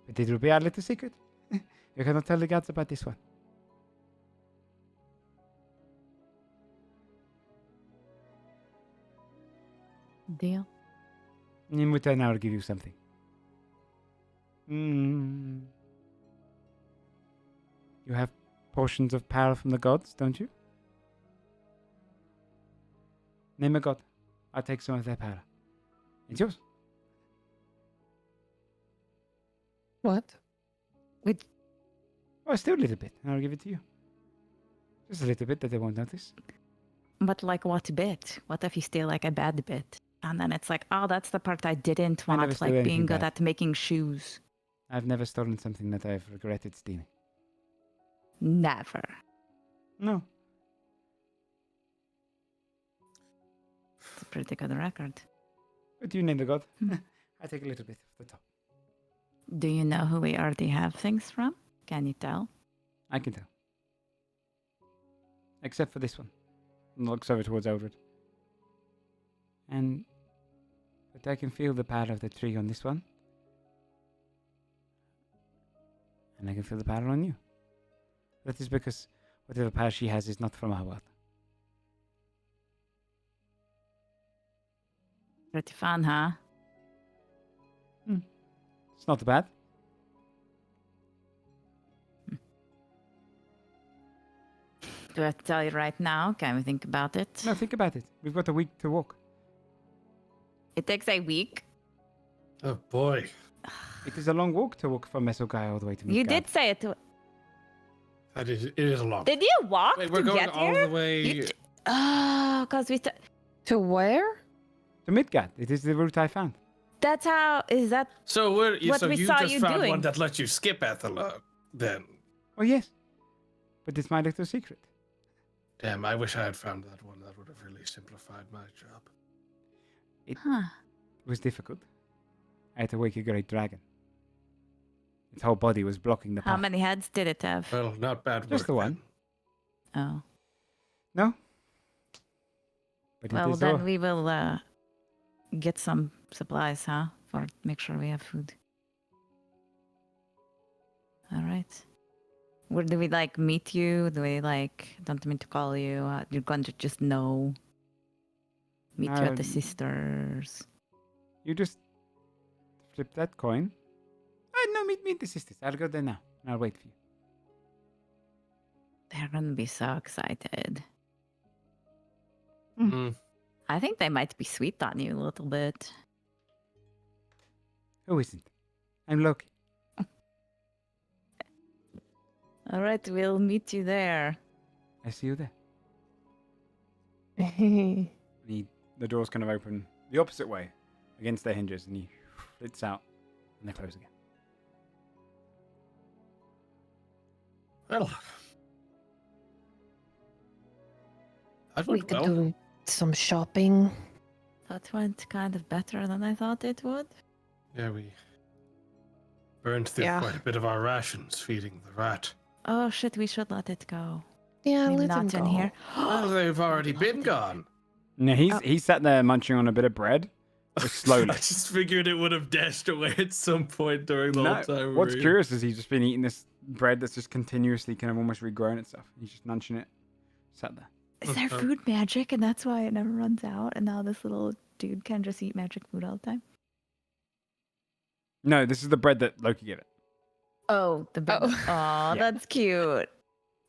But it will be our little secret. You cannot tell the gods about this one. Deal? In return, I will give you something. You have portions of power from the gods, don't you? Name a god. I'll take some of their power. It's yours. What? Oh, still a little bit. I'll give it to you. Just a little bit that they won't notice. But like what bit? What if you steal like a bad bit? And then it's like, oh, that's the part I didn't I never want, steal like anything being good bad. at making shoes. I've never stolen something that I've regretted stealing. Never. No. It's a pretty good record. But you name the god. I take a little bit off the top. Do you know who we already have things from? Can you tell? I can tell. Except for this one. And looks over towards Eldred. But I can feel the power of the tree on this one. And I can feel the power on you. That is because whatever power she has is not from our world. Pretty fun, huh? It's not bad. Do I have to tell you right now? Can we think about it? No, think about it. We've got a week to walk. It takes a week. Oh boy. It is a long walk to walk from Mesogai all the way to You Midgard. did say it. It is a lot. Did you walk Wait, to we're going get all here? the way. Oh, because To where? To Midgard. It is the route I found. that's how, is that, So What so we you saw just you found doing. one that lets you skip Athala, then. Oh, yes. But it's my little secret. Damn, I wish I had found that one. That would have really simplified my job. huh? It was difficult. I had to wake a great dragon. Its whole body was blocking the path. How many heads did it have? Well, not bad work. Just the one. Oh. No? But Well, it is then all... we will get some supplies, huh? For make sure we have food. All right. Where do we like meet you? Do we like don't mean to call you? You're going to just know. Meet you at the sisters. You just flip that coin. No, meet the sisters. I'll go there now. And I'll wait for you. They're gonna be so excited. Mm. I think they might be sweet on you a little bit. Who isn't? I'm Loki. All right, we'll meet you there. I see you there. Hey. The doors kind of open the opposite way against their hinges, and he flits out, and they close again. Well, that We went could well. do some shopping. That went kind of better than I thought it would. Yeah, we burned through Yeah. quite a bit of our rations feeding the rat. Oh shit, we should let it go. Yeah, Maybe let him not in go. here. Well, they've already been gone. No, he's sat there munching on a bit of bread, just slowly. I just figured it would have dashed away at some point during the whole time. What's we were- curious is he's just been eating this bread that's just continuously kind of almost regrowing itself. He's just munching it, sat there. Is there food magic and that's why it never runs out? And now this little dude can just eat magic food all the time? No, this is the bread that Loki gave it. Oh, the bread. Oh. Oh, Yeah. that's cute.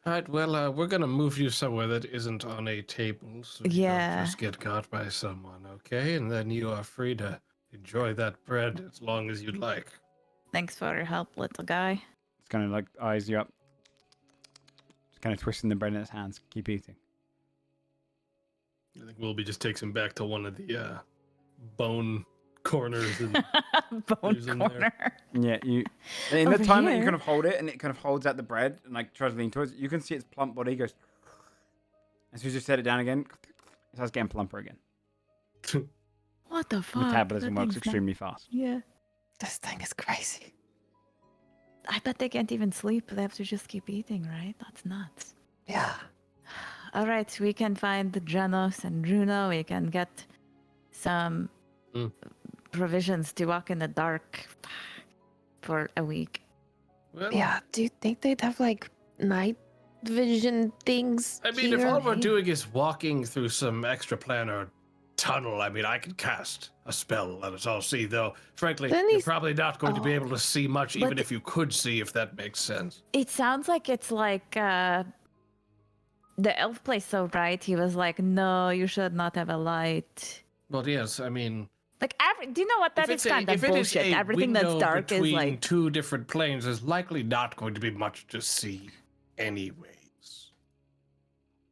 All right, well, we're gonna move you somewhere that isn't on a table, so you Yeah. don't just get caught by someone, okay? And then you are free to enjoy that bread as long as you'd like. Thanks for your help, little guy. It's kind of like eyes you up. Just kind of twisting the bread in its hands. Keep eating. I think Wilby just takes him back to one of the bone corners and Bone leaves him there. corner. Yeah, you. And in the Over time that you here. kind of hold it and it kind of holds out the bread and like tries to lean towards it, you can see its plump body goes. As soon as you set it down again, it starts getting plumper again. What the fuck? Metabolism That works thing's not- extremely fast. Yeah. This thing is crazy. I bet they can't even sleep. They have to just keep eating, right? That's nuts. Yeah. All right, we can find Janos and Juno. We can get some Mm. provisions to walk in the dark for a week. Well, Yeah. Do you think they'd have like night vision things? I mean, if here? all we're doing is walking through some extra planar tunnel, I mean, I could cast a spell, let us all see, though. Frankly, Then you're he's- probably not going to be Oh. able to see much, even But- if you could see, if that makes sense. It sounds like it's like the elf place, so right? He was like, "No, you should not have a light." Well, yes, I mean, Like, do you know what? That if is it's a- kind of if it is bullshit. a Everything that's window dark is between like. two different planes, there's likely not going to be much to see, anyways.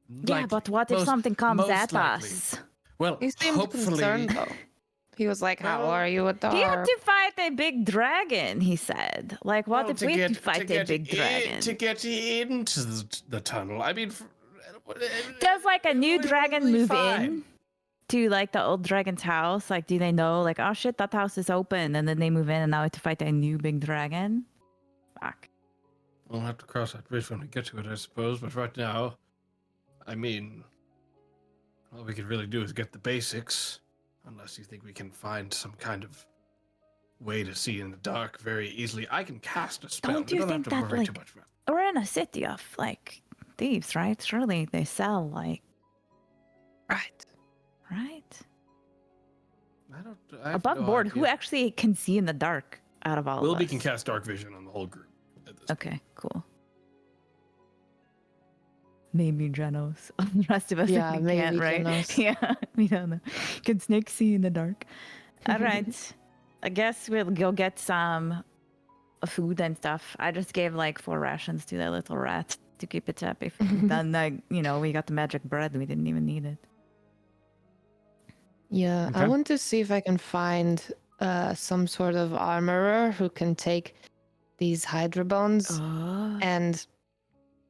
Yeah, Likely. but what if Most- something comes most at likely. us? Well, He seemed hopefully, concerned though. He was like, "How Well, are you with the He had harp?" to fight a big dragon, he said. Like, what well, if we had to fight a get big dragon? to get into the tunnel. I mean, Does like a new we're dragon really move fine. in to like the old dragon's house? Like, do they know, like, oh shit, that house is open, and then they move in, and now we have to fight a new big dragon? Fuck. We'll have to cross that bridge when we get to it, I suppose. But right now, I mean, all we could really do is get the basics. Unless you think we can find some kind of way to see in the dark very easily. I can cast a spell. Don't We you don't have think to that, worry too like- much about We're in a city of like thieves, right? Surely they sell like, Right. right? I don't. I have Above no board, who idea. actually can see in the dark out of all Wilby of us? can cast dark vision on the whole group. At this Okay, cool. Maybe Genos. The rest of us Yeah, can't, maybe right? Genos. Yeah, we don't know. Can snakes see in the dark? All right. I guess we'll go get some food and stuff. I just gave like 4 rations to that little rat to keep it happy. Then, like, you know, we got the magic bread. We didn't even need it. Yeah, I Okay. want to see if I can find some sort of armorer who can take these Hydra bones Oh. and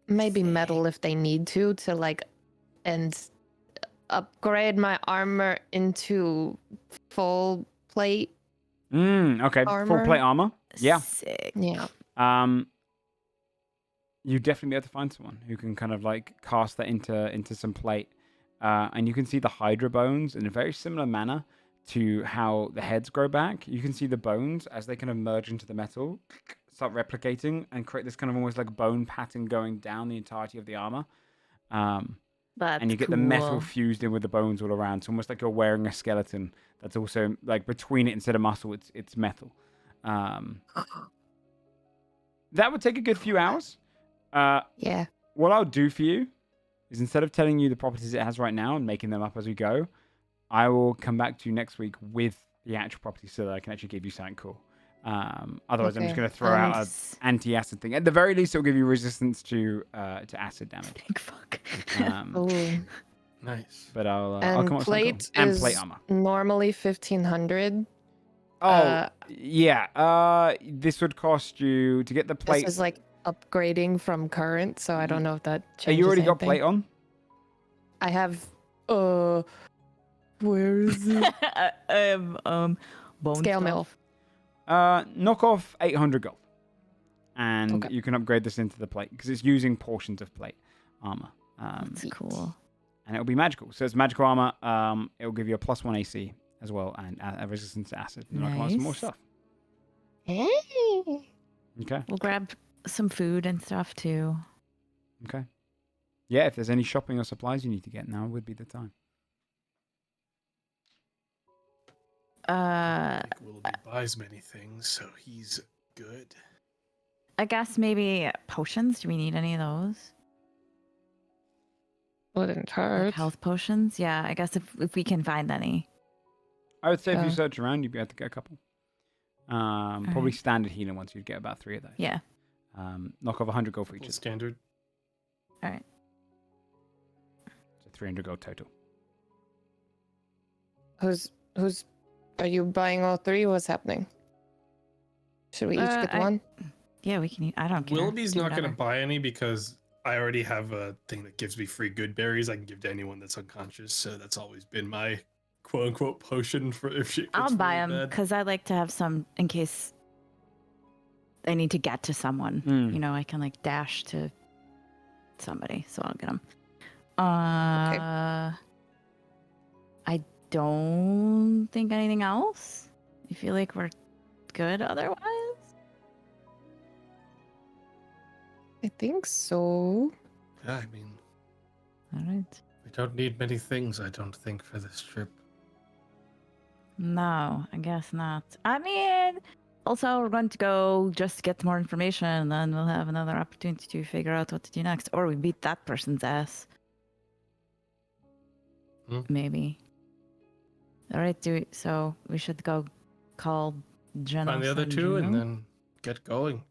maybe metal if they need to like and upgrade my armor into full plate. Okay. Full Armor. plate armor. Yeah. Sick. Yeah. You definitely be able to find someone who can kind of like cast that into some plate, and you can see the Hydra bones in a very similar manner to how the heads grow back. You can see the bones as they kind of merge into the metal, start replicating, and create this kind of almost like bone pattern going down the entirety of the armor. But And you get the metal fused in with the bones all around. It's almost like you're wearing a skeleton that's also like between it instead of muscle, it's metal. That would take a good few hours. Yeah. What I'll do for you is instead of telling you the properties it has right now and making them up as we go, I will come back to you next week with the actual properties so that I can actually give you something cool. Otherwise, I'm just Okay. going to throw out an anti-acid thing. At the very least, it'll give you resistance to acid damage. Big fuck. Ooh. Nice. But I'll And come up with something plate cool. And is plate armor. normally 1,500. Oh, yeah. This would cost you to get the plate. This is like upgrading from current, so I don't know if that Oh, changes. you already got anything. plate on? I have. Where is it? Bone Scale stuff. mill. Knock off 800 gold. And Okay. you can upgrade this into the plate because it's using portions of plate armor. That's cool. And it'll be magical. So it's magical armor. It'll give you a +1 AC as well and a resistance to acid. And I can add some more Nice. stuff. Hey. Okay. We'll grab some food and stuff too. Okay. Yeah, if there's any shopping or supplies you need to get, now would be the time. I think Willoughby buys many things, so he's good. I guess maybe potions. Do we need any of those? Wouldn't Like hurt. health potions? Yeah, I guess if we can find any. I would say if you Yeah. search around, you'd be able to get a couple. Probably Alright. standard healing ones. You'd get about 3 of those. Yeah. Knock off 100 gold for each Full of them. standard. All right. So 300 gold total. Who's are you buying all 3? What's happening? Should we each get one? Yeah, we can eat. I don't care. Willoughby's Do not going to whatever. buy any because I already have a thing that gives me free good berries I can give to anyone that's unconscious. So that's always been my quote unquote potion for if shit gets I'll buy really them bad. because I like to have some in case I need to get to someone. Mm. You know, I can like dash to somebody, so I'll get them. I don't think anything else. I feel like we're good otherwise. I think so. Yeah, I mean, All right. we don't need many things, I don't think, for this trip. No, I guess not. I mean, also we're going to go just get more information, and then we'll have another opportunity to figure out what to do next, or we beat that person's ass. Maybe. All right, so we should go call Genos Find the other and two and Juno? then get going.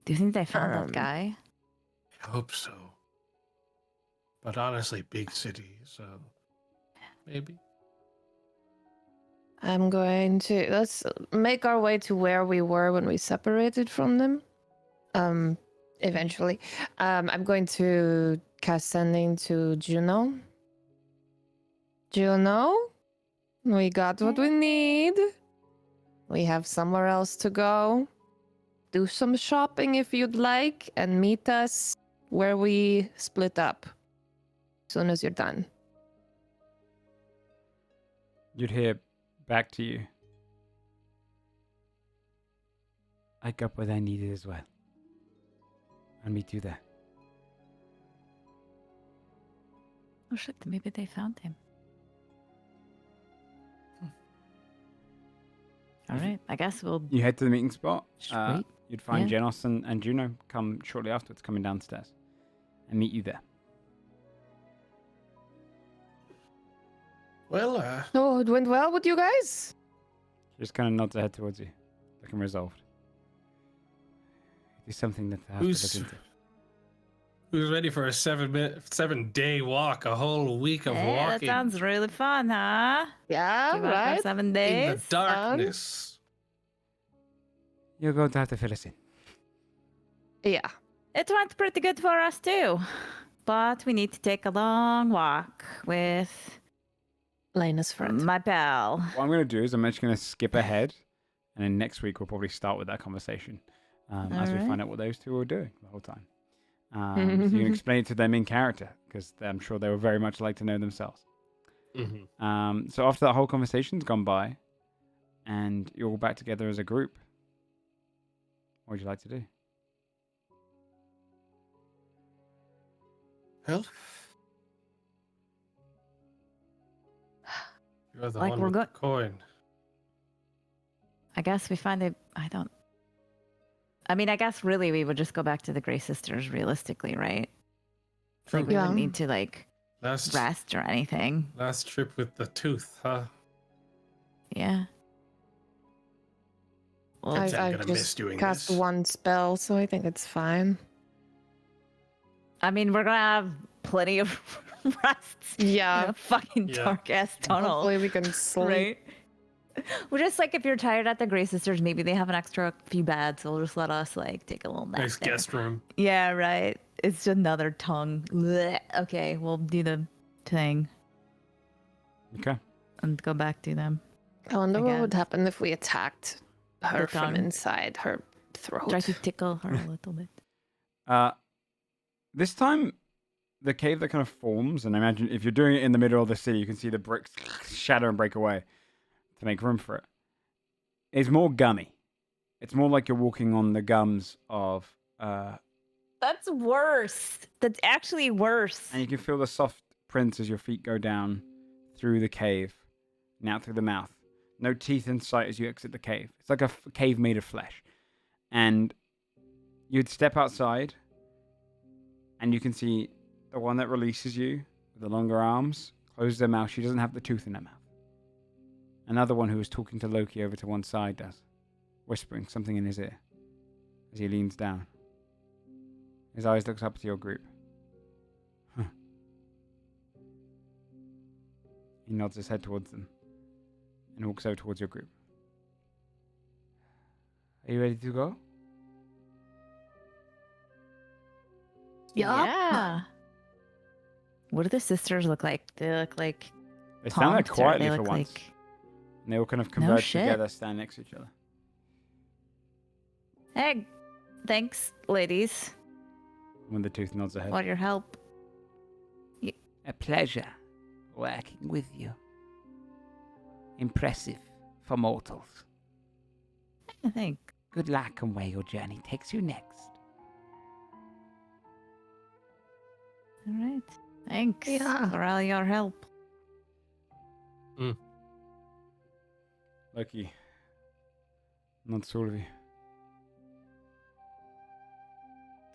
Do you think they found Um, that guy? I hope so. But honestly, big city, so maybe. I'm going to let's make our way to where we were when we separated from them. Eventually. I'm going to cast sending to Juno. Juno, we got what we need. We have somewhere else to go. Do some shopping if you'd like, and meet us where we split up. As soon as you're done. You'd hear back to you. I got what I needed as well. I'll meet you there. Oh shit, maybe they found him. All right, I guess we'll. You head to the meeting spot. Sweet. You'd find Yeah. Genos and Juno come shortly afterwards, coming downstairs, and meet you there. Well, Oh, it went well with you guys? She just kind of nods her head towards you, looking resolved. It is something that I have to Who's- look into. who's ready for a 7-day walk? A whole week of Hey, that walking sounds really fun, huh? Yeah, You walk for right? 7 in days. the darkness. You're going to have to fill us in. Yeah. It went pretty good for us too, but we need to take a long walk with Lena's friend. my pal. What I'm going to do is I'm actually going to skip ahead, and then next week we'll probably start with that conversation as we Alright. find out what those two were doing the whole time. So you can explain it to them in character, because I'm sure they would very much like to know themselves. Mm-hmm. So after that whole conversation's gone by, and you're all back together as a group, what would you like to do? Well, you're the Like, one we're with go- the coin. I guess we find it. I mean, I guess really we would just go back to the Grey Sisters realistically, right? Like we Yeah. wouldn't need to like Last rest or anything. last trip with the tooth, huh? Yeah. Well, I've I've gonna miss just doing cast this. one spell, so I think it's fine. I mean, we're gonna have plenty of rests Yeah. in a fucking Yeah. dark ass tunnel, Hopefully we can sleep. right? We're just like, if you're tired at the Grey Sisters, maybe they have an extra few beds, so they'll just let us like take a little nap. Nice there. guest room. Yeah, right. It's just another tongue. Blech. Okay, we'll do the thing Okay. and go back to them. I wonder I what would guess. happen if we attacked her from tongue. inside her throat. Try to tickle her a little bit. This time, the cave that kind of forms, and I imagine if you're doing it in the middle of the city, you can see the bricks shatter and break away to make room for it. It's more gummy. It's more like you're walking on the gums of, That's worse. That's actually worse. and you can feel the soft prints as your feet go down through the cave and out through the mouth. No teeth in sight as you exit the cave. It's like a cave made of flesh. And you'd step outside, and you can see the one that releases you with the longer arms, closes their mouth. She doesn't have the tooth in her mouth. Another one who is talking to Loki over to one side does, whispering something in his ear as he leans down. His eyes looks up to your group. Huh. He nods his head towards them and walks over towards your group. Are you ready to go? Yeah. What do the sisters look like? They look like They stand there pumped, or quietly they for look once. like And they all kind of converge shit. together, stand next to each other. Hey, thanks, ladies, When the tooth nods her head. for your help. A pleasure working with you. Impressive for mortals. I think. Good luck on where your journey takes you next. All right. Thanks Yeah. for all your help. Loki nods to all of you.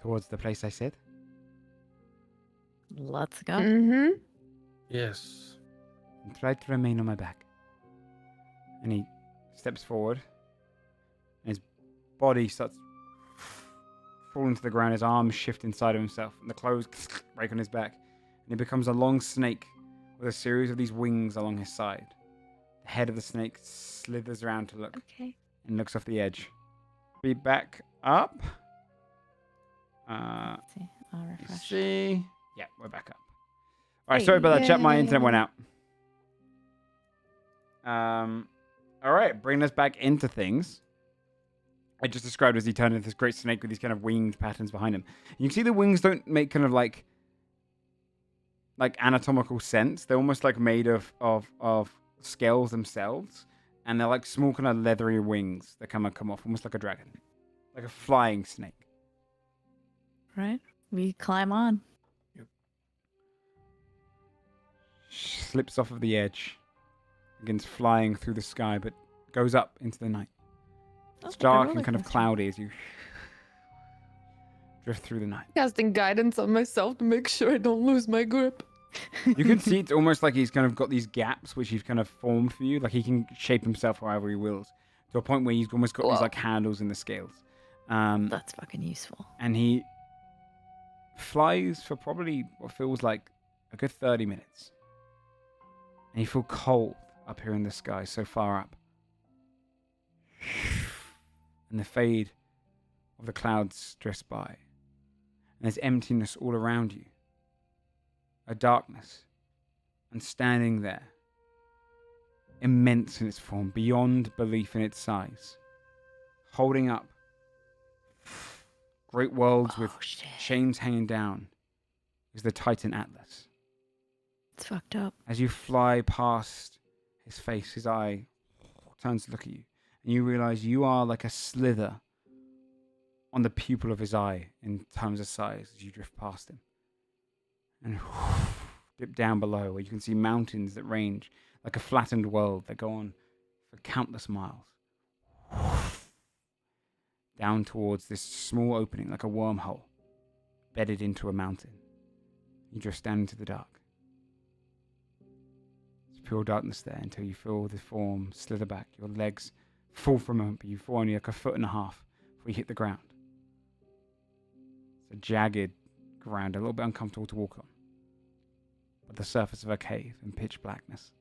Towards the place I said. Let's go. Mm-hmm. Yes. And try to remain on my back. And he steps forward. And his body starts falling to the ground. His arms shift inside of himself. And the clothes break on his back. And he becomes a long snake with a series of these wings along his side. The head of the snake slithers around to look. Okay. And looks off the edge. Be back up. Let's see. I'll refresh. See. Yeah, we're back up. Alright, sorry about that, chat. My internet went out. Alright, bringing us back into things. I just described as he turned into this great snake with these kind of winged patterns behind him. You can see the wings don't make kind of like anatomical sense. They're almost like made of scales themselves. And they're like small kind of leathery wings that come off almost like a dragon. Like a flying snake. Right. We climb on. Slips off of the edge. Begins flying through the sky, but goes up into the night. It's Like a dark roller and kind of coaster. cloudy as you drift through the night. Casting guidance on myself to make sure I don't lose my grip. You can see it's almost like he's kind of got these gaps which he's kind of formed for you. Like he can shape himself however he wills. To a point where he's almost got these Wow. like handles in the scales. That's fucking useful. And he flies for probably what feels like a good 30 minutes. And you feel cold up here in the sky, so far up. And the fade of the clouds drifts by. And there's emptiness all around you. A darkness. And standing there, immense in its form, beyond belief in its size, holding up great worlds with shit. chains hanging down, is the Titan Atlas. It's fucked up. As you fly past his face, his eye turns to look at you, and you realize you are like a slither on the pupil of his eye in terms of size as you drift past him. And dip down below where you can see mountains that range like a flattened world that go on for countless miles. Down towards this small opening like a wormhole bedded into a mountain. You drift down into the dark. It's pure darkness there until you feel the form slither back. Your legs fall for a moment, but you fall only like a foot and a half before you hit the ground. It's a jagged ground, a little bit uncomfortable to walk on. But the surface of a cave in pitch blackness.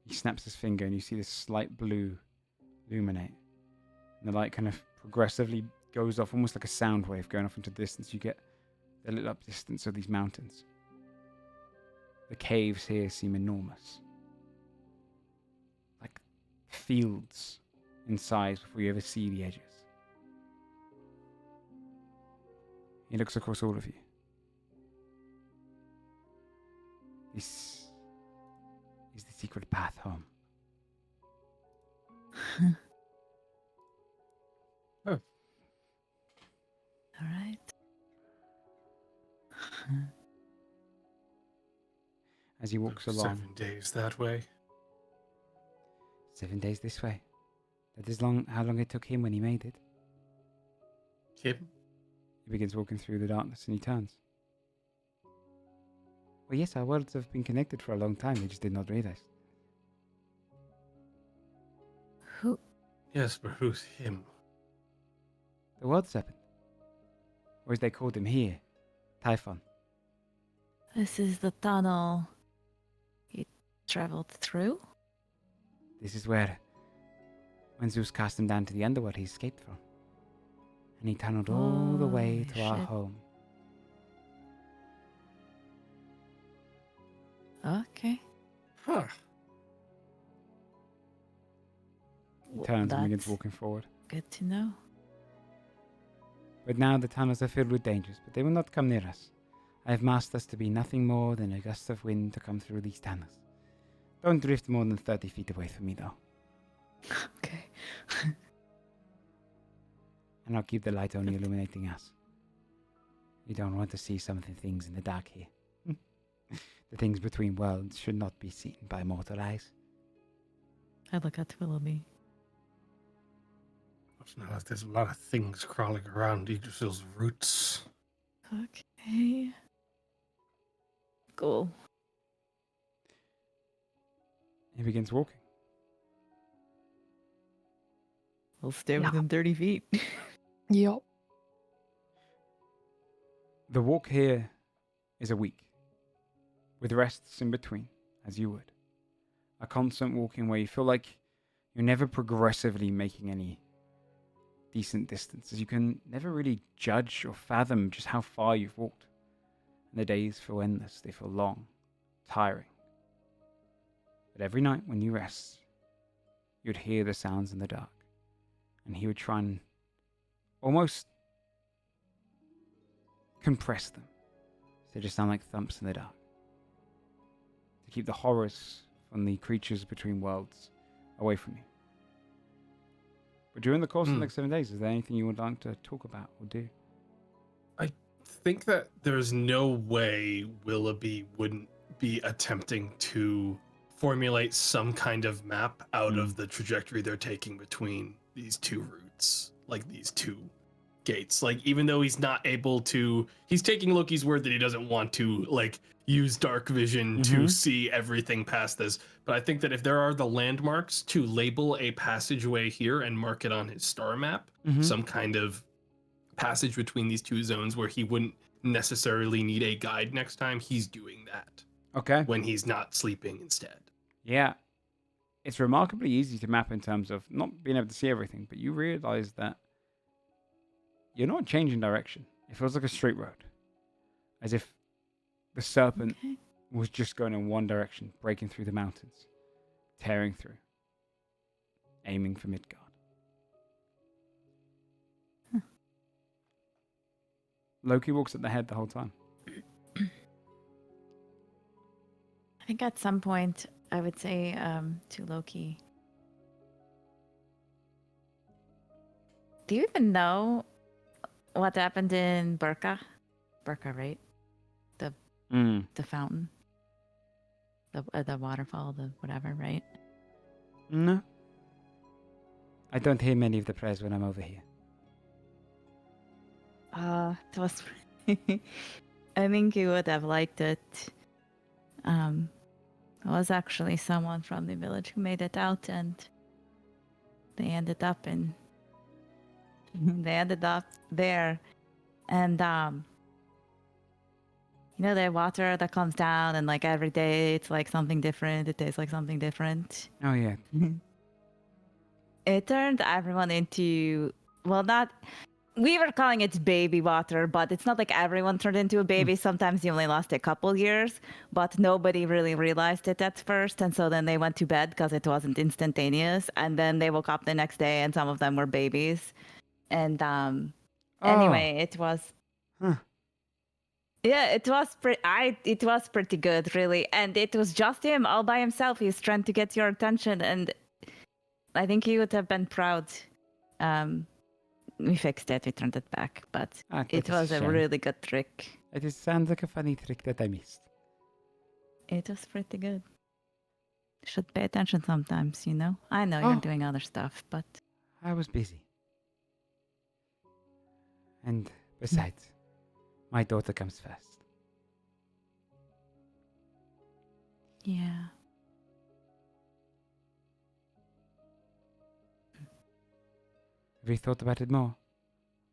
He snaps his finger and you see this slight blue illuminate. And the light kind of progressively goes off, almost like a sound wave going off into the distance. You get the lit up distance of these mountains. The caves here seem enormous. Like fields in size before you ever see the edges. He looks across all of you. This is the secret path home. All right. As he walks along. 7 days that way. 7 days this way. That is how long it took him when he made it. Him? He begins walking through the darkness and he turns. Well, yes, our worlds have been connected for a long time. We just did not realize. Who? Yes, but who's him? The world serpent. Or as they called him here, Typhon. This is the tunnel he traveled through? This is where, when Zeus cast him down to the underworld, he escaped from. And he tunneled all the way Oh, to our shit. home. Okay. Huh. He turns and begins That's walking forward. good to know. But now the tunnels are filled with dangers, but they will not come near us. I have masked us to be nothing more than a gust of wind to come through these tunnels. Don't drift more than 30 feet away from me, though. Okay. And I'll keep the light only illuminating us. You don't want to see some of the things in the dark here. The things between worlds should not be seen by mortal eyes. I look at Willoughby. It's not like there's a lot of things crawling around Yggdrasil's roots. Okay. Cool. He begins walking. We'll stay Yeah. within 30 feet. Yup. The walk here is a week, with rests in between, as you would. A constant walking where you feel like you're never progressively making any decent distance, as you can never really judge or fathom just how far you've walked. And the days feel endless, they feel long, tiring. But every night when you rest, you'd hear the sounds in the dark, and he would try and almost compress them, so they just sound like thumps in the dark, to keep the horrors from the creatures between worlds away from you. But during the course of the next 7 days, is there anything you would like to talk about or do? I think that there's no way Willoughby wouldn't be attempting to formulate some kind of map out of the trajectory they're taking between these two routes, like these two gates. Like, even though he's not able to, he's taking Loki's word that he doesn't want to, like, use dark vision to see everything past this. But I think that if there are the landmarks to label a passageway here and mark it on his star map, some kind of passage between these two zones where he wouldn't necessarily need a guide next time, he's doing that Okay. when he's not sleeping instead. Yeah. It's remarkably easy to map in terms of not being able to see everything, but you realize that you're not changing direction. It feels like a straight road. As if the serpent Okay. was just going in one direction, breaking through the mountains, tearing through, aiming for Midgard. Loki walks at the head the whole time. I think at some point I would say to Loki, do you even know what happened in Burka? Burka, right? The fountain, the waterfall, the whatever, right? No. I don't hear many of the prayers when I'm over here. It was. I think you would have liked it. It was actually someone from the village who made it out, and they ended up there, and you know, the water that comes down, and like every day it's like something different. It tastes like something different. Oh, yeah. It turned everyone into, well, not, we were calling it baby water, but it's not like everyone turned into a baby. Sometimes you only lost a couple years, but nobody really realized it at first. And so then they went to bed because it wasn't instantaneous. And then they woke up the next day and some of them were babies. And anyway, it was, yeah, it was it was pretty good, really. And it was just him all by himself. He's trying to get your attention. And I think he would have been proud. We fixed it. We turned it back, but That it is was a shame. really good trick. It sounds like a funny trick that I missed. It was pretty good. Should pay attention sometimes, you know? I know you're doing other stuff, but I was busy. But Besides, my daughter comes first. Yeah. Have you thought about it more?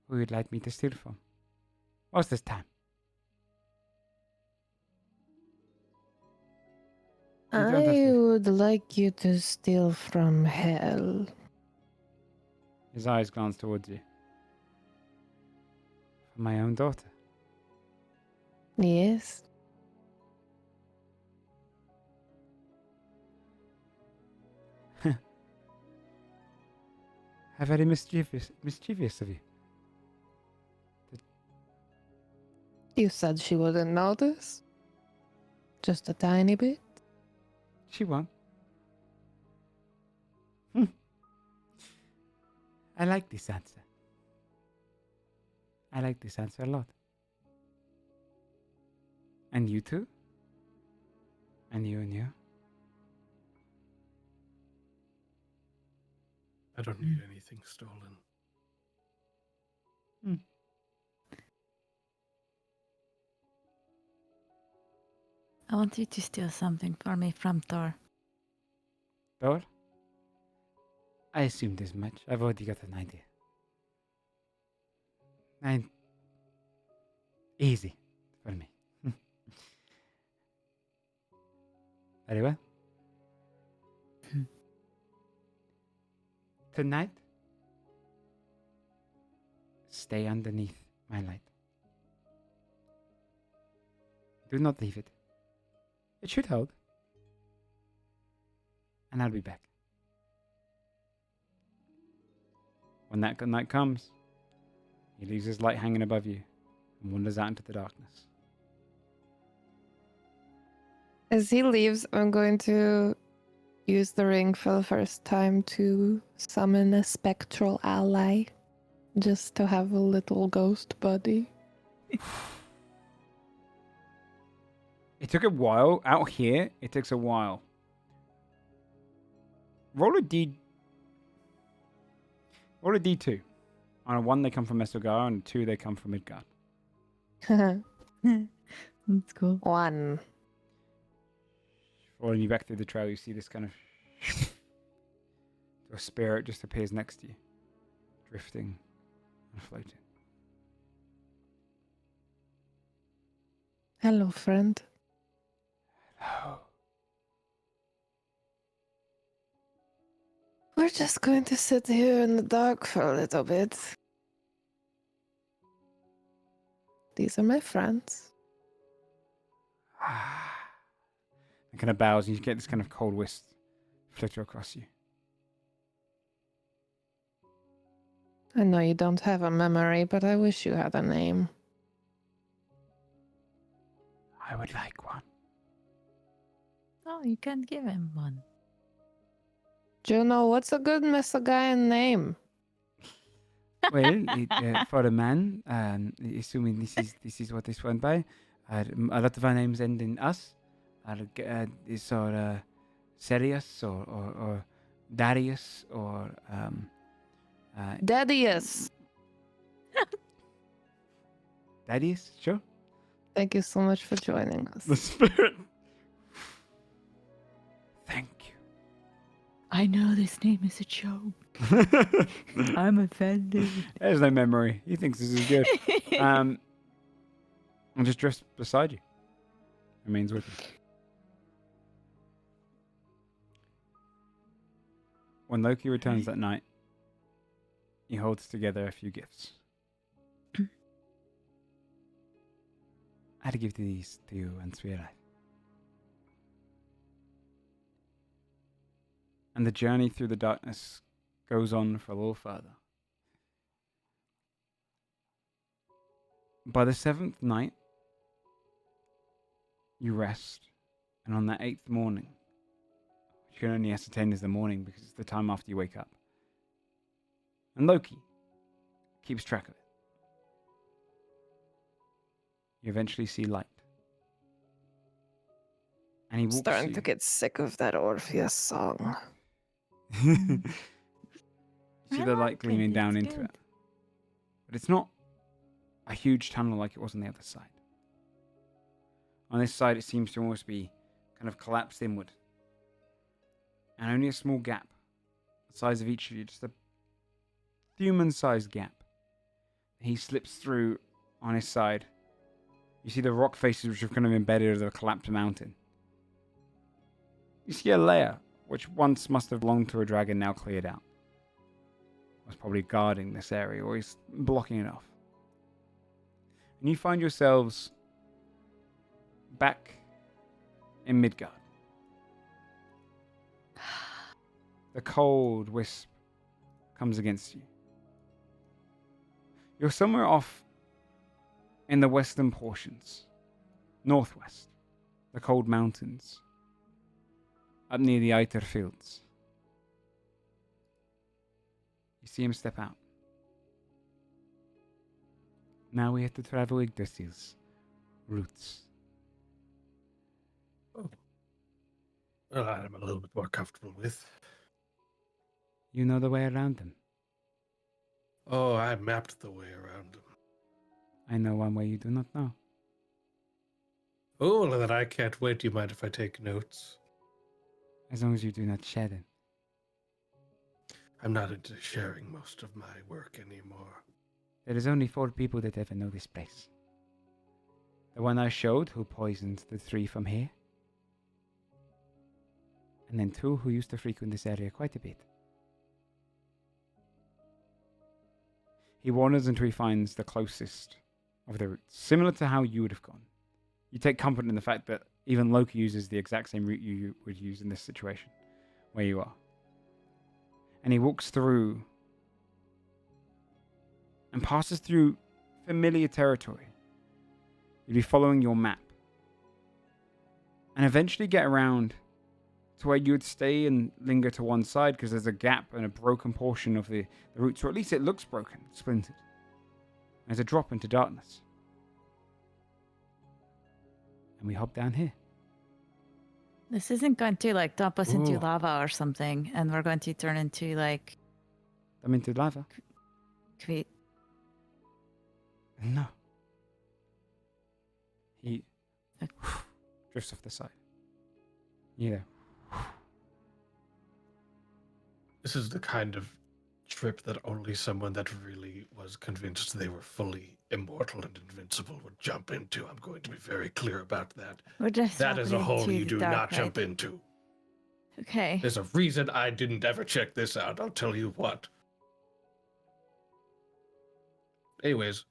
Who you'd like me to steal from? What's this time? You don't have I to. would like you to steal from hell. His eyes glance towards you. For my own daughter. Yes. How very mischievous of you. You said she wouldn't notice? Just a tiny bit? She won't. Hmm. I like this answer. I like this answer a lot. And you too? And you and you? I don't need anything stolen. I want you to steal something for me from Thor. Thor? I assumed as much. I've already got an idea. Easy for me. Very well. Tonight, stay underneath my light. Do not leave it. It should hold. And I'll be back. When that good night comes, he leaves his light hanging above you and wanders out into the darkness. As he leaves, I'm going to use the ring for the first time to summon a spectral ally. Just to have a little ghost buddy. It took a while. Out here, it takes a while. Roll a D2. On a 1, they come from Mesogar, and a 2, they come from Midgard. That's cool. 1. Following you back through the trail, you see this kind of... a spirit just appears next to you. Drifting and floating. Hello, friend. Hello. We're just going to sit here in the dark for a little bit. These are my friends. And kind of bows, and you get this kind of cold wisp flitter across you. I know you don't have a memory, but I wish you had a name. I would like one. Oh, you can't give him one. Juno, what's a good Mesogaian name? Well, for a man, assuming this is what this went by, a lot of our names end in us. Is Serious or Darius or Dedius. Darius, sure. Thank you so much for joining The us. spirit. Thank I know this name is a joke. There's I'm offended. no memory. He thinks this is good. And just drifts beside you. Remains with you. When Loki returns that night, he holds together a few gifts. I'd give these to you and Swear. And the journey through the darkness goes on for a little further. By the 7th night, you rest, and on that 8th morning, which you can only ascertain is the morning because it's the time after you wake up, and Loki keeps track of it. You eventually see light. And he walks Starting you. to get sick of that Orpheus song. You see I the like light gleaming it, down it's into good. it. But it's not a huge tunnel like it was on the other side. On this side, it seems to almost be kind of collapsed inward. And only a small gap, the size of each of you, just a human-sized gap. He slips through on his side. You see the rock faces which have kind of embedded into the collapsed mountain. You see a lair, which once must have belonged to a dragon, now cleared out. Was probably guarding this area, or he's blocking it off. And you find yourselves back in Midgard. The cold wisp comes against you. You're somewhere off in the western portions, northwest, the cold mountains, up near the Eiter fields. You see him step out. Now we have to travel Yggdrasil's routes. Oh. Well, I'm a little bit more comfortable with. You know the way around them. Oh, I mapped the way around them. I know one way you do not know. Oh, well, then I can't wait. Do you mind if I take notes? As long as you do not share them. I'm not into sharing most of my work anymore. There is only 4 people that ever know this place. The one I showed who poisoned the 3 from here. And then 2 who used to frequent this area quite a bit. He wanders until he finds the closest of the routes, similar to how you would have gone. You take comfort in the fact that even Loki uses the exact same route you would use in this situation, where you are. And he walks through and passes through familiar territory. You'll be following your map. And eventually get around to where you would stay and linger to one side because there's a gap and a broken portion of the routes, or at least it looks broken, splintered. There's a drop into darkness. And we hop down here. This isn't going to like dump us into Ooh. lava or something, and we're going to turn into like I'm into lava. No. He drifts off the side. Yeah. This is the kind of trip that only someone that really was convinced they were fully immortal and invincible would jump into. I'm going to be very clear about that. We're just That is a dropping hole into you the do dark, not jump right? into. Okay. There's a reason I didn't ever check this out. I'll tell you what. Anyways.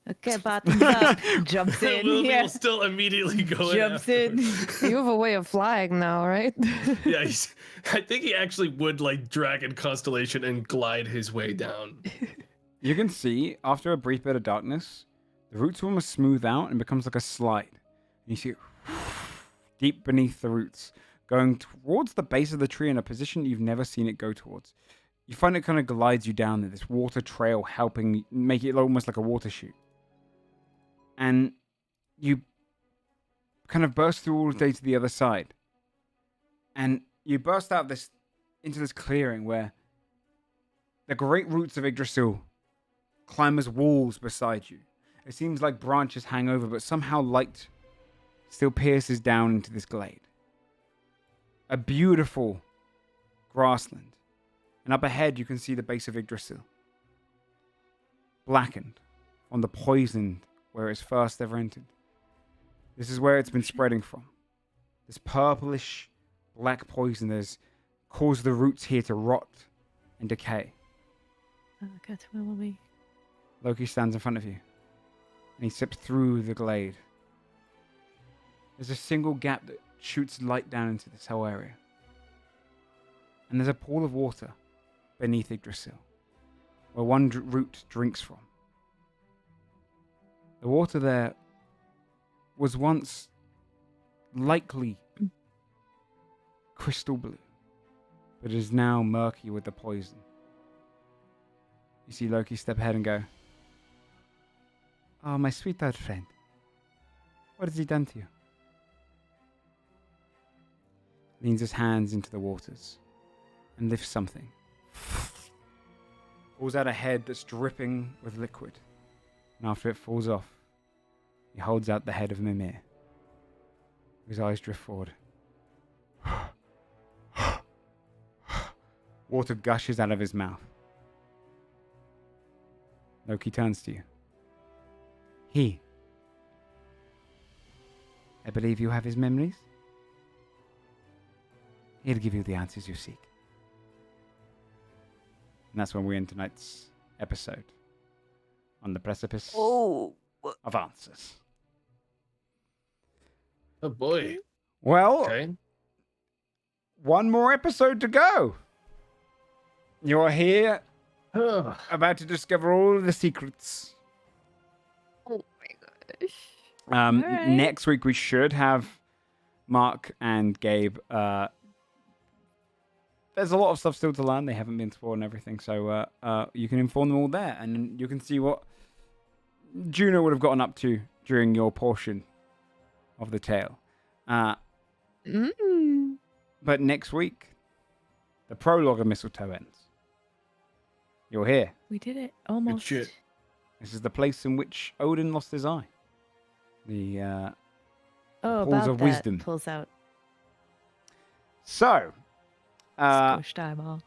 Okay, bottoms up. Jumps in. Will Yeah. still immediately go Jumps in. You have a way of flying now, right? Yeah, I think he actually would like dragon constellation and glide his way down. You can see, after a brief bit of darkness, the roots almost smooth out and becomes like a slide. And you see it deep beneath the roots, going towards the base of the tree in a position you've never seen it go towards. You find it kind of glides you down there, this water trail helping make it almost like a water chute. And you kind of burst through all the way to the other side. And you burst out into this clearing where the great roots of Yggdrasil climb as walls beside you. It seems like branches hang over, but somehow light still pierces down into this glade. A beautiful grassland. And up ahead you can see the base of Yggdrasil. Blackened on the poison where it's first ever entered. This is where it's been spreading from. This purplish black poison has caused the roots here to rot and decay. Oh, God, where will we? Loki stands in front of you, and he steps through the glade. There's a single gap that shoots light down into this whole area. And there's a pool of water beneath Yggdrasil, where one root drinks from. The water there was once likely crystal blue, but is now murky with the poison. You see Loki step ahead and go, "Oh, my sweetheart friend, what has he done to you?" Leans his hands into the waters and lifts something. Pulls out a head that's dripping with liquid. And after it falls off, he holds out the head of Mimir. His eyes drift forward. Water gushes out of his mouth. Loki turns to you. I believe you have his memories. He'll give you the answers you seek. And that's when we end tonight's episode. On the precipice of answers. Oh boy. Well, Okay. one more episode to go. You're here, about to discover all of the secrets. Oh my gosh. right. Next week we should have Mark and Gabe. There's a lot of stuff still to learn. They haven't been explored and everything, so you can inform them all there, and you can see what Juno would have gotten up to during your portion of the tale. But next week, the prologue of Mistletoe ends. You're here. We did it. Almost. shit. This is the place in which Odin lost his eye. The Oh, Pools about of that. wisdom. Pulls out. So, Squished eyeball.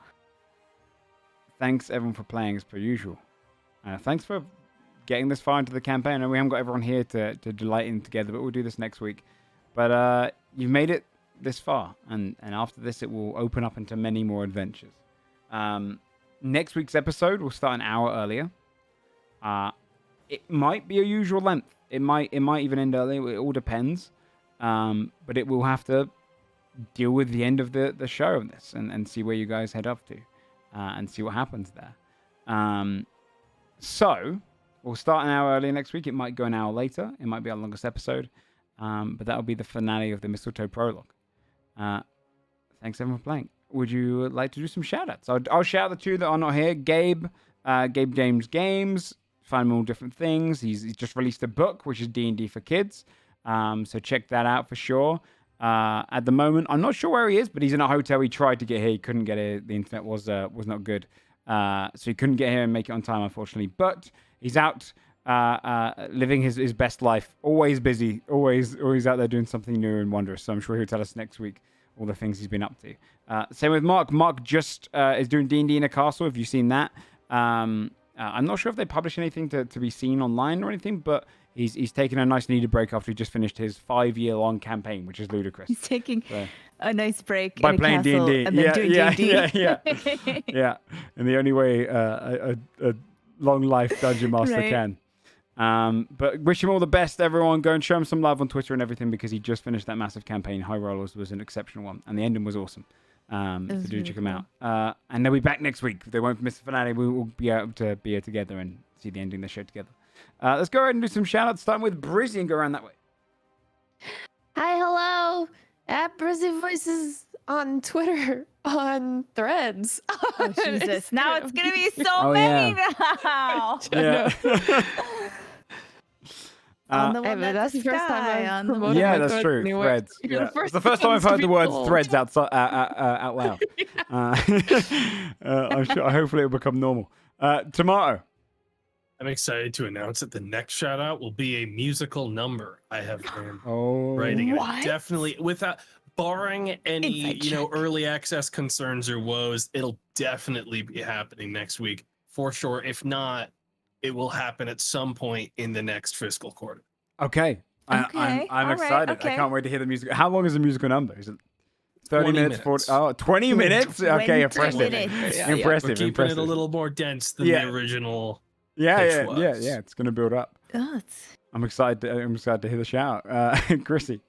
thanks everyone for playing as per usual. Thanks for getting this far into the campaign. I know we haven't got everyone here to delight in together, but we'll do this next week. But you've made it this far, and after this, it will open up into many more adventures. Next week's episode will start an hour earlier. It might be a usual length. It might even end early. It all depends. But it will have to deal with the end of the show of this and see where you guys head up to and see what happens there. So we'll start an hour earlier next week. It might go an hour later. It might be our longest episode. But that'll be the finale of the Mistletoe prologue. Thanks everyone for playing. Would you like to do some shout-outs? I'll shout out the two that are not here. Gabe James Games. Find him all different things. He's just released a book, which is D&D for kids. So check that out for sure. At the moment, I'm not sure where he is, but he's in a hotel. He tried to get here. He couldn't get here. The internet was not good. So he couldn't get here and make it on time, unfortunately. But he's out living his best life. Always busy. Always out there doing something new and wondrous. So I'm sure he'll tell us next week all the things he's been up to. Same with Mark. Mark just is doing D&D in a castle. Have you seen that? I'm not sure if they publish anything to be seen online or anything, but he's taken a nice needed break after he just finished his 5-year-long campaign, which is ludicrous. He's taking a nice break By in a playing castle D&D. and then doing D&D. Yeah. And the only way a long life dungeon master Right. can. But wish him all the best, everyone. Go and show him some love on Twitter and everything because he just finished that massive campaign. High Rollers was an exceptional one, and the ending was awesome. So do really check him out. And they'll be back next week. They won't miss the finale. We will be able to be here together and see the ending of the show together. Let's go ahead and do some shout-outs, starting with Brizzy and go around that way. Hi, hello. At Brizzy Voices on Twitter, on Threads. Oh, Jesus. Now it's going to be so Oh, many yeah. now. Yeah. On the Hey, one but that's the first time sky, I've on the promoted one Yeah, my that's Threads true. anywhere. Threads. You're Yeah. the first It's the first time I've ones to heard the be word told. threads out loud. I'm sure. Hopefully, it'll become normal. Tomato. I'm excited to announce that the next shout out will be a musical number. I have been Oh, writing it. What? Definitely, without barring any Inside check. early access concerns or woes, it'll definitely be happening next week for sure. If not, it will happen at some point in the next fiscal quarter. Okay. Okay, I'm all right, excited. I okay. can't wait to hear the music. How long is the musical number? Is it 30 20 minutes? 40? minutes. Oh, 20 minutes? Okay, 20 impressive. minutes. Yeah, We're Impressive. keeping Impressive. it a little more dense than Yeah. the original. Yeah. pitch was. It's going to build up. Oh, it's... I'm excited to hear the shout. Chrissy.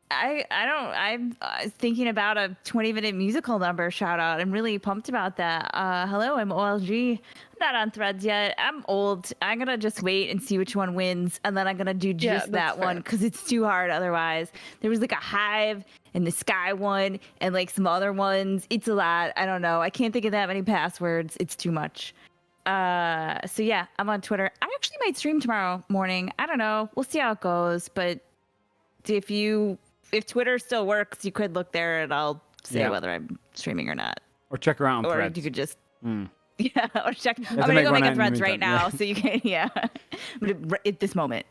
I'm thinking about a 20-minute musical number shout out. I'm really pumped about that. Hello, I'm OLG. I'm not on Threads yet. I'm old. I'm gonna just wait and see which one wins, and then I'm gonna do just that's that one fair. because it's too hard otherwise. There was like a Hive and the Sky one and like some other ones. It's a lot. I don't know. I can't think of that many passwords. It's too much. So yeah, I'm on Twitter. I actually might stream tomorrow morning. I don't know. We'll see how it goes. But if Twitter still works, you could look there and I'll say Yeah. whether I'm streaming or not. Or check her out on Or Threads. you could just Yeah, or check. I'm to gonna make go one make out a in the threads right meantime, now, yeah. so you can. Yeah, at this moment.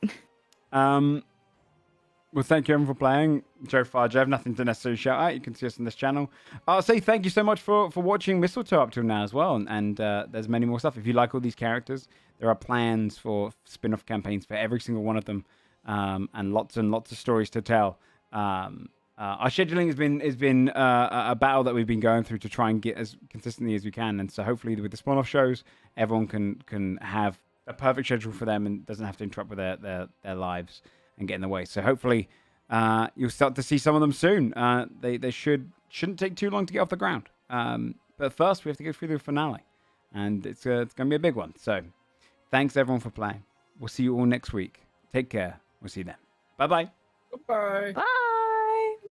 Well, thank you everyone for playing. Joe Farge, I have nothing to necessarily shout out. You can see us on this channel. I'll say thank you so much for watching Mistletoe up till now as well. And there's many more stuff. If you like all these characters, there are plans for spin-off campaigns for every single one of them, and lots of stories to tell. Our scheduling has been a battle that we've been going through to try and get as consistently as we can. And so hopefully with the spin-off shows, everyone can have a perfect schedule for them and doesn't have to interrupt with their lives and get in the way. So hopefully you'll start to see some of them soon. They shouldn't take too long to get off the ground. But first we have to go through the finale, and it's going to be a big one. So thanks everyone for playing. We'll see you all next week. Take care. We'll see you then. Bye-bye. Goodbye. Bye.